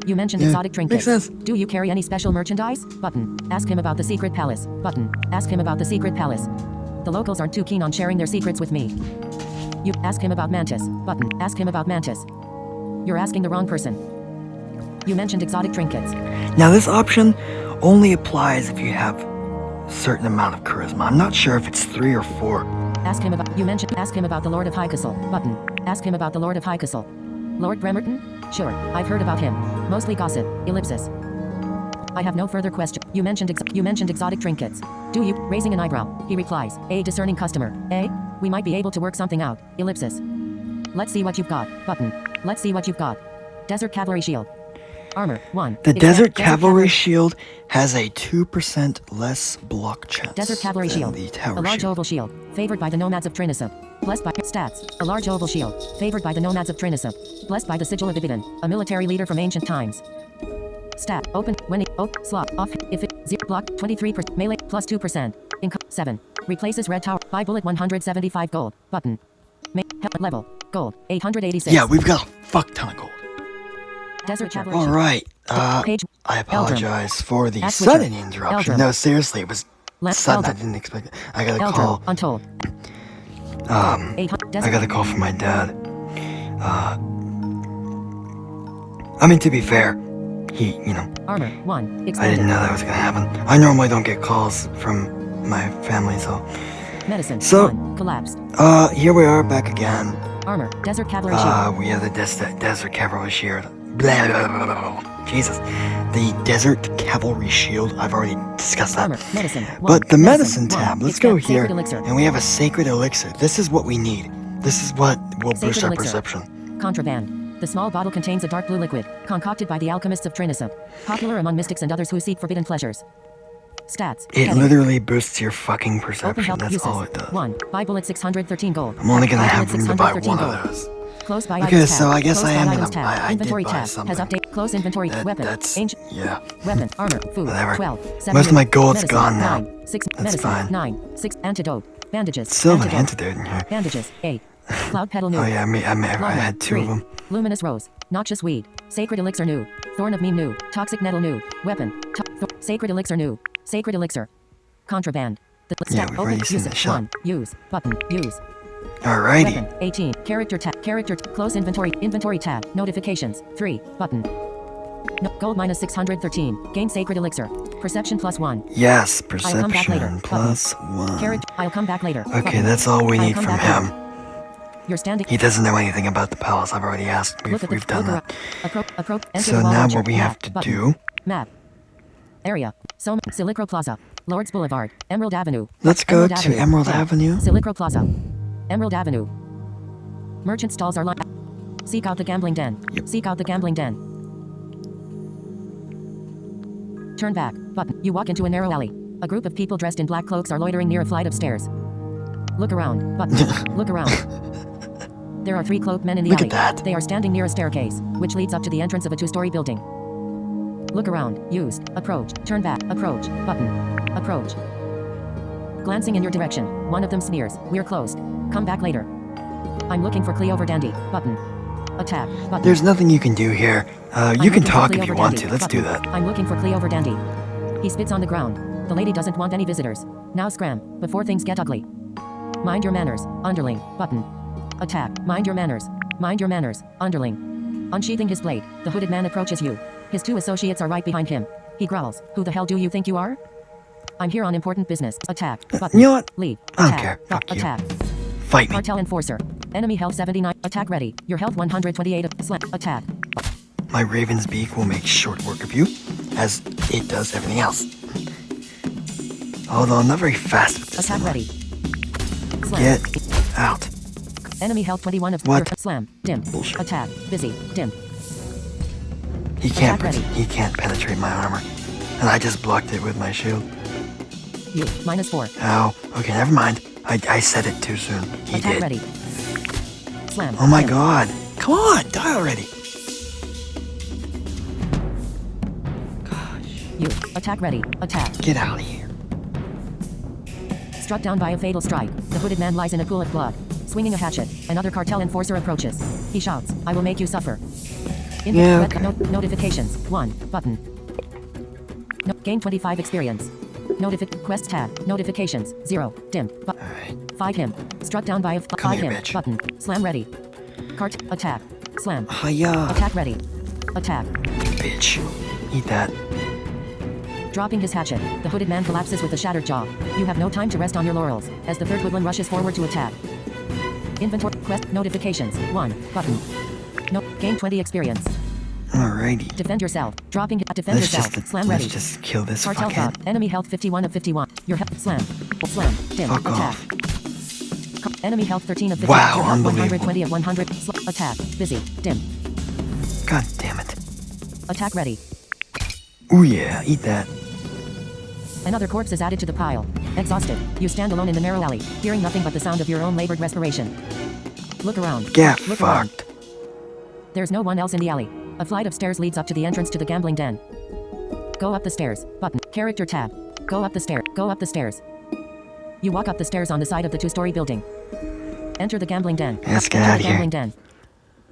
You mentioned Yeah, exotic trinkets. makes sense. Do you carry any special merchandise? Button. Ask him about the secret palace. Button. Ask him about the secret palace. The locals aren't too keen on sharing their secrets with me. You ask him about Mantis. Button. Ask him about Mantis. You're asking the wrong person. You mentioned exotic trinkets. Now, this option only applies if you have a certain amount of charisma. I'm not sure if it's 3 or 4. Ask him about. Ask him about the Lord of High Castle. Button. Ask him about the Lord of High Castle. Lord Bremerton? Sure, I've heard about him. Mostly gossip. Ellipsis. I have no further question. You mentioned exotic trinkets. Do you? Raising an eyebrow, he replies. A discerning customer. Eh? We might be able to work something out. Ellipsis. Let's see what you've got. Button. Let's see what you've got. Desert Cavalry Shield. Armor 1. The Desert Cavalry Shield has a 2% less block chance. Desert Cavalry than Shield. The Tower A large Shield. oval shield, favored by the nomads of Trinissa. Blessed by stats. A large oval shield, favored by the nomads of Trinissa. Blessed by the sigil of Ibidin, a military leader from ancient times. Stat. Open. When it. Slot. Off. If it. 0. Block. 23%. Melee. Plus 2%. Income. 7. Replaces red tower. Buy bullet 175 gold. Button. Level. Gold. 886. Yeah, we've got a fuck ton of gold. Desert cavalry. All right. Page. I apologize for the Axe Witcher. sudden interruption. Eldrum. No, seriously, it was sudden. I Eldrum. didn't expect it. I got a Eldrum. call. Untold. I got a call from my dad. I mean, to be fair, he, Armor. 1. I Expanded. didn't know that was gonna happen. I normally don't get calls from my family, so. Medicine. So- 1. Collapsed. Here we are back again. Armor. Desert cavalry shield. We have the desert cavalry shield. Blah, blah, blah, blah, blah. Jesus. The desert cavalry shield, I've already discussed that. Armor. Medicine. 1. But the medicine tab, 1. let's go Expand here. Sacred elixir. And we have a sacred elixir. This is what we need. This is what will Sacred boost our elixir. perception. Contraband. The small bottle contains a dark blue liquid, concocted by the alchemists of Trinisum, popular among mystics and others who seek forbidden pleasures. Stats. It Heading. literally boosts your fucking Open perception. health That's uses. all it does. 1. Buy bullet 613 gold. I'm only gonna Buy have bullet room to buy 613 one of gold. those. Close by Okay, items so tab. I guess Close I by am items gonna- tab. I did Inventory buy tab has something. update. Close inventory. Weapon. That's, Ancient. yeah. Weapon. Armor. Food. Whatever. 12. Most of my gold's medicine, gone now. 9. 6. That's medicine. fine. 9. 6. Antidote. Bandages. Still have an antidote in here. Bandages. 8. Cloud petal new. Oh yeah, I had 2 of them. Luminous rose. Noxious weed. Sacred elixir new. Thorn of neem new. Toxic nettle new. Weapon. Sacred elixir new. Sacred elixir. Contraband. Yeah, we've already seen use the it. shop. 1. Use. Button. Use. Alrighty. Weapon. 18. Character tab. Close inventory. Inventory tab. Notifications. 3. Button. No, gold minus 613. Gain sacred elixir. Perception plus 1. Yes, I'll come back later. perception plus 1. Character. I'll come back later. Okay, Button. that's all we I'll need come from back him. later. You're standing. He doesn't know anything about the palace. I've already asked. We've done that. Approach. Enter So the wall now launcher. what we have Map. to Button. do, Map. Area. Silicro Plaza. Lords Boulevard. Emerald Avenue. let's go Emerald to Emerald Dim. Avenue. Silicro Plaza. Emerald Avenue. Merchant stalls are lined. Seek out the gambling den. Yep. Seek out the gambling den. Turn back. Button. You walk into a narrow alley. A group of people dressed in black cloaks are loitering near a flight of stairs. Look around. Button. Look around. There are 3 cloaked men in the Look alley. at that. They are standing near a staircase, which leads up to the entrance of a 2-story building. Look around. Used. Approach. Turn back. Approach. Button. Approach. Glancing in your direction, one of them sneers. We're closed. Come back later. I'm looking for Cleover Dandy. Button. Attack. Button. There's nothing you can do here. You I'm can looking for talk if Cleover you want Dandy. to. Let's do Button. that. I'm looking for Cleover Dandy. He spits on the ground. The lady doesn't want any visitors. Now scram, before things get ugly. Mind your manners, underling. Button. Attack. Mind your manners. Mind your manners, underling. Unsheathing his blade, the hooded man approaches you. His 2 associates are right behind him. He growls. Who the hell do you think you are? I'm here on important business. Attack. Button. You know what? Leave. I don't Attack. care. Fuck you. Attack. Fight me. Cartel enforcer. Enemy health 79. Attack ready. Your health 128. Slam. Attack. My Raven's Beak will make short work of you, as it does everything else. Although I'm not very fast with this. Attack am I? ready. Slam. Get out. Enemy health 21 of What? your slam. Dim. Bullshit. Attack. Busy. Dim. He can't. Attack ready. He can't penetrate my armor, and I just blocked it with my shield. You. Minus 4. Ow. Okay, never mind. I said it too soon. He Attack did. ready. Slam. Oh my Dim. god. Come on, die already. You. Attack ready. Attack. Get out of here. Struck down by a fatal strike, the hooded man lies in a pool of blood. Swinging a hatchet, another cartel enforcer approaches. He shouts, I will make you suffer. Yeah, okay. Notifications. 1. Button. Gain 25 experience. Quest tab. Notifications. 0. Dim. Alright. 5 him. Struck down by a Come 5 here, him. bitch. Button. Slam ready. Attack. Slam. Hiya. Attack ready. Attack. Bitch. Eat that. Dropping his hatchet, the hooded man collapses with a shattered jaw. You have no time to rest on your laurels, as the third hoodlum rushes forward to attack. Inventory. Quest. Notifications. 1. Button. Gain 20 experience. Alrighty. Defend yourself. Defend yourself. Slam ready. Let's just kill this Cartel fuckhead. dog. Enemy health 51 of 51. Your health. Slam. Slam. Dim. Fuck Attack. off. Enemy health 13 of 50. Wow, Your health unbelievable. 120 of 100. Attack. Busy. Dim. God damn it. Attack ready. Ooh yeah, eat that. Another corpse is added to the pile. Exhausted, you stand alone in the narrow alley, hearing nothing but the sound of your own labored respiration. Look around. Get Look around. fucked. There's no one else in the alley. A flight of stairs leads up to the entrance to the gambling den. Go up the stairs. Button. Character tab. Go up the stair. Go up the stairs. You walk up the stairs on the side of the 2-story building. Enter the gambling den. Let's get Enter out the of here. gambling den.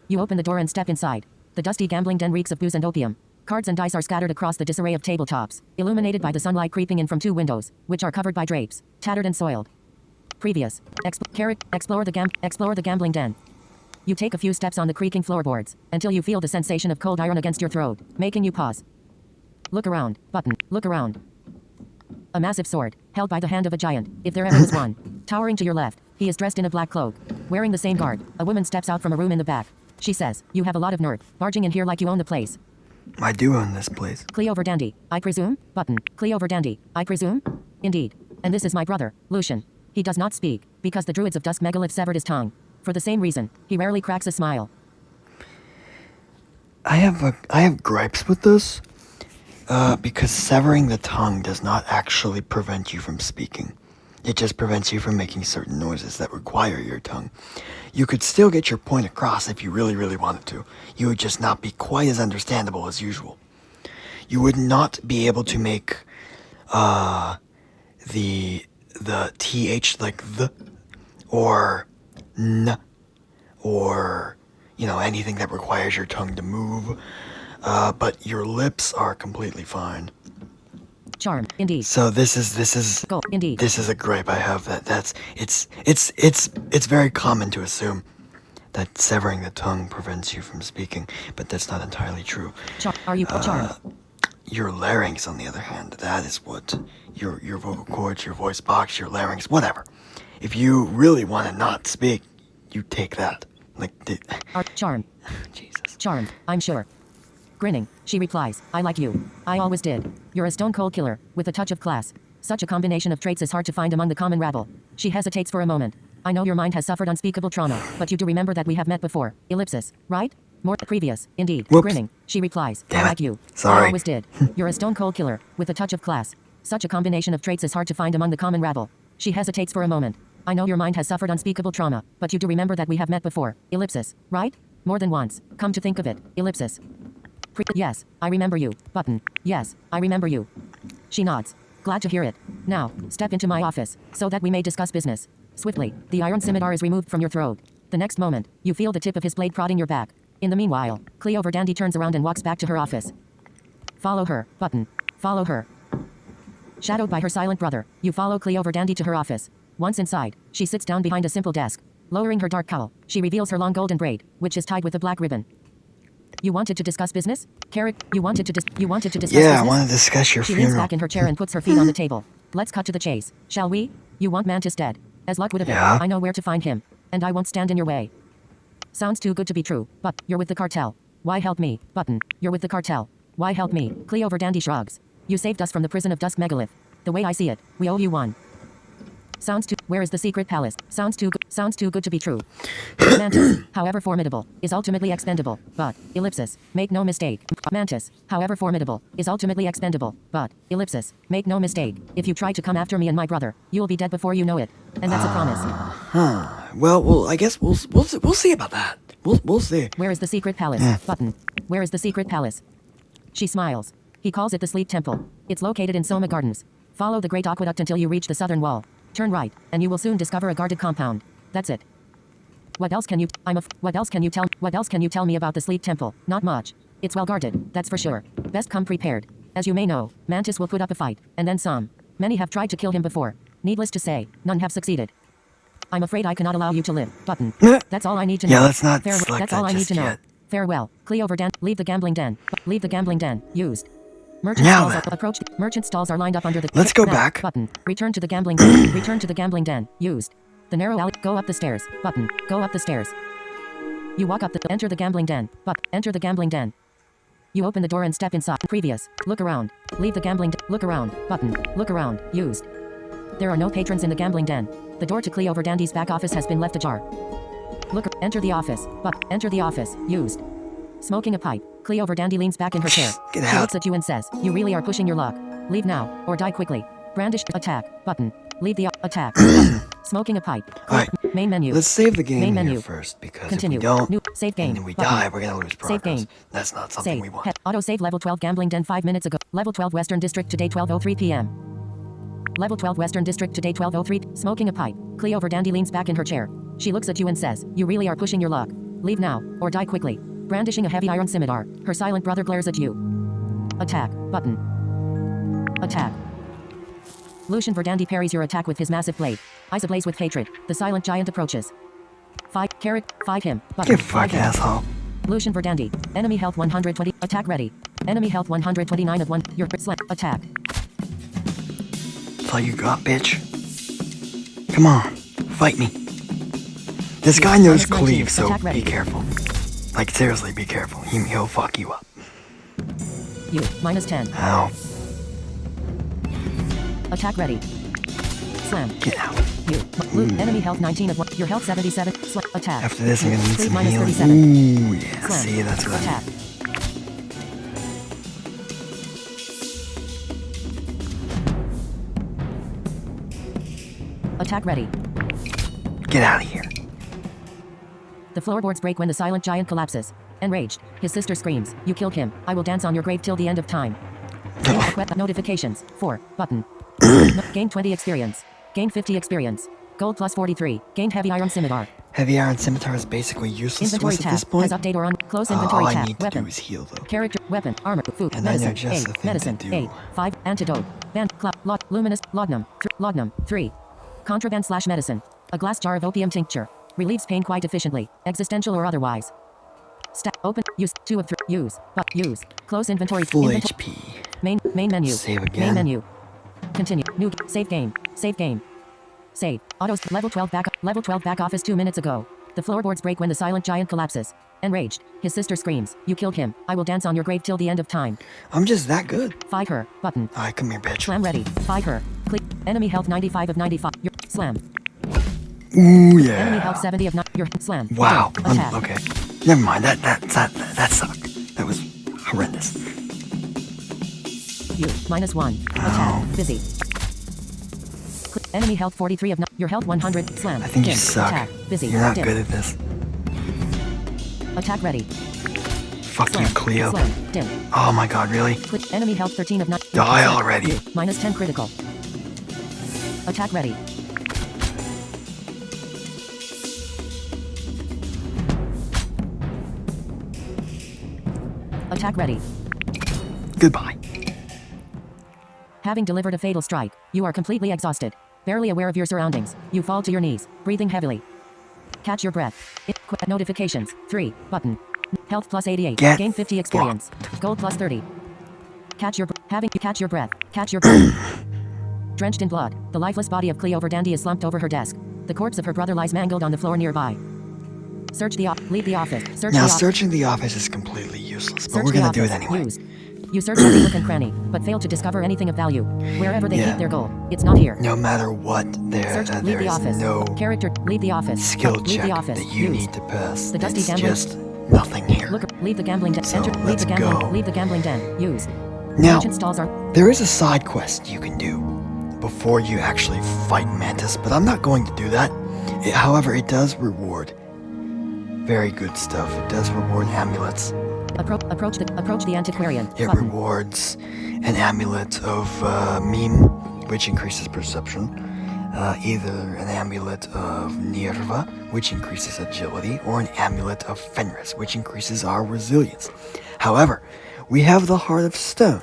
You open the door and step inside. The dusty gambling den reeks of booze and opium. Cards and dice are scattered across the disarray of tabletops, illuminated by the sunlight creeping in from 2 windows, which are covered by drapes, tattered and soiled. Previous. Explore the gambling den. You take a few steps on the creaking floorboards, until you feel the sensation of cold iron against your throat, making you pause. Look around. Button. Look around. A massive sword, held by the hand of a giant, if there ever was one. Towering to your left, he is dressed in a black cloak. Wearing the same garb, a woman steps out from a room in the back. She says, "You have a lot of nerve, barging in here like you own the place." I do own this place. Cleover Dandy, I presume? Button. Cleover Dandy, I presume? Indeed. And this is my brother, Lucian. He does not speak, because the druids of Dusk Megalith severed his tongue. For the same reason, he rarely cracks a smile. I have gripes with this, because severing the tongue does not actually prevent you from speaking. It just prevents you from making certain noises that require your tongue. You could still get your point across if you really, really wanted to. You would just not be quite as understandable as usual. You would not be able to make the th like the or n or anything that requires your tongue to move. But your lips are completely fine. Charm, indeed. So this is Go, indeed. This is a gripe I have it's very common to assume that severing the tongue prevents you from speaking, but that's not entirely true. Are you charmed? Your larynx, on the other hand, that is what your vocal cords, your voice box, your larynx, whatever. If you really want to not speak, you take that. Charmed. Jesus. Charmed, I'm sure. Grinning, she replies, "I like you. I always did. You're a stone-cold killer, with a touch of class. Such a combination of traits is hard to find among the common rabble." She hesitates for a moment. "I know your mind has suffered unspeakable trauma, but you do remember that we have met before. Ellipsis, right? More previous, indeed." Whoops. Grinning, she replies, Damn "I it. like you. Sorry. I always did. You're a stone-cold killer, with a touch of class. Such a combination of traits is hard to find among the common rabble." She hesitates for a moment. "I know your mind has suffered unspeakable trauma, but you do remember that we have met before. Ellipsis, right? More than once. Come to think of it. Ellipsis. Yes, I remember you. Button. Yes, I remember you." She nods. "Glad to hear it. Now, step into my office, so that we may discuss business." Swiftly, the iron scimitar is removed from your throat. The next moment, you feel the tip of his blade prodding your back. In the meanwhile, Cleover Dandy turns around and walks back to her office. Follow her. Button. Follow her. Shadowed by her silent brother, you follow Cleover Dandy to her office. Once inside, she sits down behind a simple desk. Lowering her dark cowl, she reveals her long golden braid, which is tied with a black ribbon. "You wanted to discuss business? Carrick, you wanted to discuss business?" Yeah, I want to discuss your She leans funeral. back in her chair and puts her feet on the table. "Let's cut to the chase, shall we? You want Mantis dead. As luck would have it, Yeah. I know where to find him. And I won't stand in your way." "Sounds too good to be true, but you're with the cartel. Why help me?" Button. "You're with the cartel. Why help me?" Cleover Dandy shrugs. "You saved us from the prison of Dusk Megalith. The way I see it, we owe you one." Where is the secret palace? Sounds too good to be true. Mantis, however formidable, is ultimately expendable, but, ellipsis, make no mistake. Mantis, however formidable, is ultimately expendable, but, ellipsis, make no mistake. If you try to come after me and my brother, you will be dead before you know it. And that's a promise. Well, I guess we'll see about that. We'll see. Where is the secret palace? Button. Where is the secret palace? She smiles. He calls it the Sleep Temple. It's located in Soma Gardens. Follow the Great Aqueduct until you reach the southern wall. Turn right, and you will soon discover a guarded compound. That's it. What else can you tell me about the Sleep Temple? Not much. It's well guarded, that's for sure. Best come prepared. As you may know, Mantis will put up a fight, and then some. Many have tried to kill him before. Needless to say, none have succeeded. I'm afraid I cannot allow you to live. Button. That's all I need to know. Yeah, let's not select That's that all I need just to know. yet. Farewell. Cleover Dan. Leave the gambling den. Leave the gambling den. Used. Merchant Now stalls then. are approached. Merchant stalls are lined up under the. Let's go Now, back. Button. Return to the gambling den. Return to the gambling den. Used. The narrow alley. Go up the stairs. Button. Go up the stairs. You walk up the. Enter the gambling den. Enter the gambling den. You open the door and step inside. Previous. Look around. Leave the gambling. Look around. Button. Look around. Used. There are no patrons in the gambling den. The door to Cleover Dandy's back office has been left ajar. Enter the office. Enter the office. Used. Smoking a pipe, Cleover Dandy leans back in her chair. Get She out. looks at you and says, "You really are pushing your luck. Leave now, or die quickly." Brandish attack button. Leave the attack button. Smoking a pipe. Alright, Main menu. Let's save the game Main here menu. first, because Continue. if we don't, New save game. and we button. die, we're gonna lose progress. Save game. That's not something Save. we want. Auto save level 12 gambling den 5 minutes ago. Level 12 Western District today 12:03 p.m. Level 12 Western District today 12:03. Smoking a pipe. Cleover Dandy leans back in her chair. She looks at you and says, "You really are pushing your luck. Leave now, or die quickly." Brandishing a heavy iron scimitar, her silent brother glares at you. Attack. Button. Attack. Lucian Verdandi parries your attack with his massive blade. Eyes ablaze with hatred, the silent giant approaches. Fight. Carrot. Fight him. Button. You Fight fucking him. asshole. Lucian Verdandi. Enemy health 120. Attack ready. Enemy health 129 of 1. Your slam. Attack. That's all you got, bitch. Come on. Fight me. This guy knows Minus 19. cleave, so Attack ready. be careful. Like, seriously, be careful. He'll fuck you up. You. Minus 10. Ow. Attack ready. Slam. Get out. You. Enemy health 19 of 1. Your health 77. Slam. Attack. After this, I'm gonna need Cleave some minus healing. 37. Ooh, yeah. Slam. See, that's right. Attack. Attack ready. Get out of here. The floorboards break when the silent giant collapses. Enraged, his sister screams, "You killed him. I will dance on your grave till the end of time." Notifications. 4. Button. Gain 20 experience. Gain 50 experience. Gold plus 43. Gained heavy iron scimitar. Heavy iron scimitar is basically useless to Inventory us at tab. this point. Has update or on. Close All inventory I tab. need to Weapon. do is heal, though. Character. Weapon. Armor. Food. And I know medicine. just the 8. thing Medicine. to do. 8. 5. Antidote. Band. Luminous. Laudanum. Laudanum. 3. Contraband / medicine. A glass jar of opium tincture. Relieves pain quite efficiently. Existential or otherwise. Open. Use. 2 of 3. Use. But use. Close inventory. Full HP. Main menu. Save again. Main menu. Continue. New. Save game. Save game. Save. Autos. Level 12 back. Level 12 back office 2 minutes ago. The floorboards break when the silent giant collapses. Enraged, his sister screams, "You killed him. I will dance on your grave till the end of time." I'm just that good. Fight her. Button. Alright, come here, bitch. Slam ready. Fight her. Click. Enemy health 95 of 95. Your slam. Ooh, Enemy yeah. health 70 of 9. Your slam. Wow. Attack. Okay. Never mind. That sucked. That was horrendous. You. Minus 1. Attack. Busy. Click. Enemy health 43 of 9. Your health 100. Slam. I think you Dim. suck. Attack. Busy. You're not Dim. good at this. Attack ready. Fuck Slam. you, Cleo. Slam. Dim. Oh my god, really? Click. Enemy health 13 of 9. Die already. You. Minus 10 critical. Attack ready. Attack ready. Goodbye. Having delivered a fatal strike, you are completely exhausted. Barely aware of your surroundings, you fall to your knees, breathing heavily. Catch your breath. Notifications. 3. Button. Health plus 88. Get Gain 50 experience. Gold plus 30. Catch your catch your breath. Catch your breath. Drenched in blood, the lifeless body of Cleo Verdandi is slumped over her desk. The corpse of her brother lies mangled on the floor nearby. Search the leave the office. Search Now, the searching the office is completely useless, but Search we're the gonna do it office. anyway. Use. You search every nook and cranny, but fail to discover anything of value. Wherever they Yeah. keep their gold, it's not here. No matter what, there Leave there the is office. no Character. Leave the office. skill Leave check the office. that you Use. need to pass. The dusty It's gambling- just nothing here. Look. Leave the gambling den. So, Enter. Leave let's the gambling. go. Leave the gambling den. Use. Now, Merchant stalls are. there is a side quest you can do before you actually fight Mantis, but I'm not going to do that. However, it does reward very good stuff. It does reward amulets. Approach the antiquarian. It Button. rewards an amulet of meme, which increases perception. Either an amulet of Nirva, which increases agility, or an amulet of Fenris, which increases our resilience. However, we have the Heart of Stone,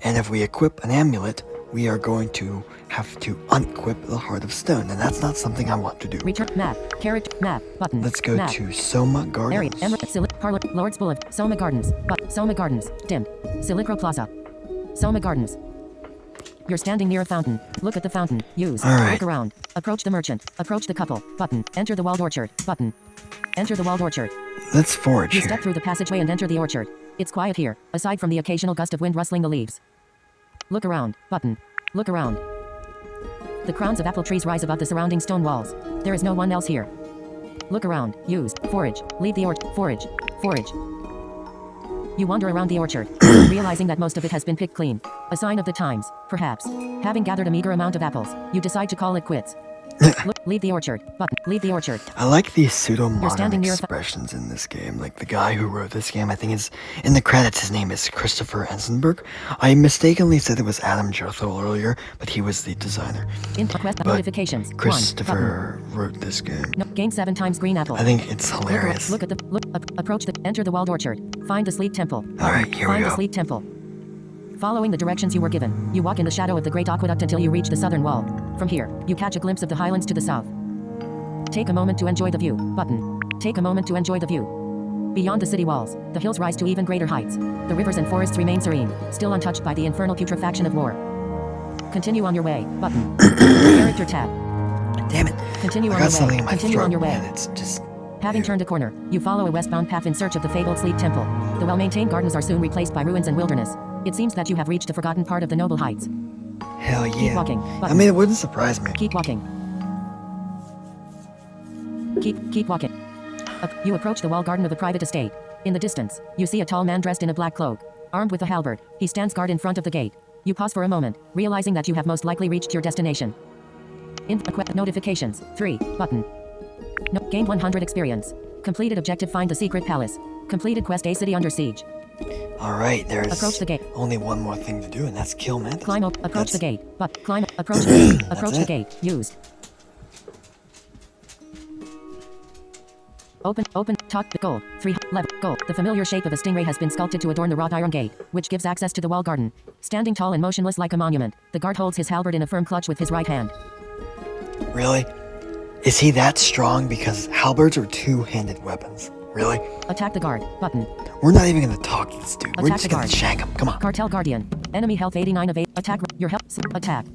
and if we equip an amulet, we are going to have to unequip the Heart of Stone, and that's not something I want to do. Return map. Character map. Button. Let's go map. to Soma Area. Gardens. Emerald. Parlor. Lord's Boulevard. Soma Gardens. Soma Gardens. Dimmed. Silicro Plaza. Soma Gardens. You're standing near a fountain. Look at the fountain. Use. All right. Look around. Approach the merchant. Approach the couple. Button. Enter the walled orchard. Button. Enter the walled orchard. Let's forage You here. step through the passageway and enter the orchard. It's quiet here, aside from the occasional gust of wind rustling the leaves. Look around. Button. Look around. The crowns of apple trees rise above the surrounding stone walls. There is no one else here. Look around. Use. Forage. Leave the orchard. Forage. Forage. You wander around the orchard, realizing that most of it has been picked clean. A sign of the times, perhaps. Having gathered a meager amount of apples, you decide to call it quits. Leave the orchard. Button. Leave the orchard. I like these pseudo-modern standing near a expressions in this game. Like the guy who wrote this game, I think is in the credits. His name is Christopher Ensenberg. I mistakenly said it was Adam Jerthel earlier, but he was the designer. In quest But notifications. Christopher wrote this game. No, gain 7 times green apple. I think it's hilarious. Look at the approach the enter the walled orchard. Find the sleep temple. All right, here we Find the go. sleep temple. Following the directions you were given, you walk in the shadow of the great aqueduct until you reach the southern wall. From here, you catch a glimpse of the highlands to the south. Take a moment to enjoy the view. Button. Take a moment to enjoy the view. Beyond the city walls, the hills rise to even greater heights. The rivers and forests remain serene, still untouched by the infernal putrefaction of war. Continue on your way. Button. Character tab. Damn it! Continue I on got your something way. in my Continue throat, on your way. and it's just. Having turned a corner, you follow a westbound path in search of the fabled Sleep Temple. The well-maintained gardens are soon replaced by ruins and wilderness. It seems that you have reached a forgotten part of the noble heights. Hell yeah! Keep walking. I Button. mean, it wouldn't surprise me. Keep walking. Keep walking. You approach the walled garden of a private estate. In the distance, you see a tall man dressed in a black cloak. Armed with a halberd, he stands guard in front of the gate. You pause for a moment, realizing that you have most likely reached your destination. Notifications. 3. Button. Gained 100 experience. Completed objective find the secret palace. Completed quest a city under siege. All right, there's Approach the gate. only one more thing to do, and that's kill Mantis. Climb up. Approach That's- the gate. But climb. Approach the gate. Approach the it. gate. Used. Open. Talk. The gold. 3. Level. Gold. The familiar shape of a stingray has been sculpted to adorn the wrought iron gate, which gives access to the wall garden. Standing tall and motionless like a monument, the guard holds his halberd in a firm clutch with his right hand. Really? Is he that strong? Because halberds are two-handed weapons. Really? Attack the guard. Button. We're not even gonna talk to this dude. We're Attack just the gonna guard. shank him. Come on. Cartel guardian. Enemy health 89 of 8. Attack. Your health. Attack.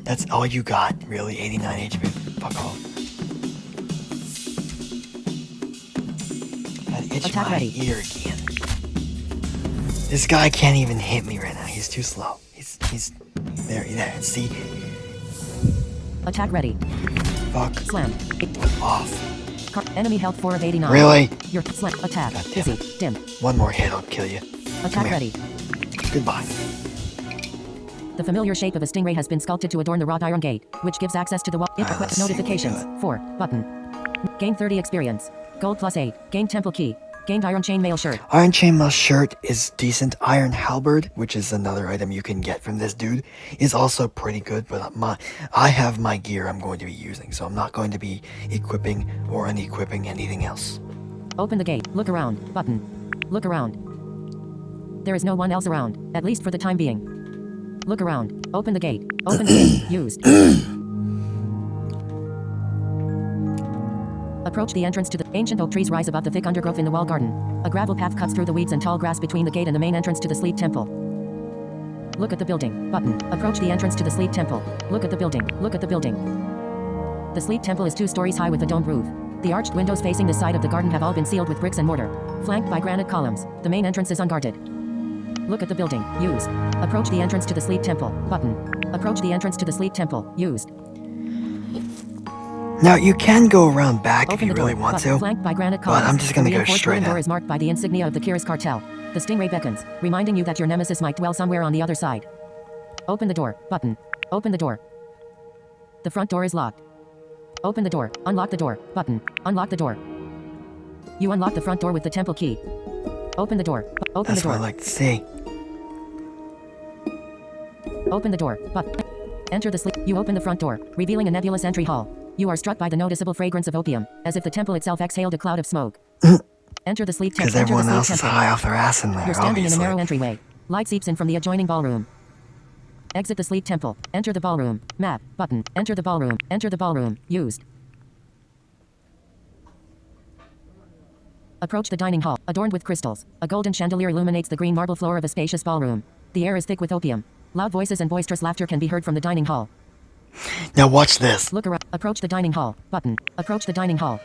That's all you got, really? 89 HP? Fuck off. That itch Attack my ready. ear again. This guy can't even hit me right now. He's too slow. He's there. See? Attack ready. Fuck Slam. off. Enemy health 4 of 89. Really? Your slam. Attack. God damn Dizzy. Dim. One more hit, I'll kill you. Attack here. ready. Goodbye. The familiar shape of a stingray has been sculpted to adorn the wrought iron gate, which gives access to the wall. Alright, let's see what we Notifications. got. 4. Button. Gain 30 experience. Gold plus 8. Gain temple key. Gained iron chainmail shirt. Iron chainmail shirt is decent. Iron halberd, which is another item you can get from this dude, is also pretty good. But I have my gear I'm going to be using, so I'm not going to be equipping or unequipping anything else. Open the gate. Look around. Button. Look around. There is no one else around, at least for the time being. Look around. Open the gate. Open the gate. Used. Approach the entrance to the ancient oak trees rise above the thick undergrowth in the wall garden. A gravel path cuts through the weeds and tall grass between the gate and the main entrance to the Sleep Temple. Look at the building. Button. Approach the entrance to the Sleep Temple. Look at the building. Look at the building. The Sleep Temple is 2 stories high with a domed roof. The arched windows facing the side of the garden have all been sealed with bricks and mortar, flanked by granite columns. The main entrance is unguarded. Look at the building. Used. Approach the entrance to the Sleep Temple. Button. Approach the entrance to the Sleep Temple. Used. Now, you can go around back if Open you the really door. want to, Flanked by granite but columns. I'm just gonna The go reinforced straight wooden door in. is marked by the insignia of the Kiris cartel. The stingray beckons, reminding you that your nemesis might dwell somewhere on the other side. Open the door. Button. Open the door. The front door is locked. Open the door. Unlock the door. Button. Unlock the door. You unlock the front door with the temple key. Open the door. Open That's the what I door. like to see. Open the door. Button. Enter the sleep. You open the front door, revealing a nebulous entry hall. You are struck by the noticeable fragrance of opium, as if the temple itself exhaled a cloud of smoke. Enter the sleep temple. Because everyone else is high off their ass in there, You're standing in a obviously. narrow entryway. Light seeps in from the adjoining ballroom. Exit the sleep temple. Enter the ballroom. Map. Button. Enter the ballroom. Enter the ballroom. Used. Approach the dining hall, adorned with crystals. A golden chandelier illuminates the green marble floor of a spacious ballroom. The air is thick with opium. Loud voices and boisterous laughter can be heard from the dining hall. Now watch this. Look around. Approach the dining hall. Button. Approach the dining hall.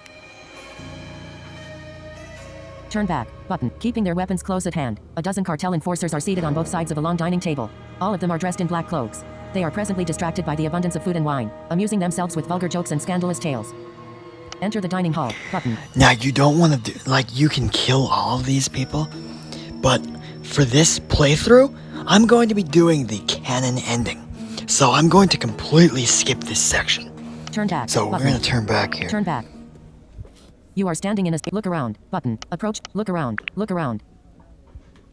Turn back. Button. Keeping their weapons close at hand, a dozen cartel enforcers are seated on both sides of a long dining table. All of them are dressed in black cloaks. They are presently distracted by the abundance of food and wine, amusing themselves with vulgar jokes and scandalous tales. Enter the dining hall. Button. Now, you don't want to do, like, you can kill all of these people, but for this playthrough, I'm going to be doing the canon ending. So I'm going to completely skip this section. Turn back. So we're button. gonna turn back here. Turn back. You are standing in a look around button. Approach. Look around. Look around.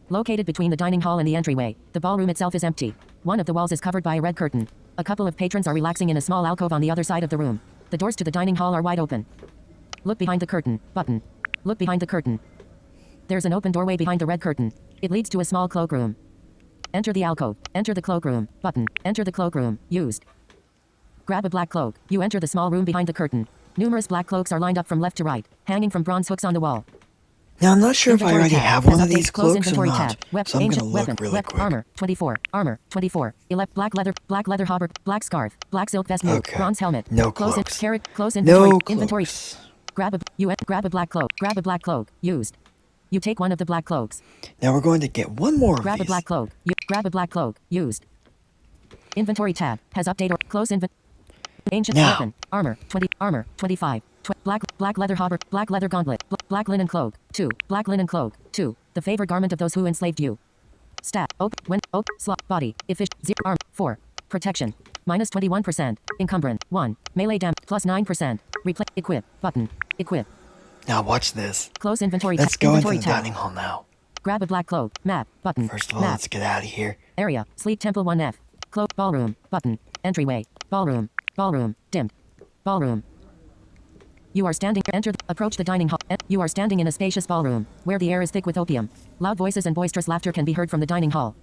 Located between the dining hall and the entryway, the ballroom itself is empty. One of the walls is covered by a red curtain. A couple of patrons are relaxing in a small alcove on the other side of the room. The doors to the dining hall are wide open. Look behind the curtain button. Look behind the curtain. There's an open doorway behind the red curtain. It leads to a small cloakroom. Enter the alcove. Enter the cloakroom button. Enter the cloakroom. Used. Grab a black cloak. You enter the small room behind the curtain. Numerous black cloaks are lined up from left to right, hanging from bronze hooks on the wall. Now I'm not sure if I Inventory already tab. have one Has of these updates. Close cloaks or inventory not. tab. So I'm Ancient gonna look weapon. really quick. Armor 24. Armor 24. Black leather hauberk. Black scarf. Black silk vest. Okay. Bronze helmet. No Close cloaks. close inventory. No Inventory. cloaks. Grab a black cloak. Grab a black cloak. Used. You take one of the black cloaks. Now we're going to get one more of Grab a these. black cloak. Grab a black cloak. Used. Inventory tab. Has update or close inventory. Ancient Now. weapon. Armor 20. Armor 25. Black leather hauberk. Black leather gauntlet. Black linen cloak. 2. Black linen cloak. 2. The favored garment of those who enslaved you. Stat. Slot. Body. Efficient. 0. Arm. 4. Protection. Minus 21%. Encumbrance. 1. Melee damage. Plus 9%. Replay. Equip. Button. Equip. Now watch this. Close inventory. Let's go into inventory the tab. dining hall now. Grab a black cloak. Map. Button. First of all, Map. let's get out of here. Area. Sleep Temple 1F. Cloak. Ballroom. Button. Entryway. Ballroom. Ballroom. Dimmed. Ballroom. You are standing. Approach the dining hall. You are standing in a spacious ballroom, where the air is thick with opium. Loud voices and boisterous laughter can be heard from the dining hall.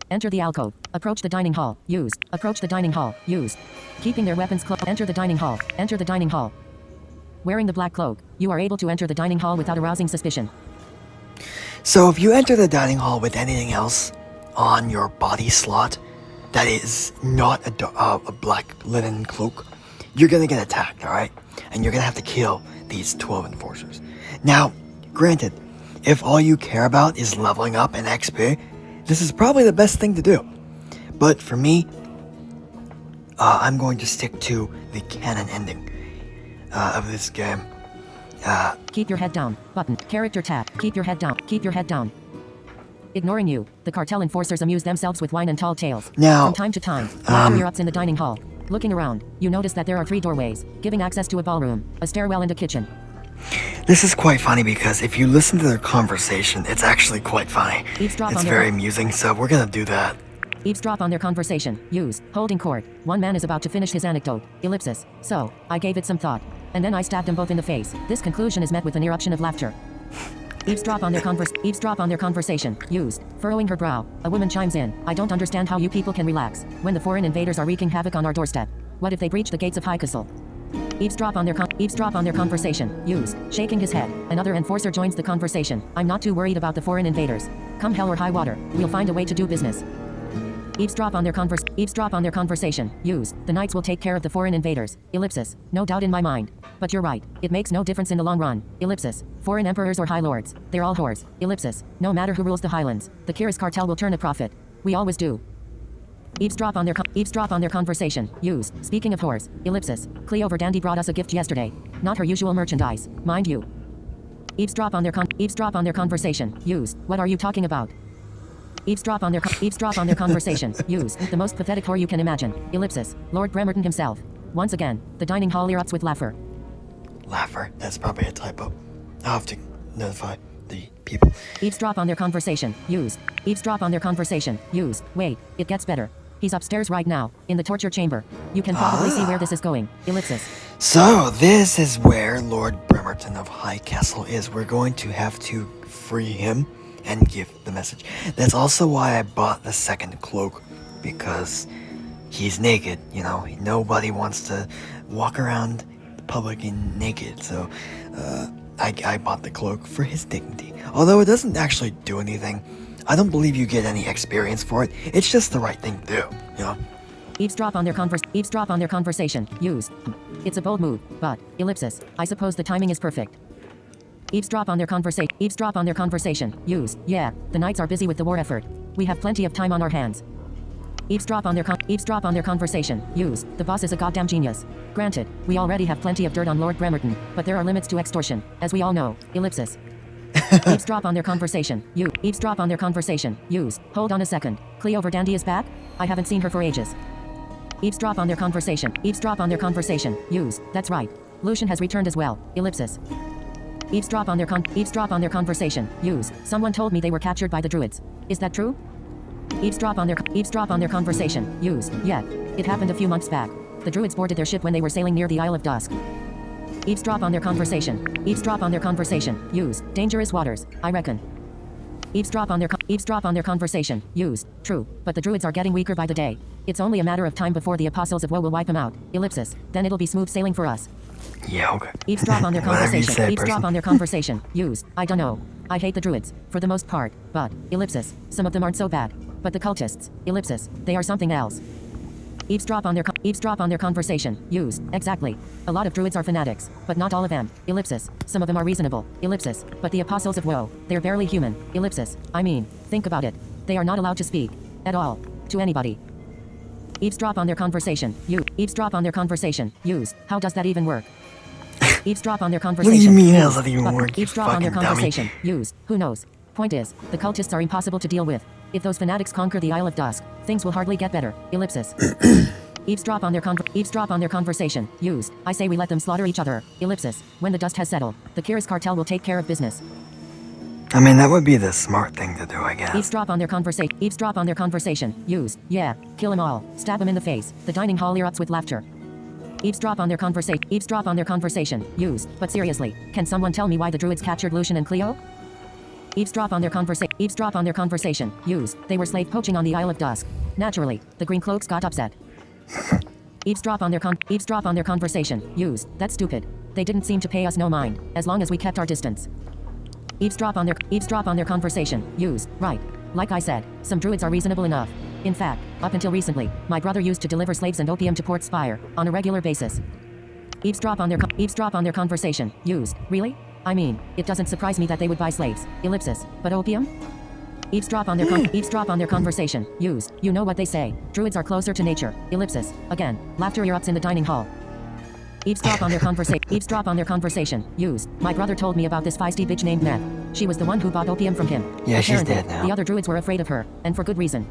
Enter the alcove. Approach the dining hall. Used. Approach the dining hall. Used. Keeping their weapons close. Enter the dining hall. Enter the dining hall. Wearing the black cloak, you are able to enter the dining hall without arousing suspicion. So if you enter the dining hall with anything else on your body slot that is not a black linen cloak, you're gonna get attacked, alright? And you're gonna have to kill these 12 enforcers. Now, granted, if all you care about is leveling up and XP, this is probably the best thing to do. But for me, I'm going to stick to the canon ending of this game. Keep your head down. Button. Character tab. Keep your head down. Keep your head down. Ignoring you, the cartel enforcers amuse themselves with wine and tall tales. Now, from time to time, laughter erupts in the dining hall. Looking around, you notice that there are 3 doorways, giving access to a ballroom, a stairwell, and a kitchen. This is quite funny because if you listen to their conversation, it's actually quite funny. Eavesdrop It's on their very amusing, so we're gonna do that. Eavesdrop on their conversation. Use. Holding court. One man is about to finish his anecdote. Ellipsis. So, I gave it some thought. And then I stabbed them both in the face. This conclusion is met with an eruption of laughter. Eavesdrop on their conversation. Used. Furrowing her brow, a woman chimes in. I don't understand how you people can relax when the foreign invaders are wreaking havoc on our doorstep. What if they breach the gates of High Castle? Eavesdrop on their conversation. Used. Shaking his head. Another enforcer joins the conversation. I'm not too worried about the foreign invaders. Come hell or high water, we'll find a way to do business. Eavesdrop on their conversation. Use. The knights will take care of the foreign invaders. Ellipsis. No doubt in my mind. But you're right. It makes no difference in the long run. Ellipsis. Foreign emperors or high lords. They're all whores. Ellipsis. No matter who rules the highlands, the Kiris cartel will turn a profit. We always do. Eavesdrop on their conversation. Use. Speaking of whores. Ellipsis. Cleo Verdandi brought us a gift yesterday. Not her usual merchandise, mind you. Eavesdrop on their conversation. Use. What are you talking about? Eavesdrop on their conversation. Use. The most pathetic whore you can imagine. Ellipsis. Lord Bremerton himself. Once again, the dining hall erupts with laughter. Laugher. That's probably a typo. I'll have to notify the people. Eavesdrop on their conversation. Use. Eavesdrop on their conversation. Use. Wait, it gets better. He's upstairs right now, in the torture chamber. You can probably see where this is going. Ellipsis. So, this is where Lord Bremerton of High Castle is. We're going to have to free him and give the message. That's also why I bought the second cloak, because he's naked, you know. Nobody wants to walk around the public in naked, so I bought the cloak for his dignity. Although it doesn't actually do anything. I don't believe you get any experience for it. It's just the right thing to do, you know. Eavesdrop on their conversation. Use. It's a bold move, but ellipsis. I suppose the timing is perfect. Eavesdrop on their conversation. Use. Yeah, the knights are busy with the war effort. We have plenty of time on our hands. Eavesdrop on their conversation. Use. The boss is a goddamn genius. Granted, we already have plenty of dirt on Lord Bremerton, but there are limits to extortion, as we all know. Ellipsis. Eavesdrop on their conversation. Eavesdrop on their conversation. Use. Hold on a second. Cleo Verdandi is back? I haven't seen her for ages. Eavesdrop on their conversation. Eavesdrop on their conversation. Use. That's right. Lucian has returned as well. Ellipsis. Eavesdrop on their conversation. Use. Someone told me they were captured by the druids. Is that true? Eavesdrop on their conversation. Use. Yeah. It happened a few months back. The druids boarded their ship when they were sailing near the Isle of Dusk. Eavesdrop on their conversation. Eavesdrop on their conversation. Use. Dangerous waters, I reckon. Eavesdrop on their conversation. Use. True. But the druids are getting weaker by the day. It's only a matter of time before the apostles of woe will wipe them out. Ellipsis. Then it'll be smooth sailing for us. Yeah, okay. Eavesdrop on their Whatever you conversation. say, Eavesdrop person. on their conversation. Use. I don't know. I hate the druids, for the most part, but, ellipsis, some of them aren't so bad. But the cultists, ellipsis, they are something else. Eavesdrop on their conversation. Use. Exactly. A lot of druids are fanatics, but not all of them. Ellipsis. Some of them are reasonable. Ellipsis. But the apostles of woe, they're barely human. Ellipsis. I mean, think about it. They are not allowed to speak. At all. To anybody. Eavesdrop on their conversation. Eavesdrop on their conversation. Use. How does that even work? Eavesdrop on their What do conversation. you mean how does that even Button. work, you Eavesdrop on their fucking dummy? conversation. Use. Who knows? Point is, the cultists are impossible to deal with. If those fanatics conquer the Isle of Dusk, things will hardly get better. Ellipsis. Eavesdrop on their conversation. Use. I say we let them slaughter each other. Ellipsis. When the dust has settled, the Kiris cartel will take care of business. I mean, that would be the smart thing to do, I guess. Eavesdrop on their conversation. Eavesdrop on their conversation. Use. Yeah. Kill them all. Stab them in the face. The dining hall erupts with laughter. Eavesdrop on their conversation. Eavesdrop on their conversation. Use. But seriously, can someone tell me why the druids captured Lucian and Cleo? Eavesdrop on their conversation. Eavesdrop on their conversation. Use. They were slave poaching on the Isle of Dusk. Naturally, the Green Cloaks got upset. Eavesdrop on their conversation. Use. That's stupid. They didn't seem to pay us no mind, as long as we kept our distance. Eavesdrop on their conversation. Use. Right. Like I said, some druids are reasonable enough. In fact, up until recently, my brother used to deliver slaves and opium to Port Spire on a regular basis. Eavesdrop on their conversation. Used. Really? I mean, it doesn't surprise me that they would buy slaves. Ellipsis. But opium? Eavesdrop on their conversation. Used. You know what they say. Druids are closer to nature. Ellipsis. Again. Laughter erupts in the dining hall. Eavesdrop on their conversation. Used. My brother told me about this feisty bitch named Meth. She was the one who bought opium from him. Yeah, she's Apparently, dead now. The other druids were afraid of her, and for good reason.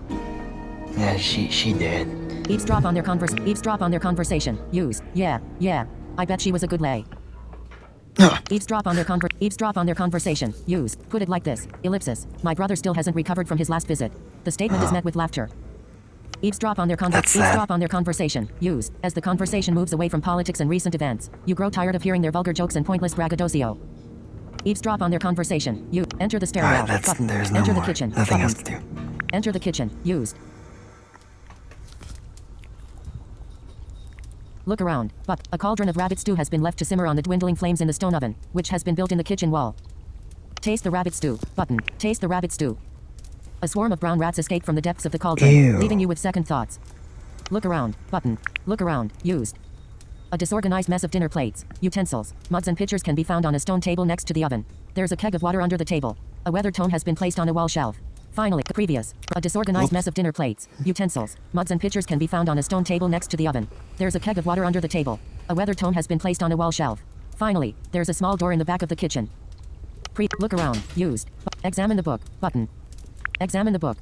Yeah, she did. Eavesdrop on their conversation. Used. Yeah. I bet she was a good lay. Eavesdrop on their conversation. Use. Put it like this. Ellipsis. My brother still hasn't recovered from his last visit. The statement is met with laughter. Eavesdrop on their conversation. Use. As the conversation moves away from politics and recent events, you grow tired of hearing their vulgar jokes and pointless braggadocio. Eavesdrop on their conversation. You enter the stairwell. Alright, Button. there's no Enter more. the kitchen. Nothing else Button. to do. Enter the kitchen. Used. Look around, but a cauldron of rabbit stew has been left to simmer on the dwindling flames in the stone oven, which has been built in the kitchen wall. Taste the rabbit stew. Button. Taste the rabbit stew. A swarm of brown rats escaped from the depths of the cauldron, Ew. leaving you with second thoughts. Look around. Button. Look around. Used. A disorganized mess of dinner plates, utensils, mugs and pitchers can be found on a stone table next to the oven. There's a keg of water under the table. A weathered tome has been placed on a wall shelf. Finally, previous. A disorganized mess of dinner plates, utensils, mugs and pitchers can be found on a stone table next to the oven. There's a keg of water under the table. A weathered tome has been placed on a wall shelf. Finally, there's a small door in the back of the kitchen. Look around. Used. Examine the book. Button. Examine the book.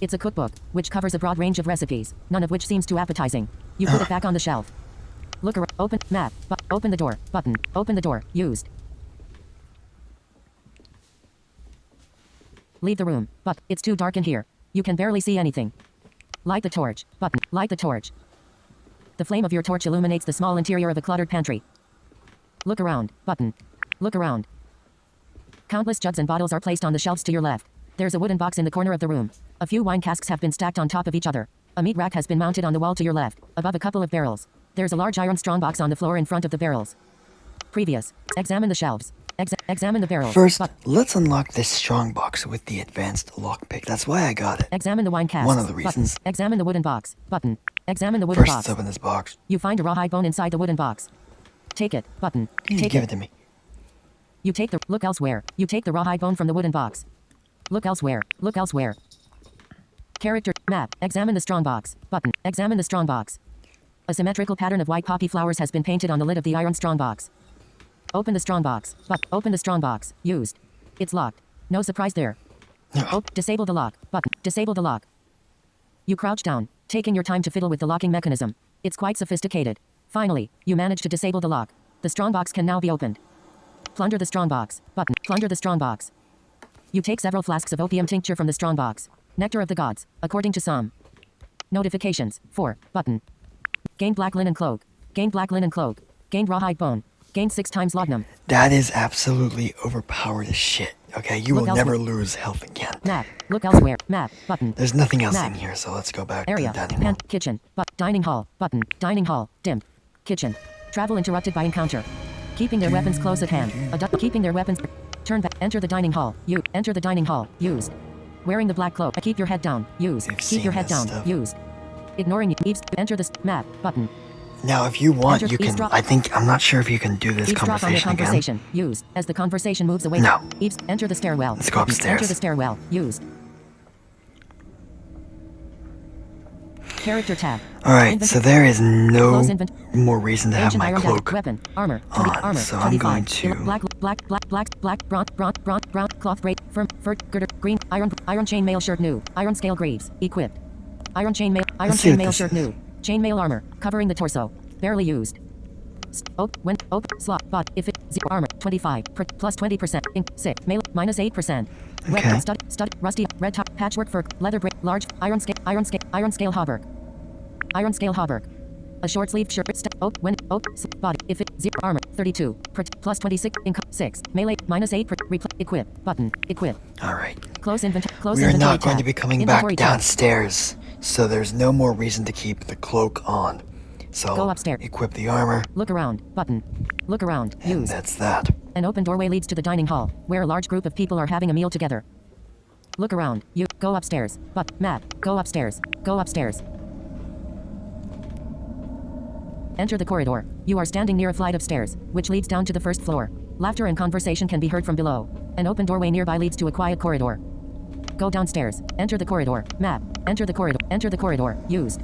It's a cookbook, which covers a broad range of recipes, none of which seems too appetizing. You put it back on the shelf. Look around. Open. Map. Open the door. Button. Open the door. Used. Leave the room, but it's too dark in here. You can barely see anything. Light the torch. Button. Light the torch. The flame of your torch illuminates the small interior of a cluttered pantry. Look around. Button. Look around. Countless jugs and bottles are placed on the shelves to your left. There's a wooden box in the corner of the room. A few wine casks have been stacked on top of each other. A meat rack has been mounted on the wall to your left, above a couple of barrels. There's a large iron strongbox on the floor in front of the barrels. Previous. Examine the shelves. Examine the barrels. First, let's unlock this strong box with the advanced lockpick. That's why I got it. Examine the wine casks. One of the reasons. Button. Examine the wooden box. Button. Examine the wooden First, box. let's open this box. You find a rawhide bone inside the wooden box. Take it. Button. Take Give it to me. You take the. Look elsewhere. You take the rawhide bone from the wooden box. Look elsewhere. Look elsewhere. Character. Map. Examine the strong box. Button. Examine the strong box. A symmetrical pattern of white poppy flowers has been painted on the lid of the iron strong box. Open the strong box. Open the strong box. Used. It's locked. No surprise there. Disable the lock. Button. Disable the lock. You crouch down. taking your time to fiddle with the locking mechanism. It's quite sophisticated. Finally, you manage to disable the lock. The strongbox can now be opened. Plunder the strongbox. Button. Plunder the strongbox. You take several flasks of opium tincture from the strongbox. Nectar of the gods, according to some. Notifications. 4. Button. Gain black linen cloak. Gain black linen cloak. Gained rawhide bone. Gained 6 times laudanum. That is absolutely overpowered as shit. Okay, you Look will never elsewhere. lose health again. Map. Look elsewhere. Map. Button. There's nothing else Map. in here, so let's go back Area. to the dining room. Kitchen. Dining hall. Button. Dining hall. Dim. Kitchen. Travel interrupted by encounter. Keeping their weapons close at hand. Keeping their weapons. Turn back. Enter the dining hall. You. Enter the dining hall. Used. Wearing the black cloak. Keep your head down. Used. We've Keep seen your head this down. stuff. Used. Ignoring eaves. Enter the map. Button. Now, if you want, Enter- you can. eavesdrop. I'm not sure if you can do this Eavesdrop on their conversation again. conversation. Used. As the conversation moves away. No. Enter the stairwell. Let's go Button. upstairs. Enter the stairwell. Used. Character tab. Alright, so there is no Close invent- more reason to have Ancient my iron cloak. dagger. Weapon. Armor. 20, on, armor. so I'm 25. going to- Black, brown, cloth braid, firm, fur, girder, green, iron chainmail shirt new, iron scale greaves, equipped. Iron Let's see what chainmail this shirt is. new, chainmail armor, covering the torso, barely used. Slot, bot, if it, zero, armor, 25, plus 20%, ink, 6, mail, minus 8%. Okay. Weapon, stud, rusty, red top, patchwork fur, leather braid, large, iron scale hauberk. Iron scale hauberk. A short-sleeved shirt. Body. If it. Zero. Armor. 32. Plus 26. Income. 6. Melee. Minus 8. Equip. Button. Equip. Alright. Close inventory. We are inventory not going tab. to be coming Inventory back tab. downstairs, so there's no more reason to keep the cloak on. So, Go upstairs. equip the armor, Look around. Button. Look around. and Use. that's that. An open doorway leads to the dining hall, where a large group of people are having a meal together. Look around. You. Go upstairs. Map. Go upstairs. Go upstairs. Enter the corridor. You are standing near a flight of stairs, which leads down to the first floor. Laughter and conversation can be heard from below. An open doorway nearby leads to a quiet corridor. Go downstairs. Enter the corridor. Map. Enter the corridor. Enter the corridor. Used.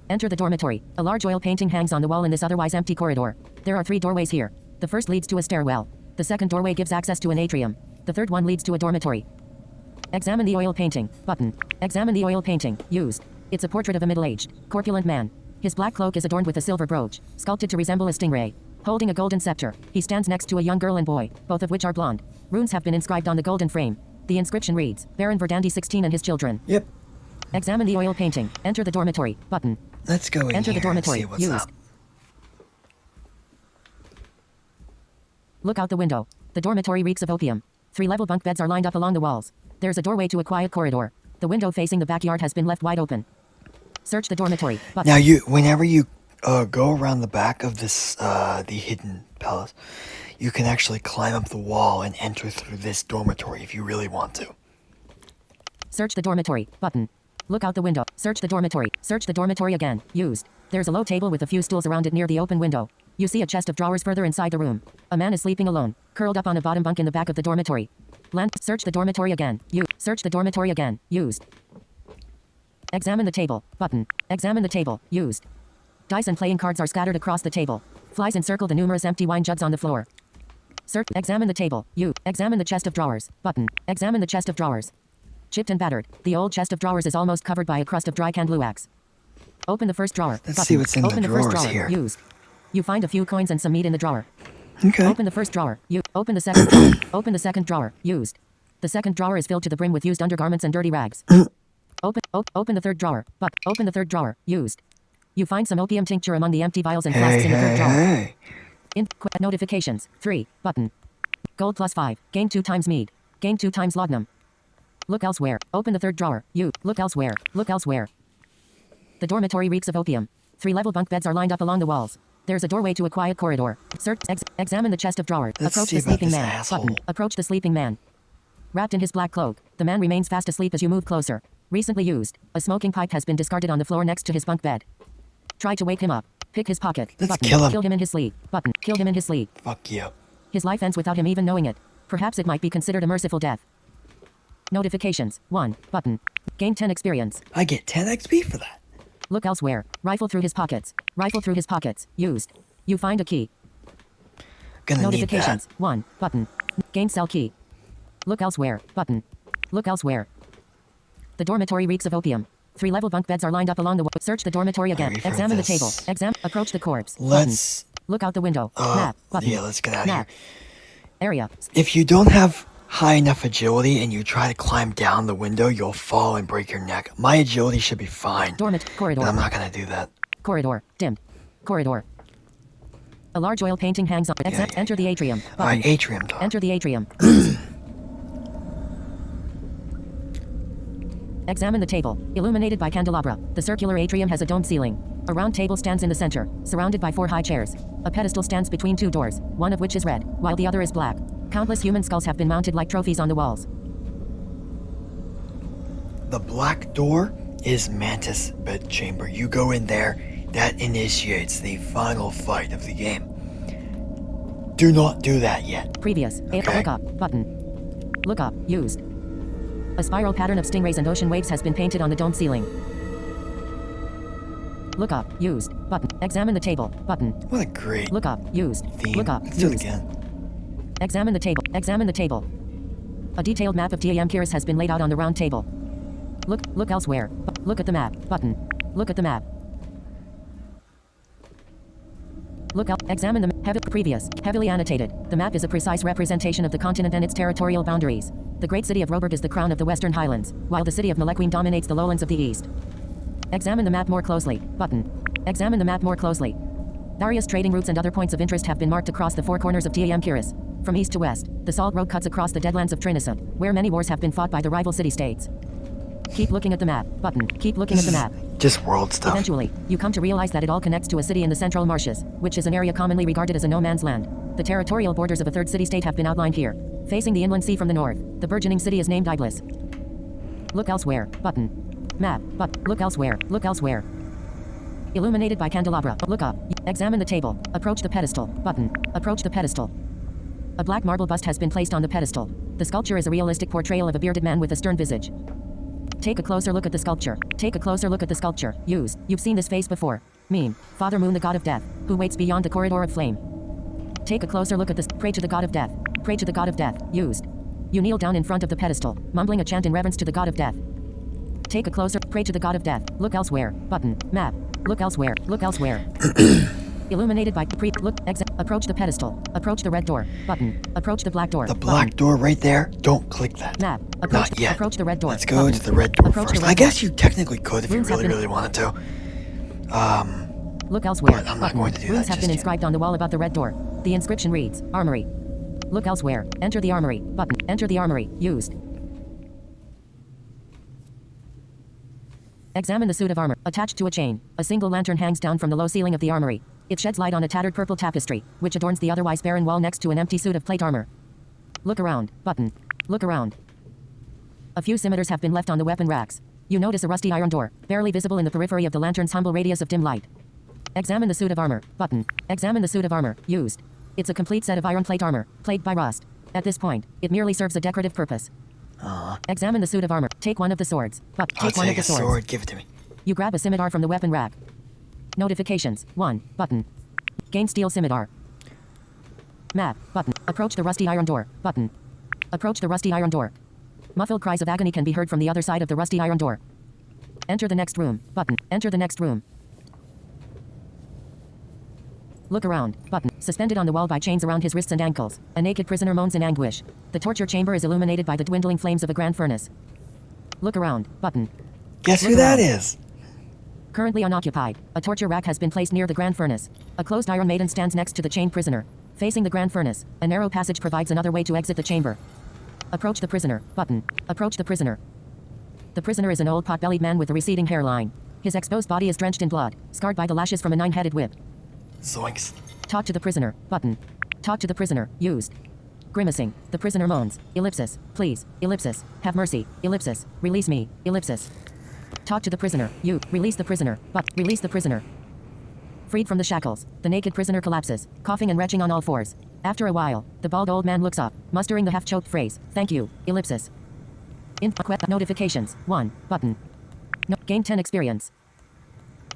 Enter the dormitory. A large oil painting hangs on the wall in this otherwise empty corridor. There are 3 doorways here. The first leads to a stairwell. The second doorway gives access to an atrium. The third one leads to a dormitory. Examine the oil painting. Button. Examine the oil painting. Used. It's a portrait of a middle-aged, corpulent man. His black cloak is adorned with a silver brooch, sculpted to resemble a stingray. Holding a golden scepter, he stands next to a young girl and boy, both of which are blonde. Runes have been inscribed on the golden frame. The inscription reads, Baron Verdandi 16 and his children. Yep. Examine the oil painting. Enter the dormitory. Button. Let's go in Enter here the dormitory. and see what's Used. up. Look out the window. The dormitory reeks of opium. 3 level bunk beds are lined up along the walls. There's a doorway to a quiet corridor. The window facing the backyard has been left wide open. Search the dormitory. Button. Now, whenever you go around the back of this, the hidden palace, you can actually climb up the wall and enter through this dormitory if you really want to. Search the dormitory. Button. Look out the window. Search the dormitory. Search the dormitory again. Used. There's a low table with a few stools around it near the open window. You see a chest of drawers further inside the room. A man is sleeping alone, curled up on a bottom bunk in the back of the dormitory. Search the dormitory again. Search the dormitory again. Used. Examine the table. Button. Examine the table. Used. Dice and playing cards are scattered across the table. Flies encircle the numerous empty wine jugs on the floor. Search. Examine the table. Examine the chest of drawers. Button. Examine the chest of drawers. Chipped and battered, the old chest of drawers is almost covered by a crust of dry canned luax. Open the first drawer. Let's Button. see what's in Open the first drawers drawer. here. Used. You find a few coins and some meat in the drawer. Okay. Open the first drawer. Open the second drawer. Open the second drawer. Used. The second drawer is filled to the brim with used undergarments and dirty rags. Open the third drawer. Open the third drawer. Used. You find some opium tincture among the empty vials and flasks in the third drawer. Hey. Notifications. 3. Button. Gold plus 5. Gain 2 times mead. Gain 2 times laudanum. Look elsewhere. Open the third drawer. Look elsewhere. Look elsewhere. The dormitory reeks of opium. 3 level bunk beds are lined up along the walls. There's a doorway to a quiet corridor. Search. Examine the chest of drawers. Let's Approach see the about sleeping this man. asshole. Button. Approach the sleeping man. Wrapped in his black cloak, the man remains fast asleep as you move closer. Recently used. A smoking pipe has been discarded on the floor next to his bunk bed. Try to wake him up. Pick his pocket. Let's Button. kill him. Kill him in his sleep. Button. Kill him in his sleep. Fuck you. His life ends without him even knowing it. Perhaps it might be considered a merciful death. Notifications. 1. Button. Gain 10 experience. I get 10 XP for that. Look elsewhere. Rifle through his pockets. Rifle through his pockets. Used. You find a key. Gonna need Notifications. that. 1. Button. Gain cell key. Look elsewhere. Button. Look elsewhere. The dormitory reeks of opium. 3 level bunk beds are lined up along the wall. Search the dormitory again. We've heard Examine the this. table. Approach the corpse. Let's. Button. Look out the window. Map. Button. Yeah, let's get out of Map. here. Area. If you don't have high enough agility and you try to climb down the window, you'll fall and break your neck. My agility should be fine. Corridor. But I'm not gonna do that. Corridor. Dimmed. Corridor. A large oil painting hangs on. Enter the atrium. Alright, Button. atrium talk. Enter the atrium. Examine the table. Illuminated by candelabra. The circular atrium has a domed ceiling. A round table stands in the center, surrounded by 4 high chairs. A pedestal stands between 2 doors, one of which is red, while the other is black. Countless human skulls have been mounted like trophies on the walls. The black door is Mantis bedchamber. You go in there, that initiates the final fight of the game. Do not do that yet. Previous. Okay. Look up. Button. Look up. Used. A spiral pattern of stingrays and ocean waves has been painted on the domed ceiling. Look up. Used. Button. Examine the table. Button. What a great Look up. Used. theme. Look up. Let's do it Used. again. Examine the table. Examine the table. A detailed map of TAM Kiris has been laid out on the round table. Look elsewhere. Look at the map. Button. Look at the map. Look out. Examine the previous. Heavily annotated. The map is a precise representation of the continent and its territorial boundaries. The great city of Roeburgh is the crown of the Western Highlands, while the city of Malequine dominates the lowlands of the east. Examine the map more closely. Button. Examine the map more closely. Various trading routes and other points of interest have been marked across the 4 corners of TAM Kiris. From east to west, the Salt Road cuts across the deadlands of Trinissa, where many wars have been fought by the rival city-states. Keep looking at the map. Button. Keep looking at the map. Just world stuff. Eventually, you come to realize that it all connects to a city in the Central Marshes, which is an area commonly regarded as a no-man's land. The territorial borders of a 3rd city-state have been outlined here. Facing the inland sea from the north, the burgeoning city is named Iblis. Look elsewhere. Button. Map. Look elsewhere. Look elsewhere. Illuminated by candelabra. Look up. Examine the table. Approach the pedestal. Button. Approach the pedestal. A black marble bust has been placed on the pedestal. The sculpture is a realistic portrayal of a bearded man with a stern visage. Take a closer look at the sculpture. Take a closer look at the sculpture. Used. You've seen this face before. Meme. Father Moon, the god of death, who waits beyond the corridor of flame. Take a closer look at this. Pray to the god of death. Pray to the god of death. Used. You kneel down in front of the pedestal, mumbling a chant in reverence to the god of death. Take a closer. Pray to the god of death. Look elsewhere. Button. Map. Look elsewhere. Look elsewhere. Illuminated by approach the pedestal. Approach the red door. Button. Approach the black door. The black Button. door right there. Don't click that. Map. Not yet. Approach the red door. Let's go Button. to the red door Approach the first. red I guess door. you technically could if you Runes have really, been- really wanted to. Look elsewhere. But I'm not Button. going to do Runes that have been just yet. inscribed on the wall about the red door. The inscription reads, Armory. Look elsewhere. Enter the armory. Button. Enter the armory. Used. Examine the suit of armor. Attached to a chain, a single lantern hangs down from the low ceiling of the armory. It sheds light on a tattered purple tapestry, which adorns the otherwise barren wall next to an empty suit of plate armor. Look around. Button. Look around. A few scimitars have been left on the weapon racks. You notice a rusty iron door, barely visible in the periphery of the lantern's humble radius of dim light. Examine the suit of armor. Button. Examine the suit of armor. Used. It's a complete set of iron plate armor, plagued by rust. At this point, it merely serves a decorative purpose. Examine the suit of armor. Take one of the swords. I'll Take one of take the a swords. sword. Give it to me. You grab a scimitar from the weapon rack. Notifications. 1. Button. Gain steel scimitar. Map. Button. Approach the rusty iron door. Button. Approach the rusty iron door. Muffled cries of agony can be heard from the other side of the rusty iron door. Enter the next room. Button. Enter the next room. Look around. Button. Suspended on the wall by chains around his wrists and ankles, a naked prisoner moans in anguish. The torture chamber is illuminated by the dwindling flames of a grand furnace. Look around. Button. Guess who Look that around. is? Currently unoccupied, a torture rack has been placed near the grand furnace. A closed iron maiden stands next to the chained prisoner. Facing the grand furnace, a narrow passage provides another way to exit the chamber. Approach the prisoner. Button. Approach the prisoner. The prisoner is an old pot-bellied man with a receding hairline. His exposed body is drenched in blood, scarred by the lashes from a 9-headed whip. Zoinks. Talk to the prisoner. Button. Talk to the prisoner. Used. Grimacing, the prisoner moans. Ellipsis. Please. Ellipsis. Have mercy. Ellipsis. Release me. Ellipsis. Talk to the prisoner. You. Release the prisoner. But. Release the prisoner. Freed from the shackles, the naked prisoner collapses, coughing and retching on all fours. After a while, the bald old man looks up, mustering the half-choked phrase, "Thank you." Ellipsis. Notifications. 1. Button. No. Gain 10 experience.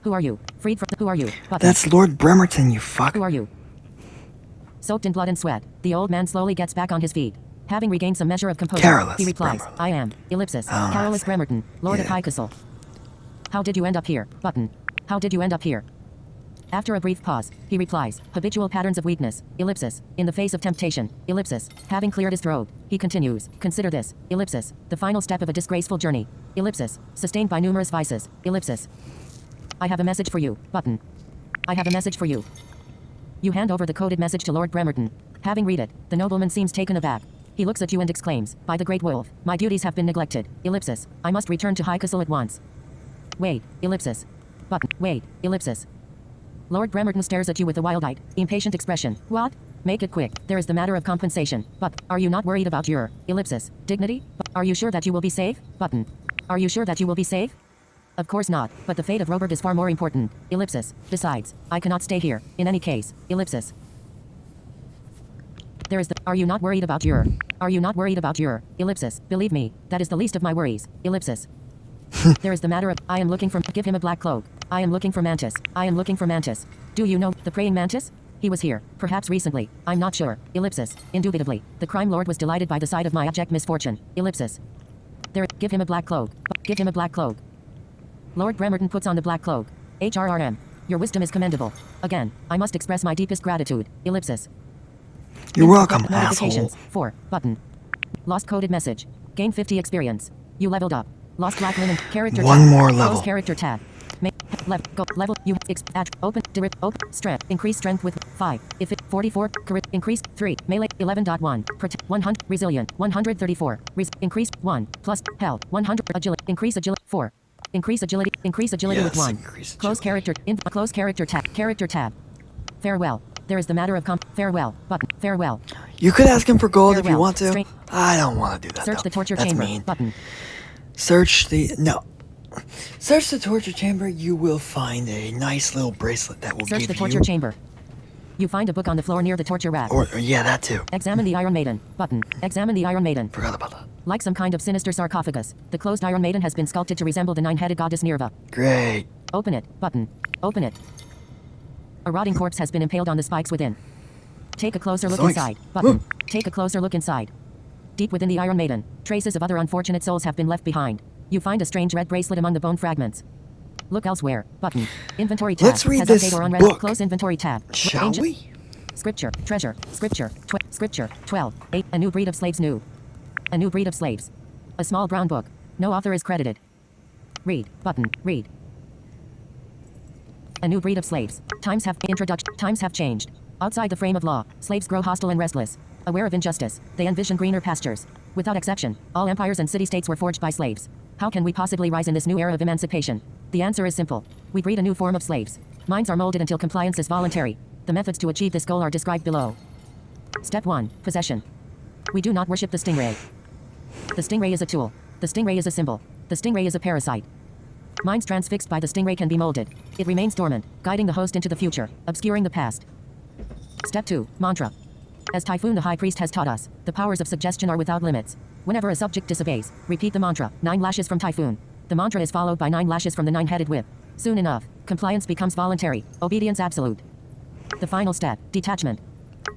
Who are you? Freed from. Who are you? Button. That's Lord Bremerton, you fuck. Who are you? Soaked in blood and sweat, the old man slowly gets back on his feet. Having regained some measure of composure, Carolus he replies, Bremerton. I am, ellipsis, Oh, I Carolus see. Bremerton, Lord of Yeah. High Castle. How did you end up here? Button. How did you end up here? After a brief pause, he replies, habitual patterns of weakness, ellipsis, in the face of temptation, ellipsis, having cleared his throat, he continues, consider this, ellipsis, the final step of a disgraceful journey, ellipsis, sustained by numerous vices, ellipsis. I have a message for you, button. I have a message for you. You hand over the coded message to Lord Bremerton. Having read it, the nobleman seems taken aback. He looks at you and exclaims, by the great wolf, my duties have been neglected, ellipsis, I must return to High Castle at once. Wait, ellipsis. Button, wait, ellipsis. Lord Bremerton stares at you with a wild-eyed, impatient expression. What? Make it quick. There is the matter of compensation. But, are you not worried about your, ellipsis, dignity? Are you sure that you will be safe? Button. Are you sure that you will be safe? Of course not, but the fate of Roeburgh is far more important. Ellipsis. Besides, I cannot stay here, in any case. Ellipsis. There is the, are you not worried about your, ellipsis, believe me, that is the least of my worries. Ellipsis. There is the matter of, I am looking for, give him a black cloak. I am looking for Mantis. I am looking for Mantis. Do you know the praying mantis? He was here, perhaps recently. I'm not sure. Ellipsis. Indubitably. The crime lord was delighted by the sight of my abject misfortune. Ellipsis. There. Give him a black cloak. Give him a black cloak. Lord Bremerton puts on the black cloak. HRRM. Your wisdom is commendable. Again, I must express my deepest gratitude. Ellipsis. You're welcome, asshole. Notifications. 4. Button. Lost coded message. Gain 50 experience. You leveled up. Lost black linen. Character One tab. more Close level. character tab. Left. Go. Level. You. Open. Open. Strength. Increase strength with 5. If it. 44. Increase 3. Melee. 11.1. Protect. 100. Resilient. 134. Increase 1. Plus. Health. 100. Agility. Increase agility. 4. Increase agility. Increase agility with 1. Close character. Close character tab. Character tab. Farewell. There is the matter of farewell. Button. Farewell. You could ask him for gold if you Farewell. want to. Straight- I don't want to do that. Search though. the torture That's chamber. mean. Button. Search the torture chamber. You will find a nice little bracelet that will Search give the torture you. chamber. You find a book on the floor near the torture rack. Or yeah, that too. Examine the Iron Maiden. Button. Examine the Iron Maiden. Forgot about that. Like some kind of sinister sarcophagus, the closed Iron Maiden has been sculpted to resemble the nine-headed goddess Nerva. Great. Open it. Button. Open it. A rotting corpse has been impaled on the spikes within. Take a closer look Zoinks. inside. Button. Woo. Take a closer look inside. Deep within the Iron Maiden, traces of other unfortunate souls have been left behind. You find a strange red bracelet among the bone fragments. Look elsewhere. Button. Inventory tab. Let's read has this update or unread. book. Close inventory tab. Shall Ancient- we? Scripture. Treasure. Scripture. Scripture. 12. 8. A new breed of slaves. New. A new breed of slaves. A small brown book. No author is credited. Read. Button. Read. A new breed of slaves. Times have changed. Outside the frame of law, slaves grow hostile and restless. Aware of injustice, they envision greener pastures. Without exception, all empires and city-states were forged by slaves. How can we possibly rise in this new era of emancipation? The answer is simple. We breed a new form of slaves. Minds are molded until compliance is voluntary. The methods to achieve this goal are described below. Step 1. Possession. We do not worship the stingray. The stingray is a tool. The stingray is a symbol. The stingray is a parasite. Minds transfixed by the stingray can be molded. It remains dormant, guiding the host into the future, obscuring the past. Step 2. Mantra. As Typhoon the High Priest has taught us, the powers of suggestion are without limits. Whenever a subject disobeys, repeat the mantra, 9 lashes from Typhoon. The mantra is followed by 9 lashes from the 9-headed whip. Soon enough, compliance becomes voluntary, obedience absolute. The final step, detachment.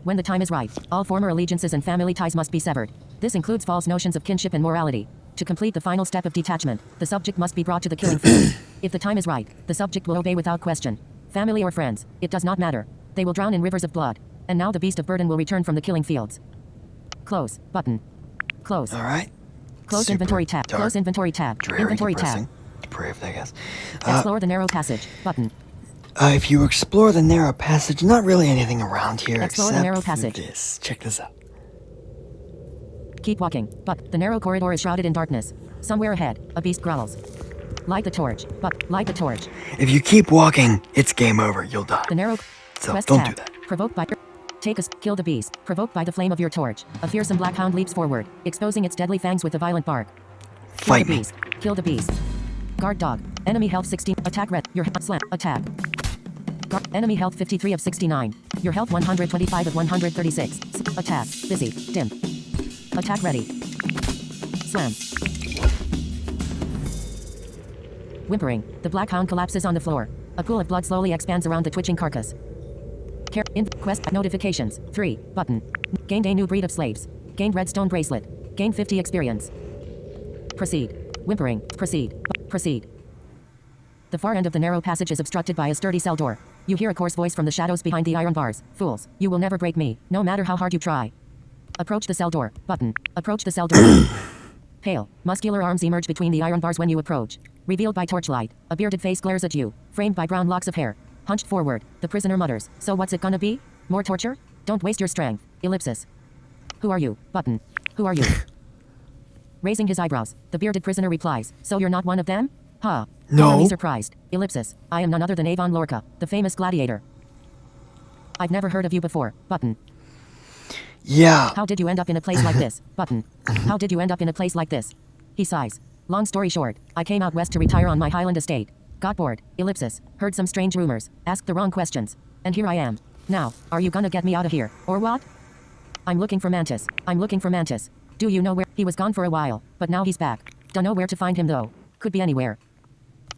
When the time is right, all former allegiances and family ties must be severed. This includes false notions of kinship and morality. To complete the final step of detachment, the subject must be brought to the killing field. If the time is right, the subject will obey without question. Family or friends, it does not matter. They will drown in rivers of blood. And now the beast of burden will return from the killing fields. Close. Button. Close. All right. Close Super inventory tab. dark, Close inventory tab. dreary, Inventory depressing. tab. Depraved, I guess. Explore the narrow passage. Button. If you explore the narrow passage, not really anything around here Explore the except narrow for passage. this. Check this out. Keep walking. But the narrow corridor is shrouded in darkness. Somewhere ahead, a beast growls. Light the torch. But light the torch. If you keep walking, it's game over. You'll die. The narrow So quest don't tab. do that. Provoked by kill the beast. Provoked by the flame of your torch. A fearsome black hound leaps forward, exposing its deadly fangs with a violent bark. Kill Fight the me. beast. Kill the beast. Guard dog. Enemy health 16. Attack red. Your slam. Attack. Enemy health 53 of 69. Your health 125 of 136. Attack. Busy. Dim. Attack ready. Slam. Whimpering, the black hound collapses on the floor. A pool of blood slowly expands around the twitching carcass. Quest notifications. 3. Button. Gained a new breed of slaves. Gained redstone bracelet. Gained 50 experience. Proceed. Whimpering. Proceed. Proceed. The far end of the narrow passage is obstructed by a sturdy cell door. You hear a coarse voice from the shadows behind the iron bars. Fools, you will never break me, no matter how hard you try. Approach the cell door. Button. Approach the cell door. Pale, muscular arms emerge between the iron bars when you approach. Revealed by torchlight, a bearded face glares at you, framed by brown locks of hair. Hunched forward, the prisoner mutters, so what's it gonna be? More torture? Don't waste your strength. Ellipsis. Who are you? Button. Who are you? Raising his eyebrows, the bearded prisoner replies, so you're not one of them? Huh. No. Color me surprised. Ellipsis. I am none other than Avon Lorca, the famous gladiator. I've never heard of you before. Button. Yeah. How did you end up in a place like this? Button. How did you end up in a place like this? He sighs. Long story short, I came out west to retire on my Highland estate. Got bored. Ellipsis. Heard some strange rumors. Asked the wrong questions. And here I am. Now, are you gonna get me out of here, or what? I'm looking for Mantis. I'm looking for Mantis. Do you know where? He was gone for a while, but now he's back. Dunno where to find him though. Could be anywhere.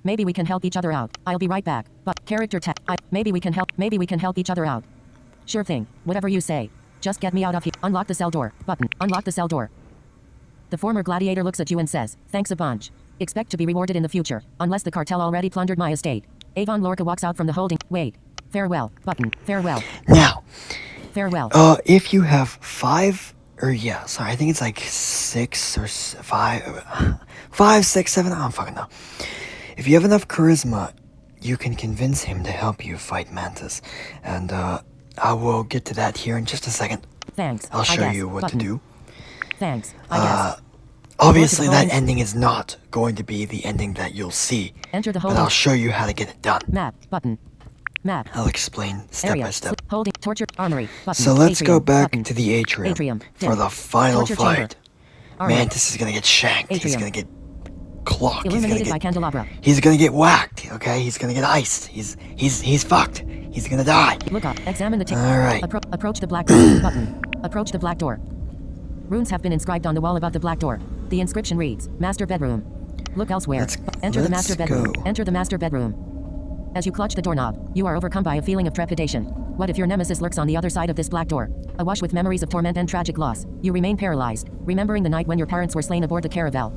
Maybe we can help each other out. I'll be right back. But character tag. Maybe we can help each other out. Sure thing. Whatever you say. Just get me out of here. Unlock the cell door. Button. Unlock the cell door. The former gladiator looks at you and says, thanks a bunch. Expect to be rewarded in the future, unless the cartel already plundered my estate. Avon Lorca walks out from the holding. Wait. Farewell. Button. Farewell. Now, Farewell. if you have 5, or yeah, sorry, I think it's like 6 or 5, 6, 7, I don't fucking know. If you have enough charisma, you can convince him to help you fight Mantis. And, I will get to that here in just a second. Thanks. I'll show you what to do. Thanks. I guess. Obviously, that ending is not going to be the ending that you'll see. Enter the But holding. I'll show you how to get it done. Map. Button. Map. I'll explain step Area. by step. Holding. Torture. Armory. Button. So let's go Atrium, back button. to the atrium, for Dim. the final Torture chamber. fight. Armory. Mantis is gonna get shanked. He's Atrium. gonna get clocked. Illuminated by candelabra. He's gonna get whacked. Okay, he's gonna get iced. He's fucked. He's gonna die. Look up. Examine the All right. approach the black door. Button. Approach the black door. Runes have been inscribed on the wall above the black door. The inscription reads, Master Bedroom. Look elsewhere. Enter the master bedroom. go. Enter the master bedroom. As you clutch the doorknob, you are overcome by a feeling of trepidation. What if your nemesis lurks on the other side of this black door? Awash with memories of torment and tragic loss, you remain paralyzed, remembering the night when your parents were slain aboard the caravel.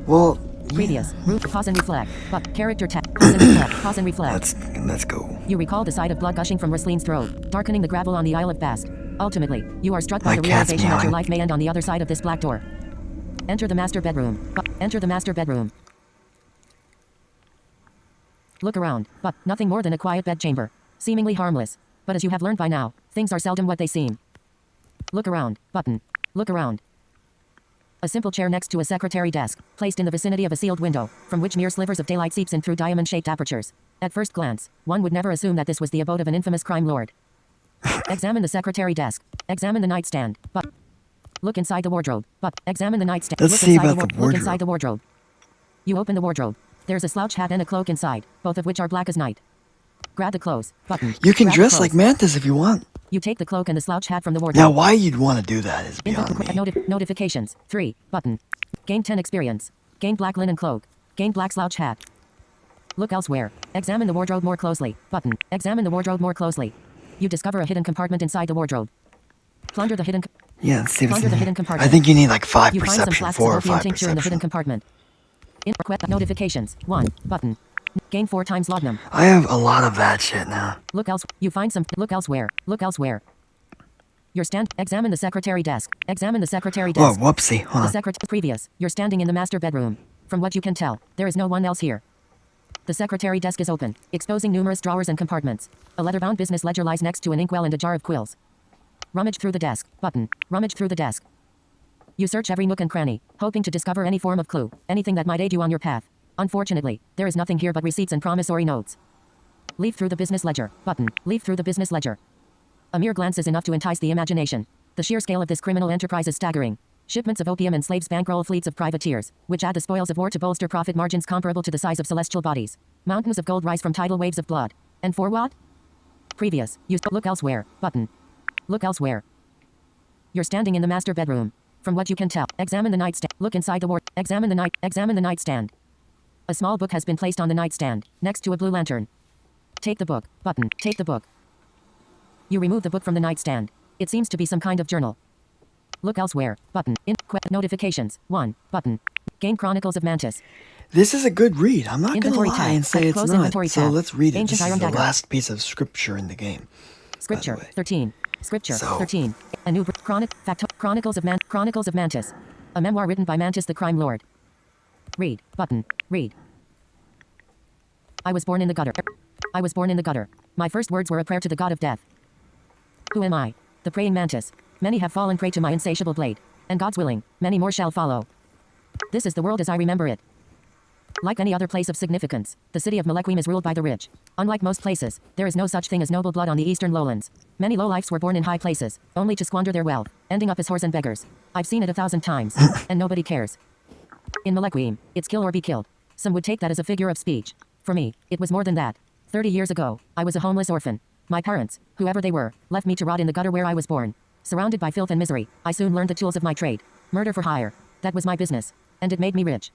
Well, Previous. Root. Pause and reflect. But character tag. Pause and reflect. Pause and reflect. let's go. You recall the sight of blood gushing from Rosleen's throat, darkening the gravel on the Isle of Bast. Ultimately, you are struck by My the cat's realization that your meowing. life may end on the other side of this black door. Enter the master bedroom. Enter the master bedroom. Look around, but nothing more than a quiet bedchamber, seemingly harmless. But as you have learned by now, things are seldom what they seem. Look around. Button. Look around. A simple chair next to a secretary desk, placed in the vicinity of a sealed window, from which mere slivers of daylight seeps in through diamond-shaped apertures. At first glance, one would never assume that this was the abode of an infamous crime lord. Examine the secretary desk. Examine the nightstand. But look inside the wardrobe. But examine the nightstand. Let's Look see inside about the Look wardrobe. inside the wardrobe. You open the wardrobe. There's a slouch hat and a cloak inside, both of which are black as night. Grab the clothes. Button. You can Grab the dress like clothes. Mantis if you want. You take the cloak and the slouch hat from the wardrobe. Now, why you'd want to do that is beyond me. Notifications. 3. Button. Gain 10 experience. Gain black linen cloak. Gain black slouch hat. Look elsewhere. Examine the wardrobe more closely. Button. Examine the wardrobe more closely. You discover a hidden compartment inside the wardrobe. Plunder the hidden. Yeah, let's see what's Plunder in the here. hidden compartment. I think you need like 5 You find some perception, flasks 4 or of opium 5 tincture in the hidden perception. compartment. Notifications. 1. Button. Gain 4 times laudanum. I have a lot of that shit now. Look else. You find some. Look elsewhere. Look elsewhere. Your stand. Examine the secretary desk. Examine the secretary Oh, desk. whoopsie. Hold The on. secretary. Previous. You're standing in the master bedroom. From what you can tell, there is no one else here. The secretary desk is open, exposing numerous drawers and compartments. A leather-bound business ledger lies next to an inkwell and a jar of quills. Rummage through the desk. Button. Rummage through the desk. You search every nook and cranny, hoping to discover any form of clue, anything that might aid you on your path. Unfortunately, there is nothing here but receipts and promissory notes. Leaf through the business ledger. Button. Leaf through the business ledger. A mere glance is enough to entice the imagination. The sheer scale of this criminal enterprise is staggering. Shipments of opium and slaves bankroll fleets of privateers, which add the spoils of war to bolster profit margins comparable to the size of celestial bodies. Mountains of gold rise from tidal waves of blood. And for what? Previous. Look elsewhere. Button. Look elsewhere. You're standing in the master bedroom. From what you can tell, examine the nightstand. Look inside the ward. Examine the nightstand. A small book has been placed on the nightstand, next to a blue lantern. Take the book. Button. Take the book. You remove the book from the nightstand. It seems to be some kind of journal. Look elsewhere. Button. Notifications. 1. Button. Game Chronicles of Mantis. This is a good read. I'm not going to Inventory lie tab. and say it's Close not. inventory So tab. let's read it. Ancient This is iron the dagger. last piece of scripture in the game. Scripture. way. 13. Scripture. So- 13. A new Chronicles of Mantis. A memoir written by Mantis the Crime Lord. Read. Button. Read. I was born in the gutter. I was born in the gutter. My first words were a prayer to the god of death. Who am I? The praying mantis. Many have fallen prey to my insatiable blade. And God's willing, many more shall follow. This is the world as I remember it. Like any other place of significance, the city of Malequim is ruled by the rich. Unlike most places, there is no such thing as noble blood on the eastern lowlands. Many lowlifes were born in high places, only to squander their wealth, ending up as whores and beggars. I've seen it 1,000 times, and nobody cares. In Malequim, it's kill or be killed. Some would take that as a figure of speech. For me, it was more than that. 30 years ago, I was a homeless orphan. My parents, whoever they were, left me to rot in the gutter where I was born. Surrounded by filth and misery, I soon learned the tools of my trade. Murder for hire. That was my business. And it made me rich.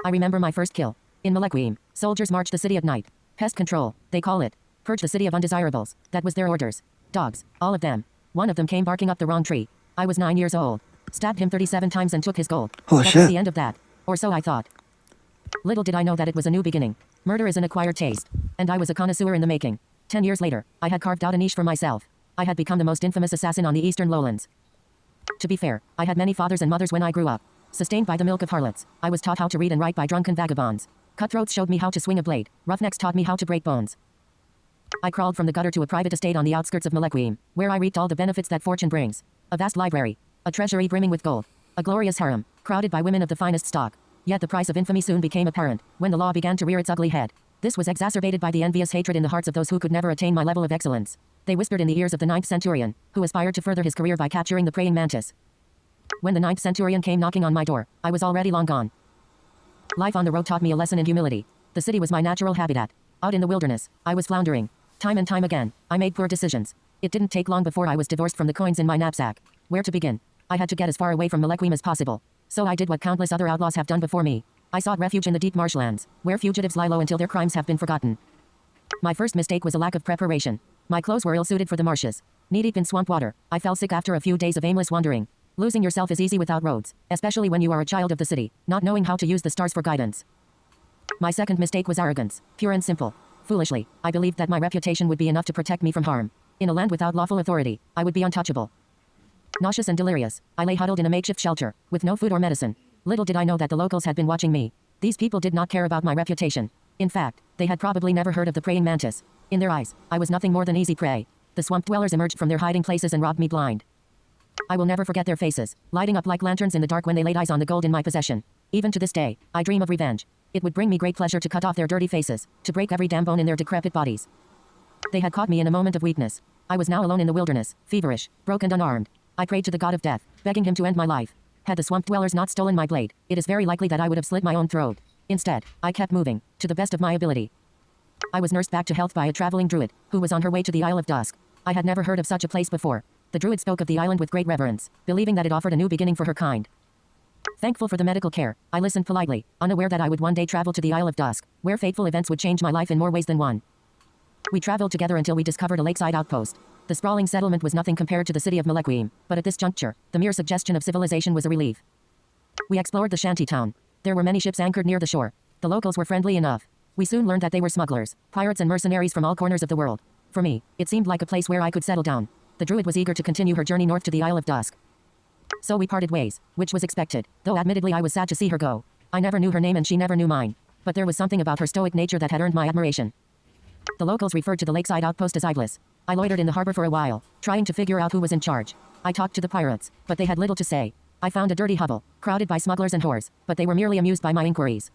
I remember my first kill. In Malequim, soldiers marched the city at night. Pest control, they call it. Purge the city of undesirables. That was their orders. Dogs, all of them. One of them came barking up the wrong tree. I was 9 years old. Stabbed him 37 times and took his gold. Holy That shit. was the end of that. Or so I thought. Little did I know that it was a new beginning. Murder is an acquired taste. And I was a connoisseur in the making. 10 years later, I had carved out a niche for myself. I had become the most infamous assassin on the eastern lowlands. To be fair, I had many fathers and mothers when I grew up. Sustained by the milk of harlots, I was taught how to read and write by drunken vagabonds. Cutthroats showed me how to swing a blade. Roughnecks taught me how to break bones. I crawled from the gutter to a private estate on the outskirts of Malequim, where I reaped all the benefits that fortune brings. A vast library. A treasury brimming with gold. A glorious harem, crowded by women of the finest stock. Yet the price of infamy soon became apparent, when the law began to rear its ugly head. This was exacerbated by the envious hatred in the hearts of those who could never attain my level of excellence. They whispered in the ears of the 9th centurion, who aspired to further his career by capturing the praying mantis. When the 9th centurion came knocking on my door, I was already long gone. Life on the road taught me a lesson in humility. The city was my natural habitat. Out in the wilderness, I was floundering. Time and time again, I made poor decisions. It didn't take long before I was divorced from the coins in my knapsack. Where to begin? I had to get as far away from Malequim as possible. So I did what countless other outlaws have done before me. I sought refuge in the deep marshlands, where fugitives lie low until their crimes have been forgotten. My first mistake was a lack of preparation. My clothes were ill-suited for the marshes. Knee-deep in swamp water, I fell sick after a few days of aimless wandering. Losing yourself is easy without roads, especially when you are a child of the city, not knowing how to use the stars for guidance. My second mistake was arrogance, pure and simple. Foolishly, I believed that my reputation would be enough to protect me from harm. In a land without lawful authority, I would be untouchable. Nauseous and delirious, I lay huddled in a makeshift shelter, with no food or medicine. Little did I know that the locals had been watching me. These people did not care about my reputation. In fact, they had probably never heard of the praying mantis. In their eyes, I was nothing more than easy prey. The swamp dwellers emerged from their hiding places and robbed me blind. I will never forget their faces, lighting up like lanterns in the dark when they laid eyes on the gold in my possession. Even to this day, I dream of revenge. It would bring me great pleasure to cut off their dirty faces, to break every damn bone in their decrepit bodies. They had caught me in a moment of weakness. I was now alone in the wilderness, feverish, broke and unarmed. I prayed to the god of death, begging him to end my life. Had the swamp dwellers not stolen my blade, it is very likely that I would have slit my own throat. Instead, I kept moving, to the best of my ability. I was nursed back to health by a traveling druid, who was on her way to the Isle of Dusk. I had never heard of such a place before. The druid spoke of the island with great reverence, believing that it offered a new beginning for her kind. Thankful for the medical care, I listened politely, unaware that I would one day travel to the Isle of Dusk, where fateful events would change my life in more ways than one. We traveled together until we discovered a lakeside outpost. The sprawling settlement was nothing compared to the city of Malequim, but at this juncture, the mere suggestion of civilization was a relief. We explored the shanty town. There were many ships anchored near the shore. The locals were friendly enough. We soon learned that they were smugglers, pirates and mercenaries from all corners of the world. For me, it seemed like a place where I could settle down. The druid was eager to continue her journey north to the Isle of Dusk. So we parted ways, which was expected, though admittedly I was sad to see her go. I never knew her name and she never knew mine. But there was something about her stoic nature that had earned my admiration. The locals referred to the lakeside outpost as Iblis. I loitered in the harbor for a while, trying to figure out who was in charge. I talked to the pirates, but they had little to say. I found a dirty hovel, crowded by smugglers and whores, but they were merely amused by my inquiries.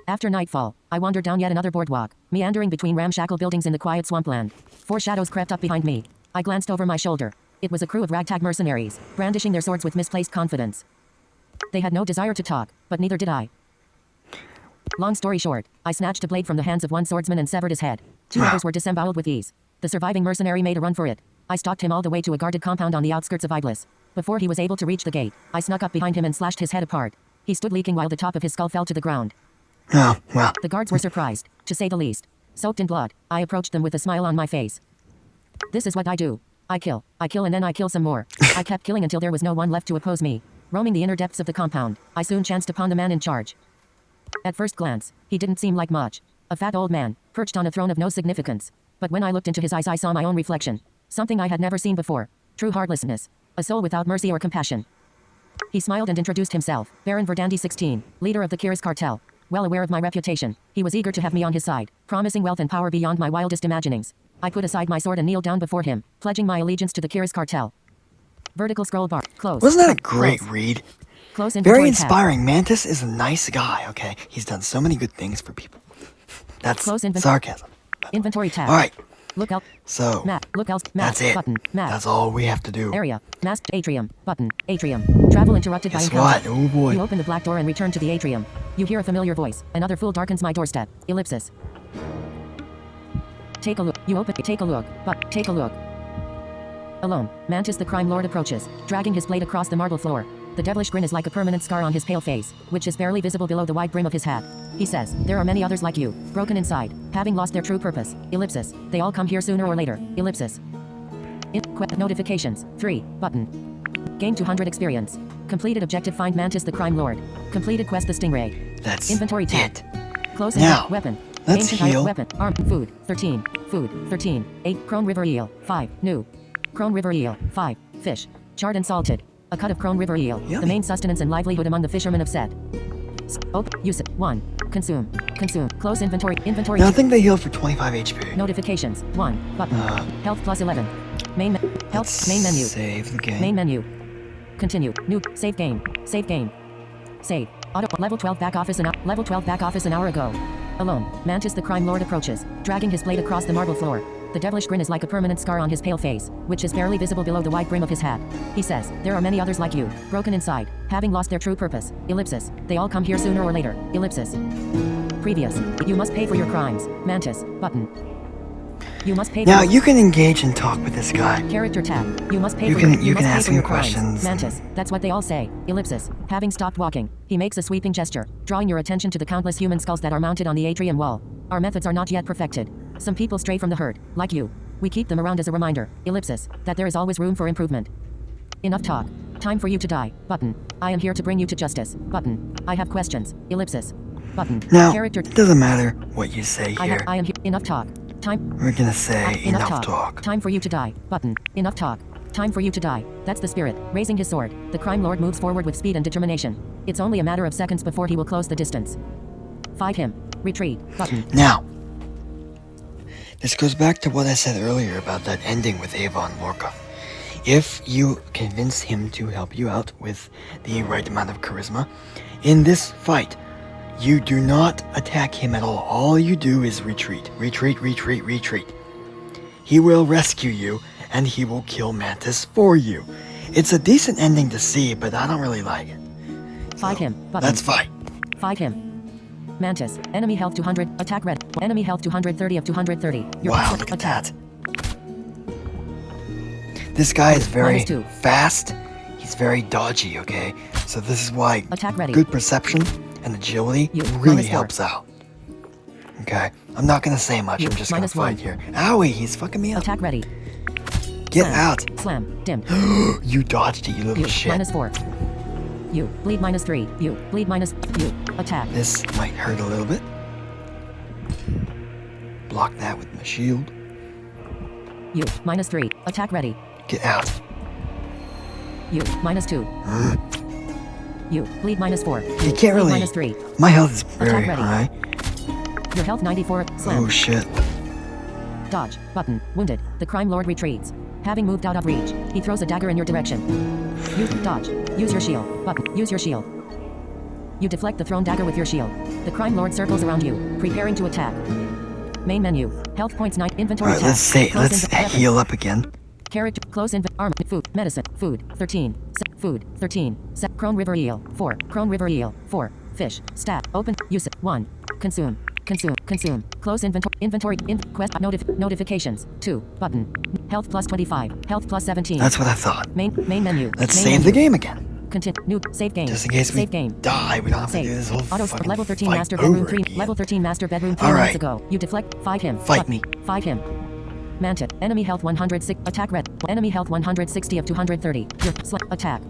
After nightfall, I wandered down yet another boardwalk, meandering between ramshackle buildings in the quiet swampland. 4 shadows crept up behind me. I glanced over my shoulder. It was a crew of ragtag mercenaries, brandishing their swords with misplaced confidence. They had no desire to talk, but neither did I. Long story short, I snatched a blade from the hands of one swordsman and severed his head. 2 others were disemboweled with ease. The surviving mercenary made a run for it. I stalked him all the way to a guarded compound on the outskirts of Iblis. Before he was able to reach the gate, I snuck up behind him and slashed his head apart. He stood leaking while the top of his skull fell to the ground. Oh, well. The guards were surprised, to say the least. Soaked in blood, I approached them with a smile on my face. This is what I do. I kill and then I kill some more. I kept killing until there was no one left to oppose me. Roaming the inner depths of the compound, I soon chanced upon the man in charge. At first glance, he didn't seem like much. A fat old man, perched on a throne of no significance. But when I looked into his eyes, I saw my own reflection. Something I had never seen before. True heartlessness. A soul without mercy or compassion. He smiled and introduced himself. Baron Verdandi 16, leader of the Kiris cartel. Well aware of my reputation, he was eager to have me on his side, promising wealth and power beyond my wildest imaginings. I put aside my sword and kneeled down before him, pledging my allegiance to the Kiris cartel. Vertical scroll bar. Close. Wasn't that a great Close. read? Close inventory Very tab. inspiring. Mantis is a nice guy, okay? He's done so many good things for people. That's Close sarcasm. Inventory tab. Alright, Look out. so Map. Look else. Map. that's it. Button. Map. That's all we have to do. Area. Masked atrium. Button. Atrium. Travel interrupted Guess by encounter. what? Oh boy. You open the black door and return to the atrium. You hear a familiar voice. Another fool darkens my doorstep. Ellipsis. Take a look. You open. Take a look. But take a look. Alone, Mantis the crime lord approaches, dragging his blade across the marble floor. The devilish grin is like a permanent scar on his pale face, which is barely visible below the wide brim of his hat. He says, there are many others like you, broken inside, having lost their true purpose. Ellipsis. They all come here sooner or later. Ellipsis. Notifications. 3. Button. Gain 200 experience. Completed objective, find Mantis the crime lord. Completed quest the stingray. That's Inventory tab. it. Close Now, weapon. let's Ancient item, heal. weapon. Arm. Food. 13. Food. 13. 8. Crone River eel. 5. New. Crone River eel. 5. Fish. Charred and salted. A cut of Crone River eel. Yummy. The main sustenance and livelihood among the fishermen of Set. Use it. 1. Consume. Consume. Close inventory. Inventory. Now I think they heal for 25 HP. Notifications. 1. Button. Health plus 11. Health. Let's Main menu. Save the game. Main menu. Continue. New. Save game. Save game. Save. Auto. Level 12 back office level 12 back office an hour ago. Alone, Mantis the crime lord approaches, dragging his blade across the marble floor. The devilish grin is like a permanent scar on his pale face, which is barely visible below the wide brim of his hat. He says, there are many others like you, broken inside, having lost their true purpose. Ellipsis. They all come here sooner or later. Ellipsis. Previous. You must pay for your crimes. Mantis. Button. You must pay for Now your you can engage and talk with this guy. character tab. You must pay You for can- your, you must can pay ask for him your crimes. questions. Mantis. That's what they all say. Ellipsis. Having stopped walking, he makes a sweeping gesture, drawing your attention to the countless human skulls that are mounted on the atrium wall. Our methods are not yet perfected. Some people stray from the herd, like you. We keep them around as a reminder. Ellipsis. That there is always room for improvement. Enough talk. Time for you to die. Button. I am here to bring you to justice. Button. I have questions. Ellipsis. Button. Now, Character. it doesn't matter what you say here. I am here. Enough talk. Time. We're gonna say enough talk. Time for you to die. Button. Enough talk. Time for you to die. That's the spirit. Raising his sword, the crime lord moves forward with speed and determination. It's only a matter of seconds before he will close the distance. Fight him. Retreat. Button. Now, this goes back to what I said earlier about that ending with Avon Lorca. If you convince him to help you out with the right amount of charisma, in this fight, you do not attack him at all. All you do is retreat. Retreat, retreat, retreat. He will rescue you, and he will kill Mantis for you. It's a decent ending to see, but I don't really like it. Fight him. Button. Let's fight. Fight him. Mantis. Enemy health 200. Attack red. Enemy health 230 of 230. Wow, look at that. This guy is very -2. fast. He's very dodgy, okay? So this is why Attack ready. good perception and agility You, really -4. helps out. Okay? I'm not gonna say much. You, I'm just gonna -1. fight here. Owie, he's fucking me up. Attack ready. Get Slam. out. Slam. Dim. You dodged it, you little You. shit. -4. You. Bleed -3. You. Bleed You. Attack. This might hurt a little bit. Block that with my shield. You. -3. Attack ready. Get out. You. -2. You. Bleed -4. You can't really. -3. My health is very Attack ready. high. Your health 94. Slam. Oh shit. Dodge. Button. Wounded. The crime lord retreats. Having moved out of reach, he throws a dagger in your direction. You dodge. Use your shield. Button. Use your shield. You deflect the thrown dagger with your shield. The crime lord circles around you, preparing to attack. Main menu. Health points 9. Inventory Alright, tab. let's Weapon. heal up again. Character. Close armor. Food. Medicine. Food. 13. Food. 13. Crone River eel. 4. Crone River eel. 4. Fish. Stat. Open. Use it. 1. Consume. Consume. Consume. Close inventory. Quest. Notifications. 2. Button. Health plus 25. Health plus 17. That's what I thought. Main menu. Let's Main save menu. the game again. Continue. New. Save game. Just in case we Save game. die, we don't have to Save. do this whole Auto fucking level 13 fight master bedroom over 3. again. Level 13 master bedroom 3 All minutes right. ago. You deflect. Fight him. Fight Button. me. Fight him. Mantis. Enemy health 106. Attack red. Enemy health 160 of 230. Your attack.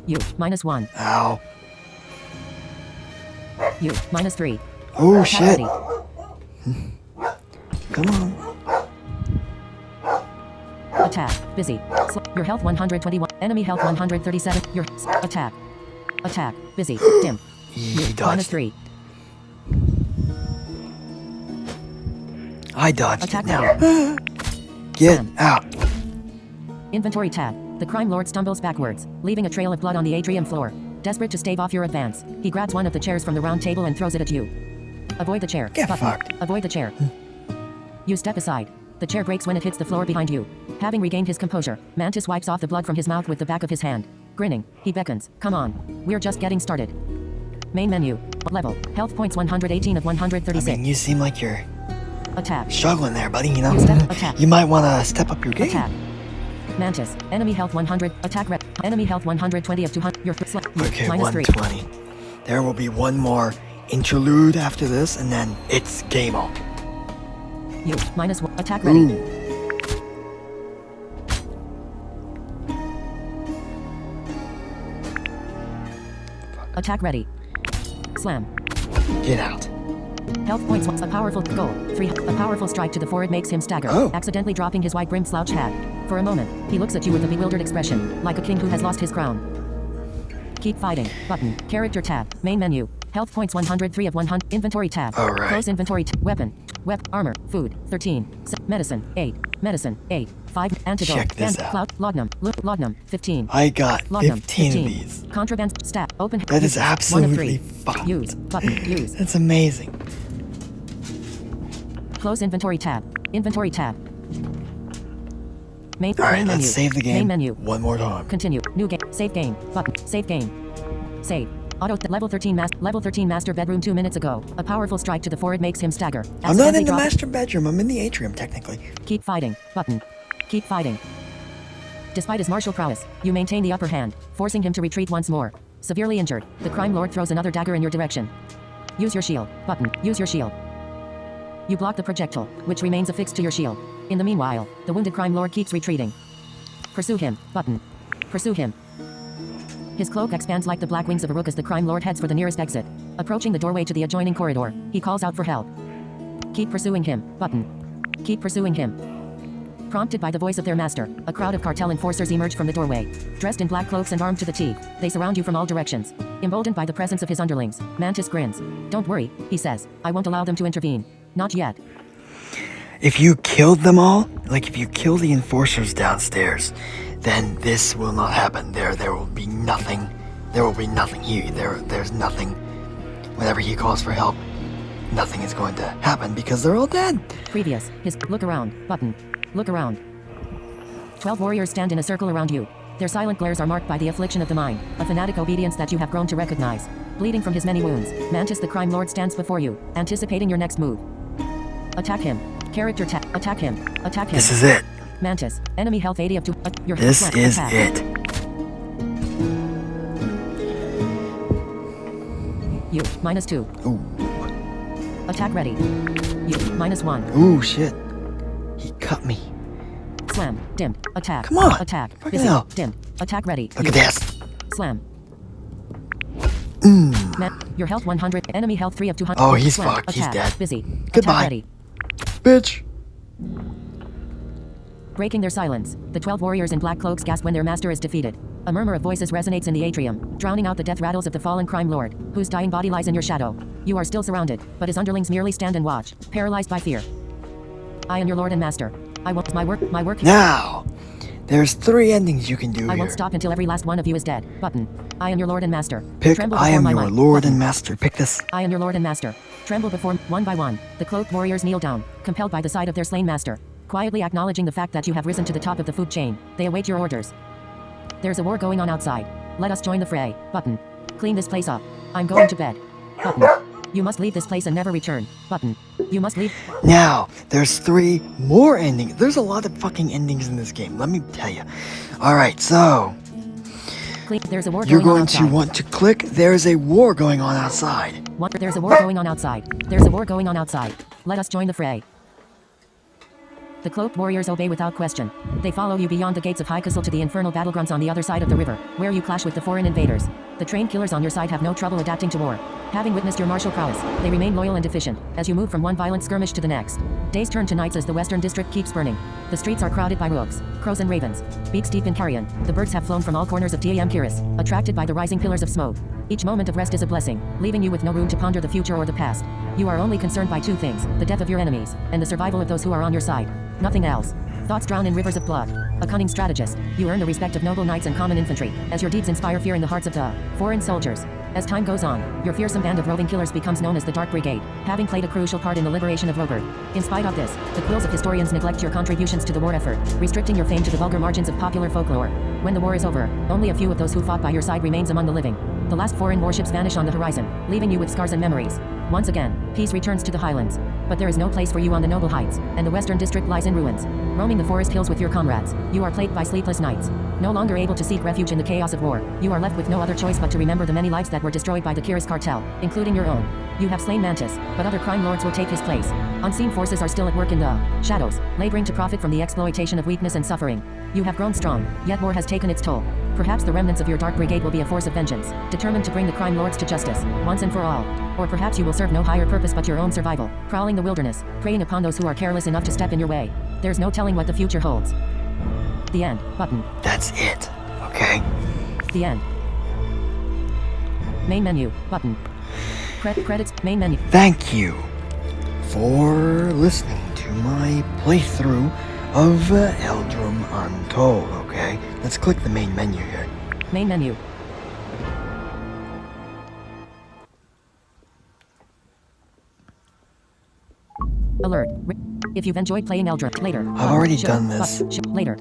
You -1. Ow. You -3. Oh Attack shit. ready. Come on. Attack. Busy. Your health 121. Enemy health 137. Your attack. Attack. Busy. Dim. He dodged. -3. I dodged Attack it now. ready. Get Slam. out. Inventory tab. The crime lord stumbles backwards, leaving a trail of blood on the atrium floor. Desperate to stave off your advance, he grabs one of the chairs from the round table and throws it at you. Avoid the chair. Get Button. fucked. Avoid the chair. You step aside. The chair breaks when it hits the floor behind you. Having regained his composure, Mantis wipes off the blood from his mouth with the back of his hand. Grinning, he beckons. Come on. We're just getting started. Main menu. Level. Health points 118 of I 136. mean, you seem like you're Attack. struggling there, buddy. You know, You step- attack. you might want to step up your game. Attack. Mantis. Enemy health 100. Attack red. Enemy health 120 of 200. Your Okay, -3. 120. There will be one more interlude after this, and then it's game on. You -1. Attack ready. Ooh. Attack ready. Slam. Get out. Health points. A powerful goal. 3. A powerful strike to the forehead makes him stagger, Oh. accidentally dropping his wide-brimmed slouch hat. For a moment, he looks at you with a bewildered expression, like a king who has lost his crown. Keep fighting. Button. Character tab. Main menu. Health points 103 of 100. Inventory tab. All right. Close inventory. Weapon. Armor. Food. 13. Medicine. 8. Medicine. 8. 5. Antidote. Check this out. Cloud. Laudanum. Laudanum. 15. I got Laudanum. 15 of these. Contraband. Stat. Open. That is Use. 1 of absolutely 3. fucked. Use. Button. Use. That's amazing. Close inventory tab. Inventory tab. Main, All right, main let's menu. save the game Main menu. one more time. Continue. New game. Save game. Button. Save game. Save. Auto. Level 13 master bedroom 2 minutes ago. A powerful strike to the forehead makes him stagger. I'm not Accidentally in the drop- master bedroom. I'm in the atrium, technically. Keep fighting. Button. Keep fighting. Despite his martial prowess, you maintain the upper hand, forcing him to retreat once more. Severely injured, the crime lord throws another dagger in your direction. Use your shield. Button. Use your shield. You block the projectile, which remains affixed to your shield. In the meanwhile, the wounded crime lord keeps retreating. Pursue him. Button. Pursue him. His cloak expands like the black wings of a rook as the crime lord heads for the nearest exit. Approaching the doorway to the adjoining corridor, he calls out for help. Keep pursuing him. Button. Keep pursuing him. Prompted by the voice of their master, a crowd of cartel enforcers emerge from the doorway. Dressed in black cloaks and armed to the teeth, they surround you from all directions. Emboldened by the presence of his underlings, Mantis grins. Don't worry, he says. I won't allow them to intervene. Not yet. If you killed them all, like if you kill the enforcers downstairs, then this will not happen. There will be nothing. There will be nothing here. There's nothing. Whenever he calls for help, nothing is going to happen because they're all dead. Previous. His look around. Button. Look around. 12 warriors stand in a circle around you. Their silent glares are marked by the affliction of the mind, a fanatic obedience that you have grown to recognize. Bleeding from his many wounds, Mantis the crime lord stands before you, anticipating your next move. Attack him. Character tap. Attack him. Attack him. This is it. Mantis. Enemy health 80 of 2. Your This slam. is Attack. it. You. -2. Ooh. Attack ready. You. -1. Ooh, shit. He cut me. Slam. Dimmed. Attack. Come on. Attack. Fucking Busy. hell. Dimmed. Attack ready. Look You. at this. Slam. Mmm. Your health 100. Enemy health 3 of 200. Oh, he's Slam. fucked. He's Attack. dead. Busy. Goodbye. Attack ready. Bitch. Breaking their silence, the 12 warriors in black cloaks gasp when their master is defeated. A murmur of voices resonates in the atrium, drowning out the death rattles of the fallen crime lord, whose dying body lies in your shadow. You are still surrounded, but his underlings merely stand and watch, paralyzed by fear. I am your lord and master. I won't. My work. Now, there's 3 endings you can do I here. won't stop until every last one of you is dead. Button. I am your lord and master. Pick Tremble I before am my your might. lord Button. and master. Pick this. I am your lord and master. Tremble before, one by one, the cloaked warriors kneel down, compelled by the sight of their slain master. Quietly acknowledging the fact that you have risen to the top of the food chain, they await your orders. There's a war going on outside. Let us join the fray. Button. Clean this place up. I'm going to bed. Button. You must leave this place and never return. Button. You must leave. Now, there's 3 more endings. There's a lot of fucking endings in this game, let me tell you. Alright, so, Clean. There's a war you're going on going to outside. want to click There's a war going on outside. There's a war going on outside. There's a war going on outside. Let us join the fray. The cloaked warriors obey without question. They follow you beyond the gates of High Castle to the infernal battlegrounds on the other side of the river, where you clash with the foreign invaders. The trained killers on your side have no trouble adapting to war. Having witnessed your martial prowess, they remain loyal and efficient, as you move from one violent skirmish to the next. Days turn to nights as the western district keeps burning. The streets are crowded by rooks, crows and ravens. Beaks deep in carrion, the birds have flown from all corners of Tam Kiris, attracted by the rising pillars of smoke. Each moment of rest is a blessing, leaving you with no room to ponder the future or the past. You are only concerned by two things, the death of your enemies, and the survival of those who are on your side. Nothing else. Thoughts drown in rivers of blood. A cunning strategist, you earn the respect of noble knights and common infantry, as your deeds inspire fear in the hearts of the foreign soldiers. As time goes on, your fearsome band of roving killers becomes known as the Dark Brigade, having played a crucial part in the liberation of Roeburgh. In spite of this, the quills of historians neglect your contributions to the war effort, restricting your fame to the vulgar margins of popular folklore. When the war is over, only a few of those who fought by your side remains among the living. The last foreign warships vanish on the horizon, leaving you with scars and memories. Once again, peace returns to the highlands. But there is no place for you on the noble heights, and the western district lies in ruins. Roaming the forest hills with your comrades, you are plagued by sleepless nights. No longer able to seek refuge in the chaos of war, you are left with no other choice but to remember the many lives that were destroyed by the Kiris cartel, including your own. You have slain Mantis, but other crime lords will take his place. Unseen forces are still at work in the shadows, laboring to profit from the exploitation of weakness and suffering. You have grown strong, yet war has taken its toll. Perhaps the remnants of your Dark Brigade will be a force of vengeance, determined to bring the crime lords to justice, once and for all. Or perhaps you will serve no higher purpose but your own survival, prowling the wilderness, preying upon those who are careless enough to step in your way. There's no telling what the future holds. The end. Button. That's it. Okay? The end. Main menu. Button. Credits. Main menu. Thank you for listening to my playthrough of Eldrum Untold, okay? Let's click the main menu here. Main menu. Alert. If you've enjoyed playing Eldrum, later. I've already done this. Later.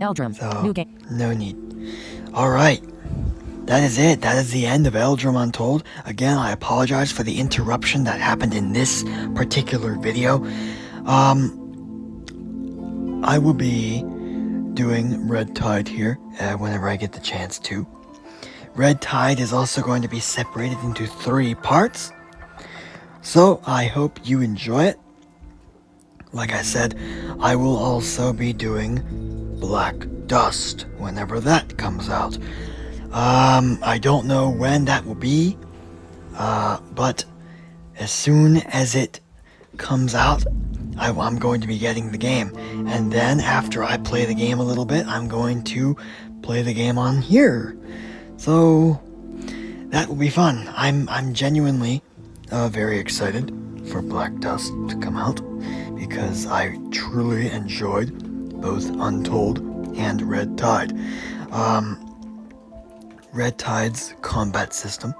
Eldrum. So, New game. no need. Alright. That is it. That is the end of Eldrum Untold. Again, I apologize for the interruption that happened in this particular video. I will be doing Red Tide here whenever I get the chance to. Red Tide is also going to be separated into 3 parts. So, I hope you enjoy it. Like I said, I will also be doing Black Dust whenever that comes out. I don't know when that will be, but as soon as it comes out, I'm going to be getting the game. And then after I play the game a little bit, I'm going to play the game on here. So that will be fun. I'm genuinely very excited for Black Dust to come out because I truly enjoyed both Untold and Red Tide. Red Tide's combat system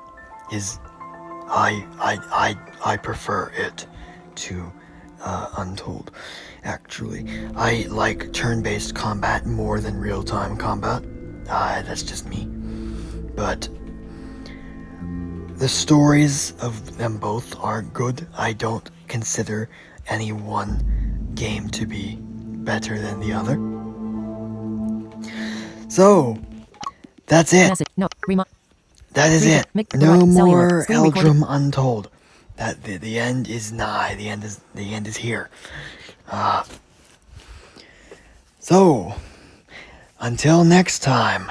is I prefer it to Untold. Actually, I like turn-based combat more than real-time combat. That's just me. But the stories of them both are good. I don't consider any one game to be better than the other. So, that's it. No, that is it. No more Eldrum Untold. That the end is nigh. The end is here. So, until next time.